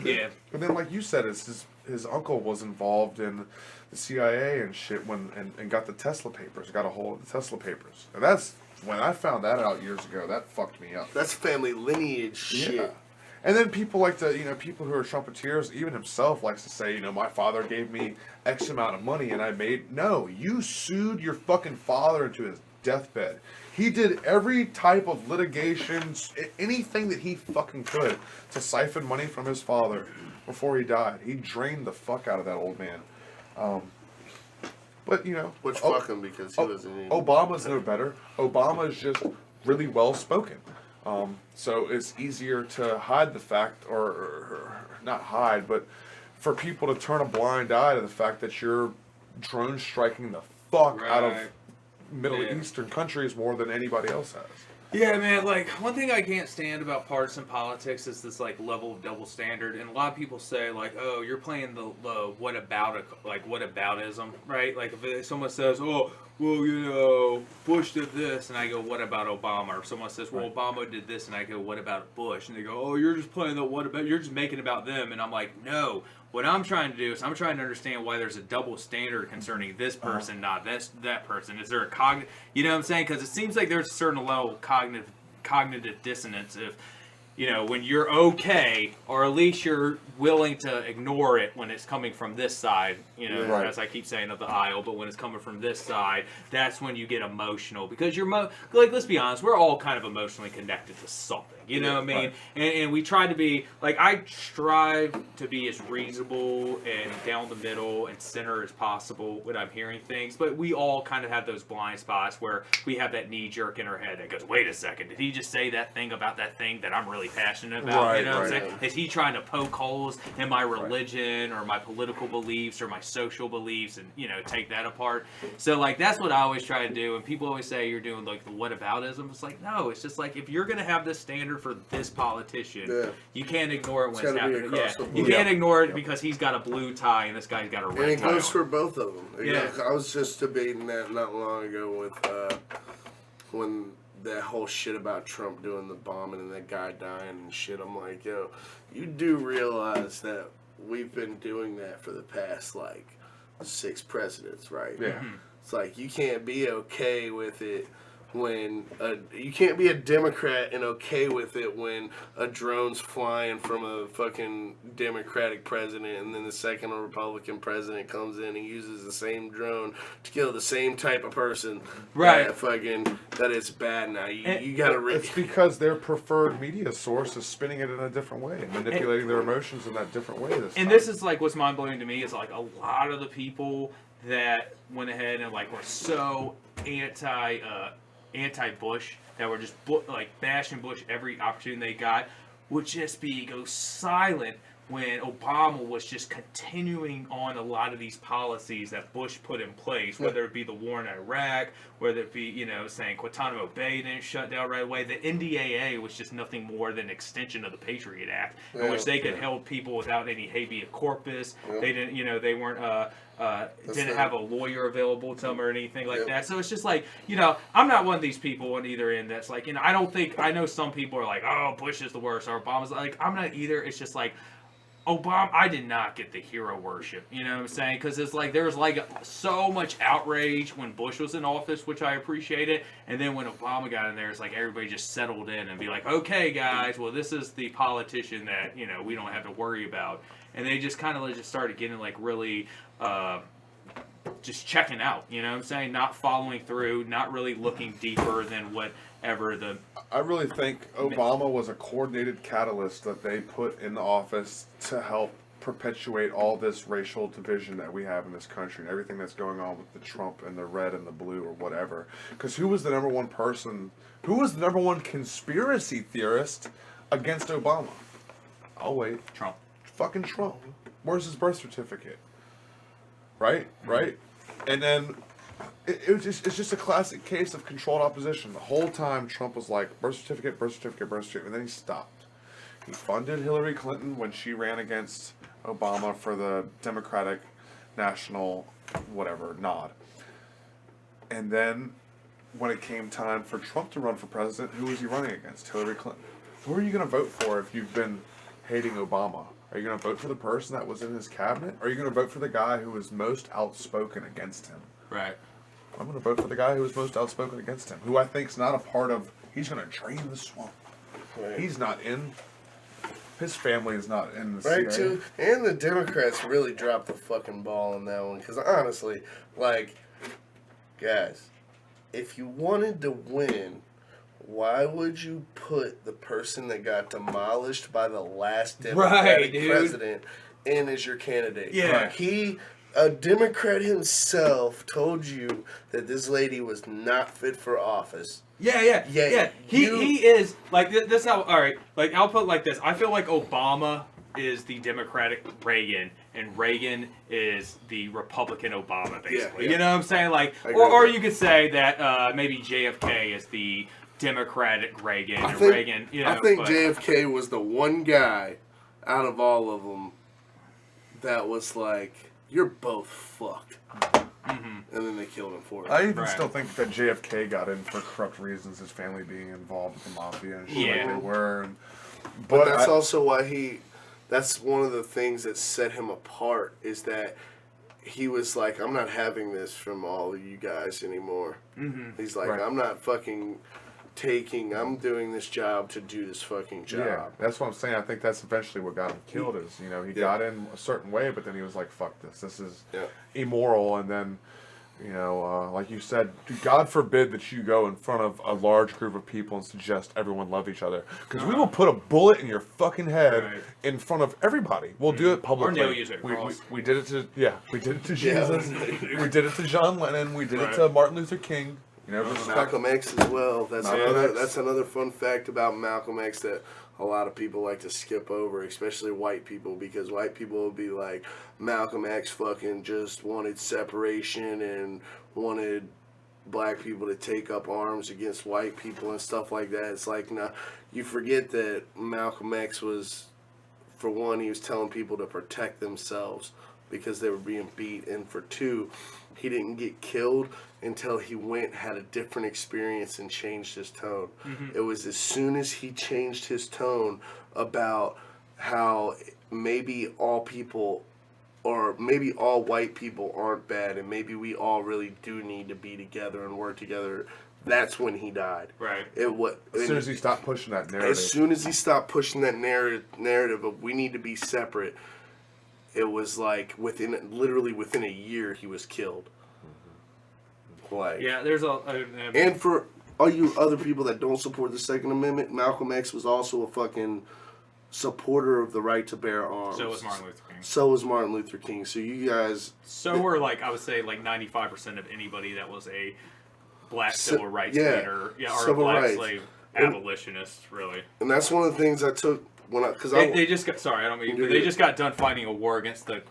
Yeah. But then, like you said, it's his uncle was involved in the CIA and shit and got the Tesla papers, got a hold of the Tesla papers. And that's, when I found that out years ago, that fucked me up. That's family lineage shit. Yeah. And then people like to, people who are Trumpeteers, even himself likes to say, my father gave me X amount of money and I made... No, you sued your fucking father into his deathbed. He did every type of litigation, anything that he fucking could to siphon money from his father before he died. He drained the fuck out of that old man. But, Which fuck him, because he wasn't even... Obama's no better. Obama's just really well spoken. So it's easier to hide the fact, or not hide, but for people to turn a blind eye to the fact that you're drone striking the fuck out of Middle Eastern countries more than anybody else has. Yeah, man, like, one thing I can't stand about partisan politics is this, like, level of double standard. And a lot of people say, like, oh, you're playing the whataboutism, right? Like, if someone says, oh, well, Bush did this, and I go, what about Obama? Or someone says, well, Obama did this, and I go, what about Bush? And they go, oh, you're just playing the you're just making about them. And I'm like, no. What I'm trying to do is I'm trying to understand why there's a double standard concerning this person, not that person. Is there a cognitive... You know what I'm saying? Because it seems like there's a certain level of cognitive dissonance if, when you're okay, or at least you're willing to ignore it when it's coming from this side, as I keep saying, of the aisle, but when it's coming from this side, that's when you get emotional. Because let's be honest, we're all kind of emotionally connected to something. You know what I mean? Right. And we try to be, like, I strive to be as reasonable and down the middle and center as possible when I'm hearing things, but we all kind of have those blind spots where we have that knee jerk in our head that goes, wait a second, did he just say that thing about that thing that I'm really passionate about? Right, you know what I'm saying? Is he trying to poke holes in my religion or my political beliefs or my social beliefs and, take that apart? So, like, that's what I always try to do. And people always say you're doing, like, the whataboutism. It's like, no, it's just like, if you're going to have this standard for this politician, you can't ignore it when it's happening. You can't ignore it because he's got a blue tie and this guy's got a red tie. And it goes for both of them. Yeah. I was just debating that not long ago with when that whole shit about Trump doing the bombing and that guy dying and shit. I'm like, yo, you do realize that we've been doing that for the past, like, 6 presidents, right? Yeah. It's like, you can't be okay with it when you can't be a Democrat and okay with it when a drone's flying from a fucking Democratic president and then the second Republican president comes in and uses the same drone to kill the same type of person. Right. That it's bad now. You gotta It's because their preferred media source is spinning it in a different way, manipulating their emotions in that different way. This is like what's mind blowing to me is like a lot of the people that went ahead and like were so anti-Bush, that were just like bashing Bush every opportunity they got, would just go silent when Obama was just continuing on a lot of these policies that Bush put in place, whether it be the war in Iraq, whether it be, saying Guantanamo Bay didn't shut down right away. The NDAA was just nothing more than an extension of the Patriot Act, in which they could hold people without any habeas corpus. They didn't, they weren't, didn't have a lawyer available to them or anything like that. So it's just like, I'm not one of these people on either end that's like, I know some people are like, oh, Bush is the worst, or Obama's like, I'm not either. It's just like, Obama, I did not get the hero worship, you know what I'm saying? Because it's like, there was like so much outrage when Bush was in office, which I appreciated. And then when Obama got in there, it's like everybody just settled in and be like, okay, guys, well, this is the politician that, we don't have to worry about. And they just kind of just started getting like really just checking out, you know what I'm saying? Not following through, not really looking deeper than whatever the... I really think Obama was a coordinated catalyst that they put in the office to help perpetuate all this racial division that we have in this country and everything that's going on with the Trump and the red and the blue or whatever. Because who was the number one conspiracy theorist against Obama? I'll wait. Trump. Fucking Trump. Where's his birth certificate? Right? And then it's just a classic case of controlled opposition. The whole time Trump was like, birth certificate, and then he stopped. He funded Hillary Clinton when she ran against Obama for the Democratic National nod. And then when it came time for Trump to run for president, who was he running against? Hillary Clinton. Who are you going to vote for if you've been hating Obama? Are you going to vote for the person that was in his cabinet? Or are you going to vote for the guy who was most outspoken against him? Right. I'm going to vote for the guy who was most outspoken against him, who I think's not a part of... He's going to drain the swamp. Right. He's not in... His family is not in the CIA. Right, too. And the Democrats really dropped the fucking ball on that one. Because honestly, like, guys, if you wanted to win... Why would you put the person that got demolished by the last Democratic president in as your candidate? Yeah. A Democrat himself told you that this lady was not fit for office. Yeah. He is, like, this how, all right, like, I'll put it like this. I feel like Obama is the Democratic Reagan, and Reagan is the Republican Obama, basically. Yeah. You know what I'm saying? Like, or you could say that maybe JFK is the Democratic Reagan, Reagan, I think JFK was the one guy out of all of them that was like, you're both fucked. Mm-hmm. And then they killed him for it. I even still think that JFK got in for corrupt reasons, his family being involved with the mafia and shit like they were. But that's also why that's one of the things that set him apart, is that he was like, I'm not having this from all of you guys anymore. Mm-hmm. He's like, I'm not fucking... I'm doing this job to do this fucking job. Yeah, that's what I'm saying. I think that's eventually what got him killed is, he got in a certain way, but then he was like, fuck this. This is immoral. And then, like you said, God forbid that you go in front of a large group of people and suggest everyone love each other. Because we will put a bullet in your fucking head in front of everybody. We'll do it publicly. Or nail you to a cross. We did it to, we did it to Jesus. We did it to John Lennon. We did it to Martin Luther King. Malcolm X as well. That's another fun fact about Malcolm X that a lot of people like to skip over, especially white people, because white people will be like, Malcolm X fucking just wanted separation and wanted black people to take up arms against white people and stuff like that. It's like, nah, you forget that Malcolm X was, for one, he was telling people to protect themselves because they were being beat, and for two, he didn't get killed until he had a different experience and changed his tone. Mm-hmm. It was as soon as he changed his tone about how maybe all people or maybe all white people aren't bad, and maybe we all really do need to be together and work together. That's when he died. Right. As soon as he stopped pushing that narrative. As soon as he stopped pushing that narrative of we need to be separate, it was like literally within a year he was killed. Like, Yeah, there's and for all you other people that don't support the Second Amendment, Malcolm X was also a fucking supporter of the right to bear arms. so was Martin Luther King. So was Martin Luther King. So you guys. So were I would say 95% of anybody that was a black civil rights yeah, leader, or a civil black rights. slave abolitionist, really. And that's one of the things I took because They just got sorry, I don't mean, but they just got done fighting a war against the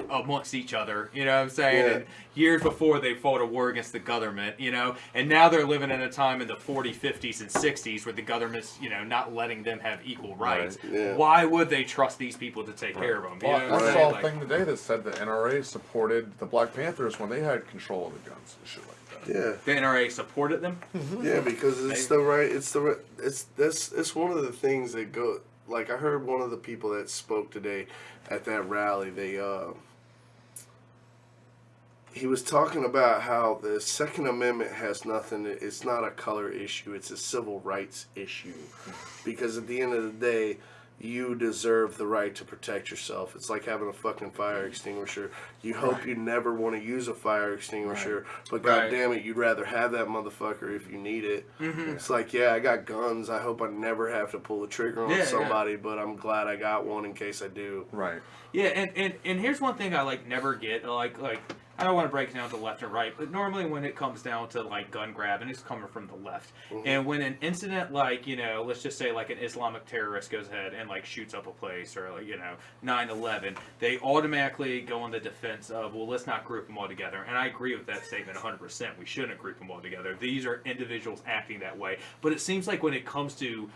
amongst each other, you know what I'm saying? Yeah. And years before they fought a war against the government, and now they're living in a time in the 40s, 50s, and 60s where the government's, not letting them have equal rights. Right, yeah. Why would they trust these people to take care of them? You know what I'm I saying? saw a thing today that said the NRA supported the Black Panthers when they had control of the guns and shit like that. Yeah. The NRA supported them? Yeah, because it's the right. It's one of the things that go. Like I heard one of the people that spoke today at that rally. He was talking about how the Second Amendment has nothing. It's not a color issue. It's a civil rights issue, because at the end of the day, you deserve the right to protect yourself. It's like having a fucking fire extinguisher. You hope you never want to use a fire extinguisher, but goddamn it, you'd rather have that motherfucker if you need it. It's like, yeah, I got guns. I hope I never have to pull the trigger on somebody, but I'm glad I got one in case I do. Right. Yeah, and here's one thing I never get, I don't want to break it down to left and right, but normally when it comes down to gun grabbing, it's coming from the left. And when an incident let's just say an Islamic terrorist goes ahead and shoots up a place, or 9/11, they automatically go on the defense of, well, let's not group them all together. And I agree with that statement 100%. We shouldn't group them all together. These are individuals acting that way. But it seems like when it comes to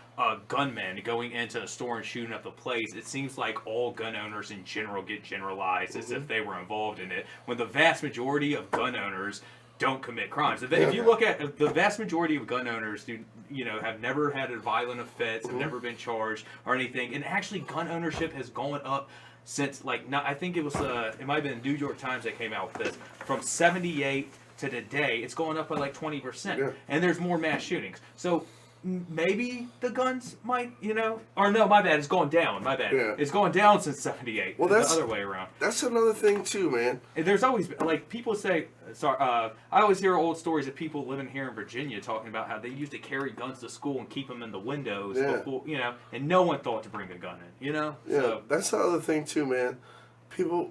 gunmen going into a store and shooting up a place, it seems like all gun owners in general get generalized as if they were involved in it, when the vast majority of gun owners don't commit crimes. If you look at the vast majority of gun owners, have never had a violent offense, have never been charged or anything, and actually gun ownership has gone up since I think it was it might have been New York Times that came out with this, from 78 to today, it's going up by 20%, and there's more mass shootings. So maybe the guns might, or no, my bad, it's going down. My bad, it's going down since 78. Well, that's the other way around. That's another thing too, man. And there's always people say, I always hear old stories of people living here in Virginia talking about how they used to carry guns to school and keep them in the windows before, and no one thought to bring a gun in, Yeah, so, that's the other thing too, man. People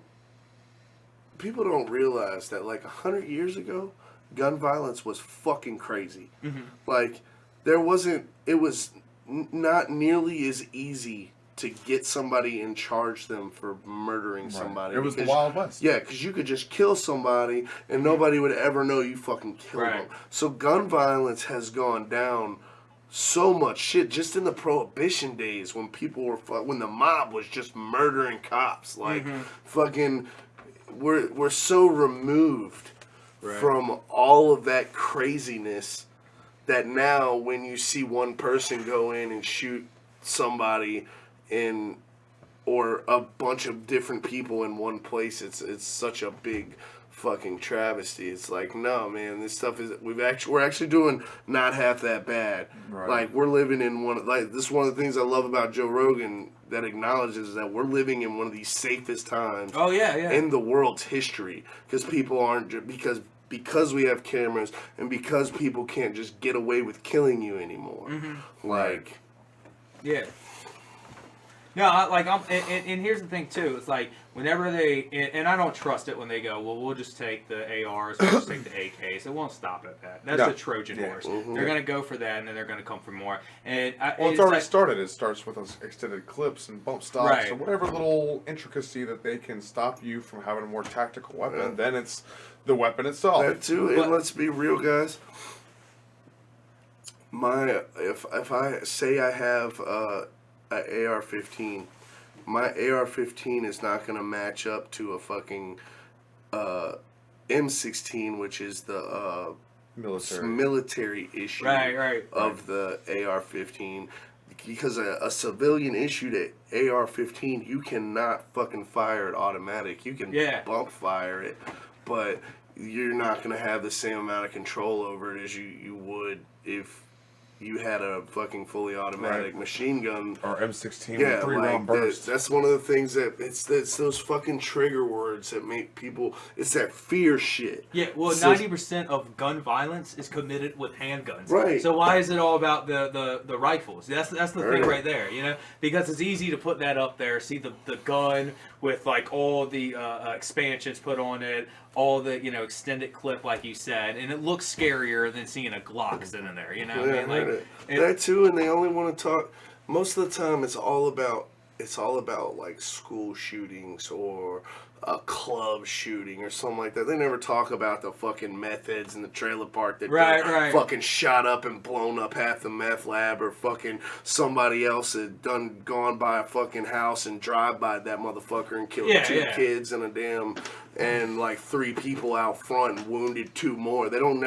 don't realize that 100 years ago, gun violence was fucking crazy. It was not nearly as easy to get somebody and charge them for murdering somebody. It was the Wild West. Yeah, because you could just kill somebody and nobody would ever know you fucking killed them. So gun violence has gone down so much shit just in the Prohibition days when when the mob was just murdering cops. Fucking, we're so removed from all of that craziness that now when you see one person go in and shoot somebody or a bunch of different people in one place, it's such a big fucking travesty. It's no, man, this stuff we're actually doing not half that bad. We're living in this is one of the things I love about Joe Rogan, that acknowledges that we're living in one of the safest times in the world's history, because people aren't because we have cameras and because people can't just get away with killing you anymore. Yeah. No, and here's the thing too. It's whenever and I don't trust it when they go, well, we'll just take the ARs, we'll just take the AKs. It won't stop at that. That's the Trojan horse. They're gonna go for that, and then they're gonna come for more. And it's already started. It starts with those extended clips and bump stops, or whatever little intricacy that they can stop you from having a more tactical weapon. Then it's the weapon itself. That too, and let's be real, guys. If I say I have an AR-15, my AR-15 is not going to match up to a fucking M16, which is the military issue of the AR-15. because a civilian issued an AR-15, you cannot fucking fire it automatic. You can bump fire it, but you're not going to have the same amount of control over it as you would if you had a fucking fully automatic machine gun. Or M16 with 3-round burst. That's one of the things that it's those fucking trigger words that make people, it's that fear shit. Yeah, well, 90% of gun violence is committed with handguns. Right. So why is it all about the rifles? That's the thing right there, you know? Because it's easy to put that up there, see the gun with like all the expansions put on it, all the, you know, extended clip like you said, and it looks scarier than seeing a Glock sitting there, you know? Yeah, I mean, like that too, and they only want to talk. Most of the time, it's all about like school shootings or a club shooting or something like that. They never talk about the fucking meth heads in the trailer park that fucking shot up and blown up half the meth lab, or fucking somebody else had gone by a fucking house and drive-by that motherfucker and killed two kids and like 3 people out front and wounded 2 more. They don't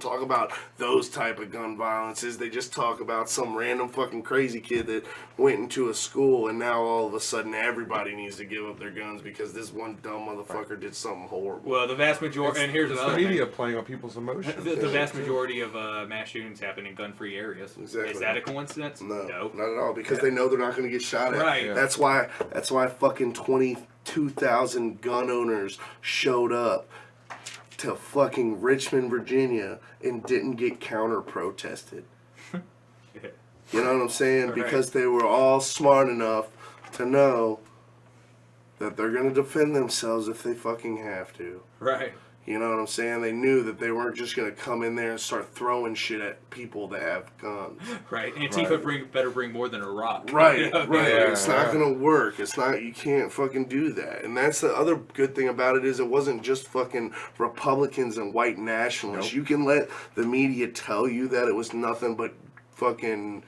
talk about those type of gun violences. They just talk about some random fucking crazy kid that went into a school and now all of a sudden everybody needs to give up their guns because this one dumb motherfucker did something horrible. Well, the vast majority, and here's another the media thing. playing on people's emotions. The vast majority of mass shootings happen in gun-free areas. Exactly. Is that a coincidence? No, Nope. not at all. Because they know they're not going to get shot at. Right. Yeah. That's why fucking 22,000 gun owners showed up to fucking Richmond, Virginia, and didn't get counter-protested. You know what I'm saying? Right. Because they were all smart enough to know that they're going to defend themselves if they fucking have to. Right. You know what I'm saying? They knew that they weren't just going to come in there and start throwing shit at people that have guns. Right. Antifa better bring more than a rock. Right, You know? right. Yeah, It's not going to work. It's not, you can't fucking do that. And that's the other good thing about it is it wasn't just fucking Republicans and white nationalists. Nope. You can let the media tell you that it was nothing but fucking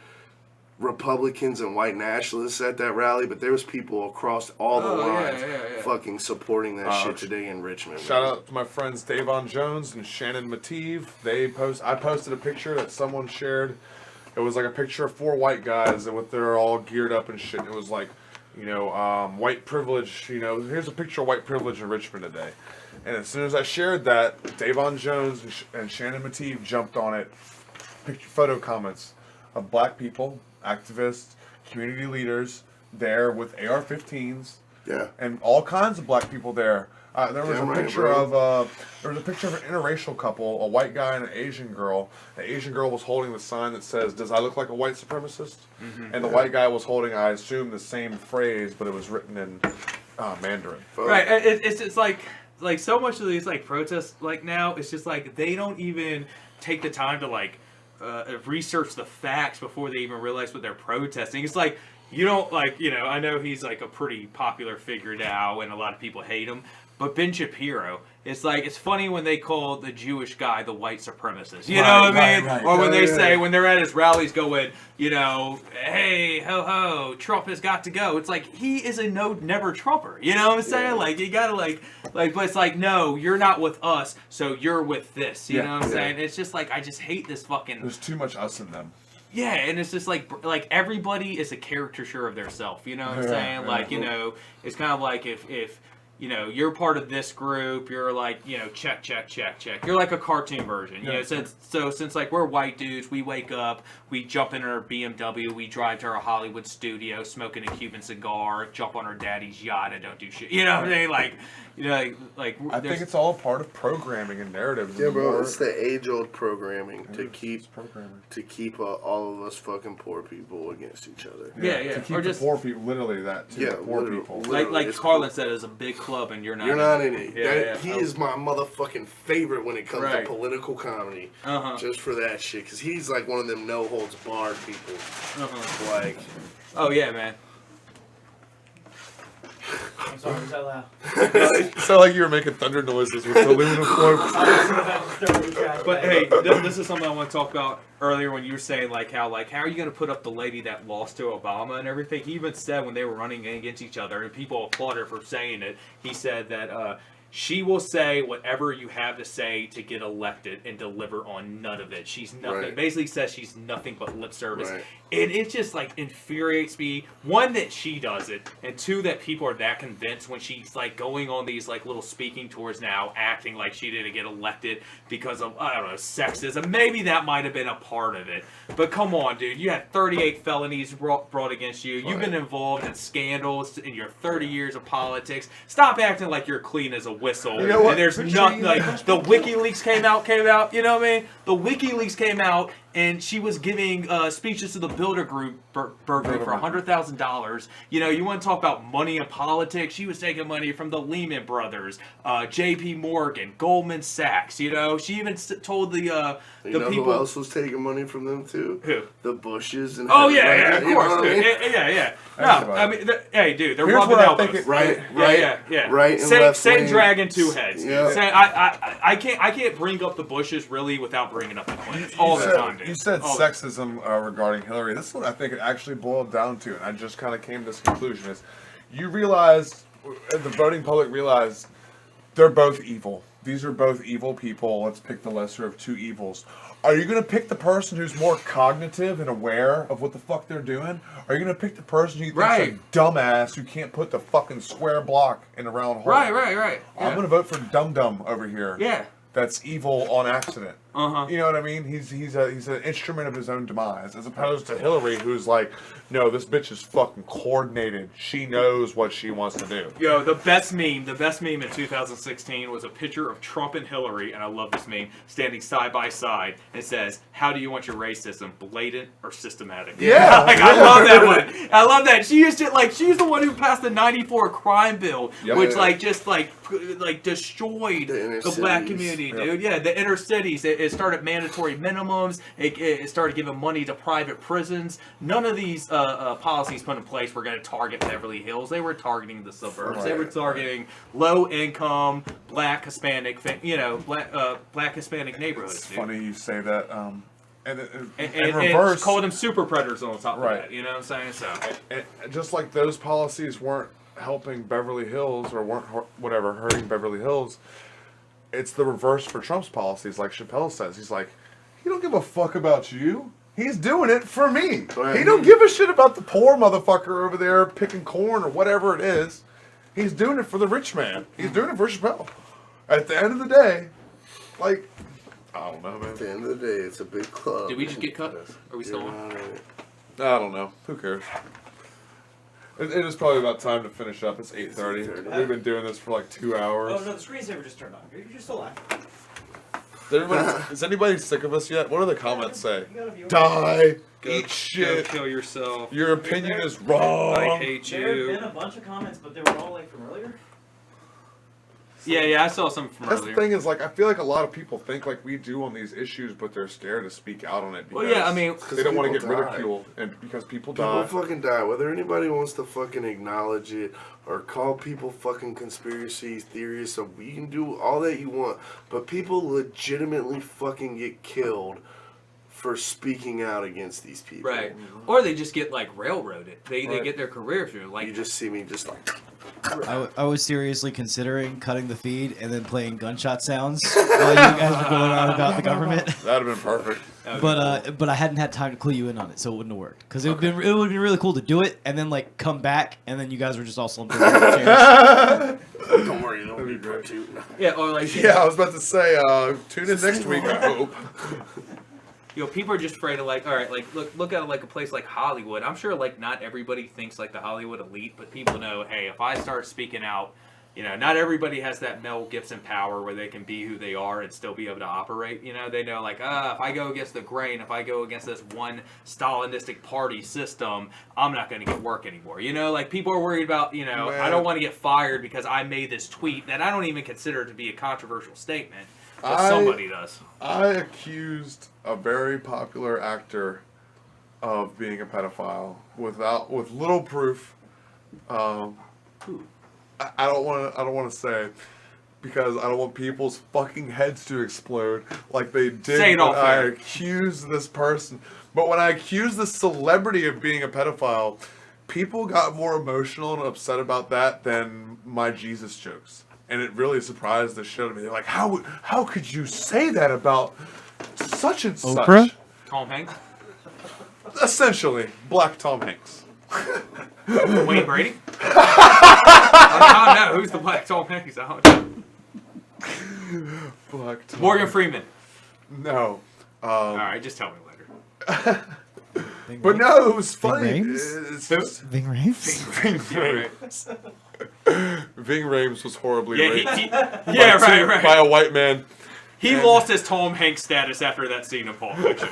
Republicans and white nationalists at that rally, but there was people across all the lines fucking supporting that shit today in Richmond. Shout out to my friends Davon Jones and Shannon Mative. I posted a picture that someone shared. It was like a picture of 4 white guys and they're all geared up and shit. It was like, you know, white privilege. You know, here's a picture of white privilege in Richmond today. And as soon as I shared that, Davon Jones and Shannon Mative jumped on it. Photo comments of black people, activists, community leaders there with AR-15s. Yeah. And all kinds of black people there. There was a picture of an interracial couple, a white guy and an Asian girl. The Asian girl was holding the sign that says, "Does I look like a white supremacist?" Mm-hmm. And the white guy was holding, I assume, the same phrase, but it was written in Mandarin. Right. It's like so much of these like protests like now, it's just like they don't even take the time to like research the facts before they even realize what they're protesting. It's like, you don't like, you know, I know he's like a pretty popular figure now and a lot of people hate him, but Ben Shapiro, it's like, it's funny when they call the Jewish guy the white supremacist, you know what I mean? Right. Or when they say, when they're at his rallies going, you know, hey, ho ho, Trump has got to go. It's like, he is a never Trumper, you know what I'm saying? Like, you gotta like, but it's like, no, you're not with us, so you're with this, you know what I'm saying? It's just like, I just hate this fucking... There's too much us in them. Yeah, and it's just like everybody is a caricature of their self, you know what I'm saying? Like, you know, it's kind of like if you know, you're part of this group, you're like, you know, check. You're like a cartoon version. You know, since like we're white dudes, we wake up, we jump in our BMW, we drive to our Hollywood studio, smoking a Cuban cigar, jump on our daddy's yacht and don't do shit. You know what I mean? Like, you know, like I think it's all part of programming and narratives. Yeah, bro, it's the age-old programming to keep all of us fucking poor people against each other. Yeah. To keep Or the just poor people, literally that too. Yeah, the poor literally. people. like It's Carlin cool. said, it's a big club and you're not. You're not in it. Yeah. He is my motherfucking favorite when it comes Right. to political comedy. Just for that shit, because he's like one of them no holds barred people. Like, Oh yeah, man. I'm sorry, was that loud? It sounded like you were making thunder noises with the aluminum foil. But hey, this is something I want to talk about earlier when you were saying like how are you going to put up the lady that lost to Obama and everything? He even said when they were running against each other and people applauded her for saying it. He said that She will say whatever you have to say to get elected and deliver on none of it. She's nothing. Right. Basically says she's nothing but lip service. Right. And it just like infuriates me. One, that she does it, and two, that people are that convinced when she's like going on these like little speaking tours now, acting like she didn't get elected because of, I don't know, sexism. Maybe that might have been a part of it. But come on, dude. You had 38 felonies brought against you. You've been involved in scandals in your 30 years of politics. Stop acting like you're clean as a whistle. You know what? And there's nothing like the WikiLeaks came out. You know what I mean? The WikiLeaks came out, and she was giving speeches to the Builder Group for $100,000. You know, you want to talk about money in politics? She was taking money from the Lehman Brothers, J.P. Morgan, Goldman Sachs. You know, she even told the people. Who else was taking money from them too? Who? The Bushes and. Oh yeah, of you know course, what I dude. mean? Yeah. No, I mean, hey, dude, they're Here's rubbing what I elbows. think Right. Yeah. Right and Same, left same wing. dragon, two heads. Yeah. I can't bring up the Bushes really without bringing up the Clintons all the time, dude. You said All sexism regarding Hillary. This is what I think it actually boiled down to, and I just kind of came to this conclusion: is you realize, the voting public realized, they're both evil. These are both evil people. Let's pick the lesser of two evils. Are you going to pick the person who's more cognitive and aware of what the fuck they're doing? Or are you going to pick the person who you think's a dumbass who can't put the fucking square block in a round hole? Right. I'm going to vote for Dum Dum over here. Yeah. That's evil on accident. Uh-huh. You know what I mean? He's an instrument of his own demise, as opposed to Hillary, who's like, no, this bitch is fucking coordinated. She knows what she wants to do. Yo, the best meme in 2016 was a picture of Trump and Hillary, and I love this meme, standing side by side, and it says, "How do you want your racism, blatant or systematic?" Yeah. Like, I love that one. I love that. She used to, like, she's the one who passed the '94 crime bill, Yep. which just destroyed the black cities. community, Yep. dude. Yeah, the inner cities. It started mandatory minimums. It started giving money to private prisons. None of these policies put in place were going to target Beverly Hills. They were targeting the suburbs. They were targeting low income black Hispanic, black Hispanic neighborhoods. It's dude. funny you say that. And And reverse, called them super predators on top of Right. that. You know what I'm saying? So and just like those policies weren't helping Beverly Hills or weren't hurting Beverly Hills, it's the reverse for Trump's policies. Like Chappelle says, he's like, he don't give a fuck about you. He's doing it for me. Right. He don't give a shit about the poor motherfucker over there picking corn or whatever it is. He's doing it for the rich man. He's doing it for Chappelle. At the end of the day, like, I don't know, man. At the end of the day, it's a big club. did we just get cut? Are we still You're on? not in it. I don't know. Who cares? It is probably about time to finish up. It's 8:30. 8:30. We've been doing this for like 2 hours. Oh no, the screensaver just turned on. You're still live. Is anybody sick of us yet? What do the comments say? You got a viewer. Die! Go Eat shit! kill yourself. Your opinion is wrong! I hate There have you. been a bunch of comments, but they were all like from earlier. Yeah, I saw some from That's earlier. the thing is, like, I feel like a lot of people think like we do on these issues, but they're scared to speak out on it because Well, yeah, I mean, they don't want to get people die. ridiculed, and because people People die. fucking die. Whether anybody wants to fucking acknowledge it or call people fucking conspiracy theorists, so you can do all that you want, but people legitimately fucking get killed for speaking out against these people. right. Or they just get like railroaded. They Right. get their career through. Like You just see me just like. I was seriously considering cutting the feed and then playing gunshot sounds while you guys were going on about the government. That'd have been perfect. But I hadn't had time to clue you in on it, so it wouldn't have worked. Because it would have been really cool to do it and then like come back and then you guys were just all slumped in your chairs. Don't worry, don't be part two. yeah, or like Yeah, I was about to say, tune in next week, I hope. people are just afraid of like, all right, like look at like a place like Hollywood. I'm sure like not everybody thinks like the Hollywood elite, but people know, hey, if I start speaking out, not everybody has that Mel Gibson power where they can be who they are and still be able to operate. They know like, if I go against the grain, if I go against this one Stalinistic party system, I'm not going to get work anymore. Like people are worried about, I don't want to get fired because I made this tweet that I don't even consider to be a controversial statement, but somebody does. I accused a very popular actor of being a pedophile with little proof. I don't want to say because I don't want people's fucking heads to explode like they did Say it when all I fair. accused this person. But when I accused this celebrity of being a pedophile, people got more emotional and upset about that than my Jesus jokes. and it really surprised the shit out of me. They're like, how could you say that about such and Oprah? such? Tom Hanks? Essentially, Black Tom Hanks. Wayne Brady? I don't know. Who's the Black Tom Hanks? I don't know. Black Tom Morgan Freeman. No. All right, just tell me later. But no, it was funny. Rames? It's just Ving Rhames? Ving Rhames was horribly Yeah, raped yeah, right. by a white man. He lost his Tom Hanks status after that scene in Pulp Fiction.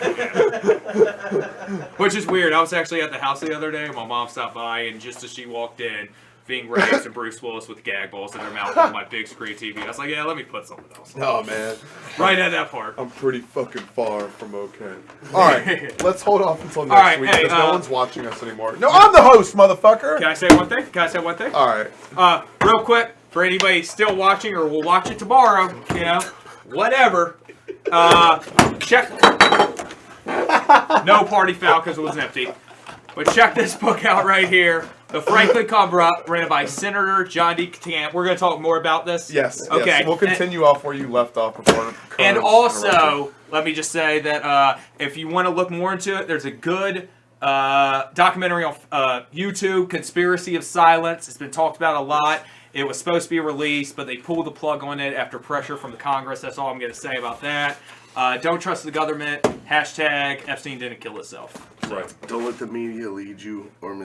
Which is weird. I was actually at the house the other day. My mom stopped by, and just as she walked in, Ving Rhames and Bruce Willis with gag balls in their mouth on my big screen TV. I was like, yeah, let me put something else on. Oh, man. Right at that part. I'm pretty fucking far from okay. All right, let's hold off until next right, week hey, because no one's watching us anymore. No, I'm the host, motherfucker. Can I say one thing? All right. Real quick, for anybody still watching or will watch it tomorrow, whatever. Check. No party foul because it was empty. But check this book out right here. The Franklin Cover-Up, written by Senator John D. Camp. We're going to talk more about this. Yes. Okay. Yes. We'll continue off where you left off before. And also, let me just say that if you want to look more into it, there's a good documentary on YouTube, Conspiracy of Silence. It's been talked about a lot. It was supposed to be released, but they pulled the plug on it after pressure from the Congress. That's all I'm going to say about that. Don't trust the government. Hashtag Epstein didn't kill himself. Right. Don't let the media lead you or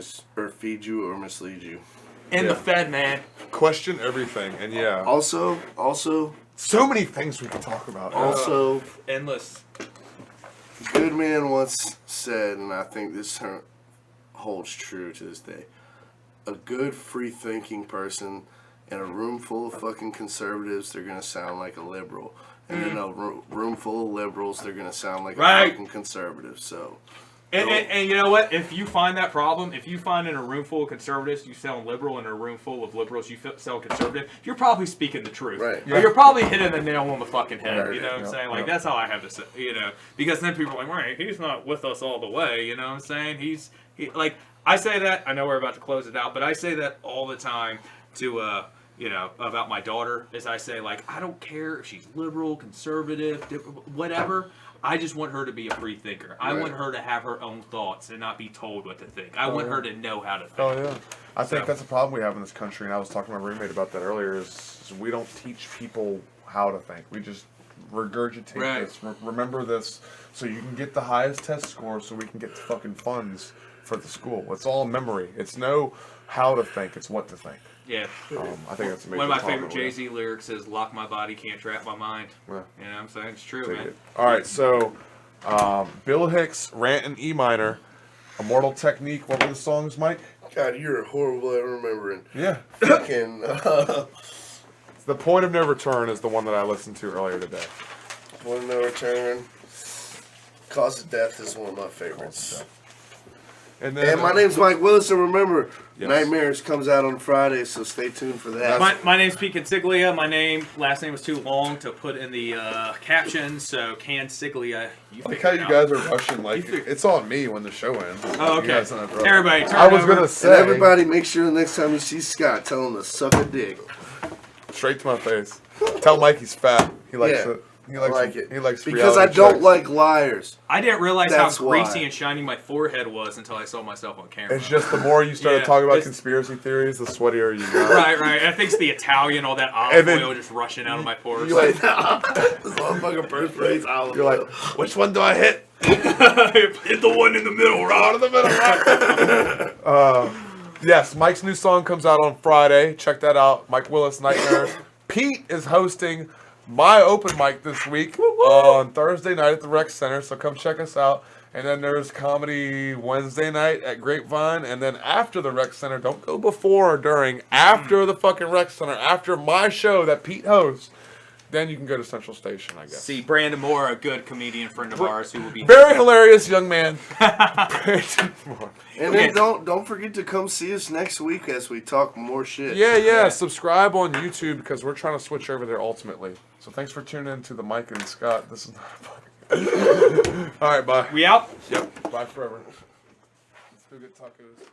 feed you or mislead you. And the Fed, man. Question everything, and yeah. Also, So many things we can talk about. Endless. Goodman once said, and I think this holds true to this day, a good free-thinking person in a room full of fucking conservatives, they're going to sound like a liberal. And in a room full of liberals, they're going to sound like a fucking conservative. So, and you know what? If you find that problem, if you find in a room full of conservatives, you sound liberal, in a room full of liberals, you sound conservative, you're probably speaking the truth. Right. Or you're probably hitting the nail on the fucking head. Right. You know what I'm saying? Like, that's how I have to say, because then people are like, right, he's not with us all the way. You know what I'm saying? Like, I say that, I know we're about to close it out, but I say that all the time to, about my daughter, is I say, like, I don't care if she's liberal, conservative, whatever. I just want her to be a free thinker. I want her to have her own thoughts and not be told what to think. I want her to know how to think. Oh, yeah. I think that's a problem we have in this country, and I was talking to my roommate about that earlier, is we don't teach people how to think. We just regurgitate this. Remember this so you can get the highest test score so we can get the fucking funds for the school. It's all memory. It's no how to think. It's what to think. Yeah. I think that's a major One of my problem favorite Jay-Z lyrics is, lock my body, can't trap my mind. Yeah. You know what I'm saying? It's true, man. All right, so Bill Hicks, Rant in E minor, Immortal Technique. What were the songs, Mike? God, you're horrible at remembering. Yeah. Fucking. The Point of No Return is the one that I listened to earlier today. Point of No Return. Cause of Death is one of my favorites. And then, my name's Mike Willis, and remember, Yes. Nightmares comes out on Friday, so stay tuned for that. My name's Pete Canciglia. Last name was too long to put in the caption, so Canciglia. like how you guys are rushing, like it's on me when the show ends. Oh, okay. You guys don't have- Everybody, turn I was over. gonna And say, everybody, make sure the next time you see Scott, tell him to suck a dick. straight to my face. Tell Mike he's fat. He likes Yeah. it. He likes I like it. He likes because I reality don't checks. like liars. I didn't realize That's how greasy why. and shiny my forehead was until I saw myself on camera. It's just the more you started Yeah, talking about it's- conspiracy theories, the sweatier you got. Right. I think it's the Italian, all that And olive then- oil just rushing out of my pores. You're like, This motherfucker perspirates olive you're like, oil. which one do I hit? Hit the one in the middle, Out of the middle, right? Yes, Mike's new song comes out on Friday. Check that out. Mike Willis, Nightmares. Pete is hosting my open mic this week on Thursday night at the Rec Center, so come check us out. And then there's comedy Wednesday night at Grapevine, and then after the Rec Center, don't go before or during, after the fucking Rec Center, after my show that Pete hosts, then you can go to Central Station, I guess. See, Brandon Moore, a good comedian friend of ours, who will be Very hilarious young man. Brandon Moore. And then don't forget to come see us next week as we talk more shit. Yeah. Subscribe on YouTube because we're trying to switch over there ultimately. So thanks for tuning in to the Mike and Scott. This is not fun. All right, bye. We out? Yep. Bye forever. Let's go get tacos.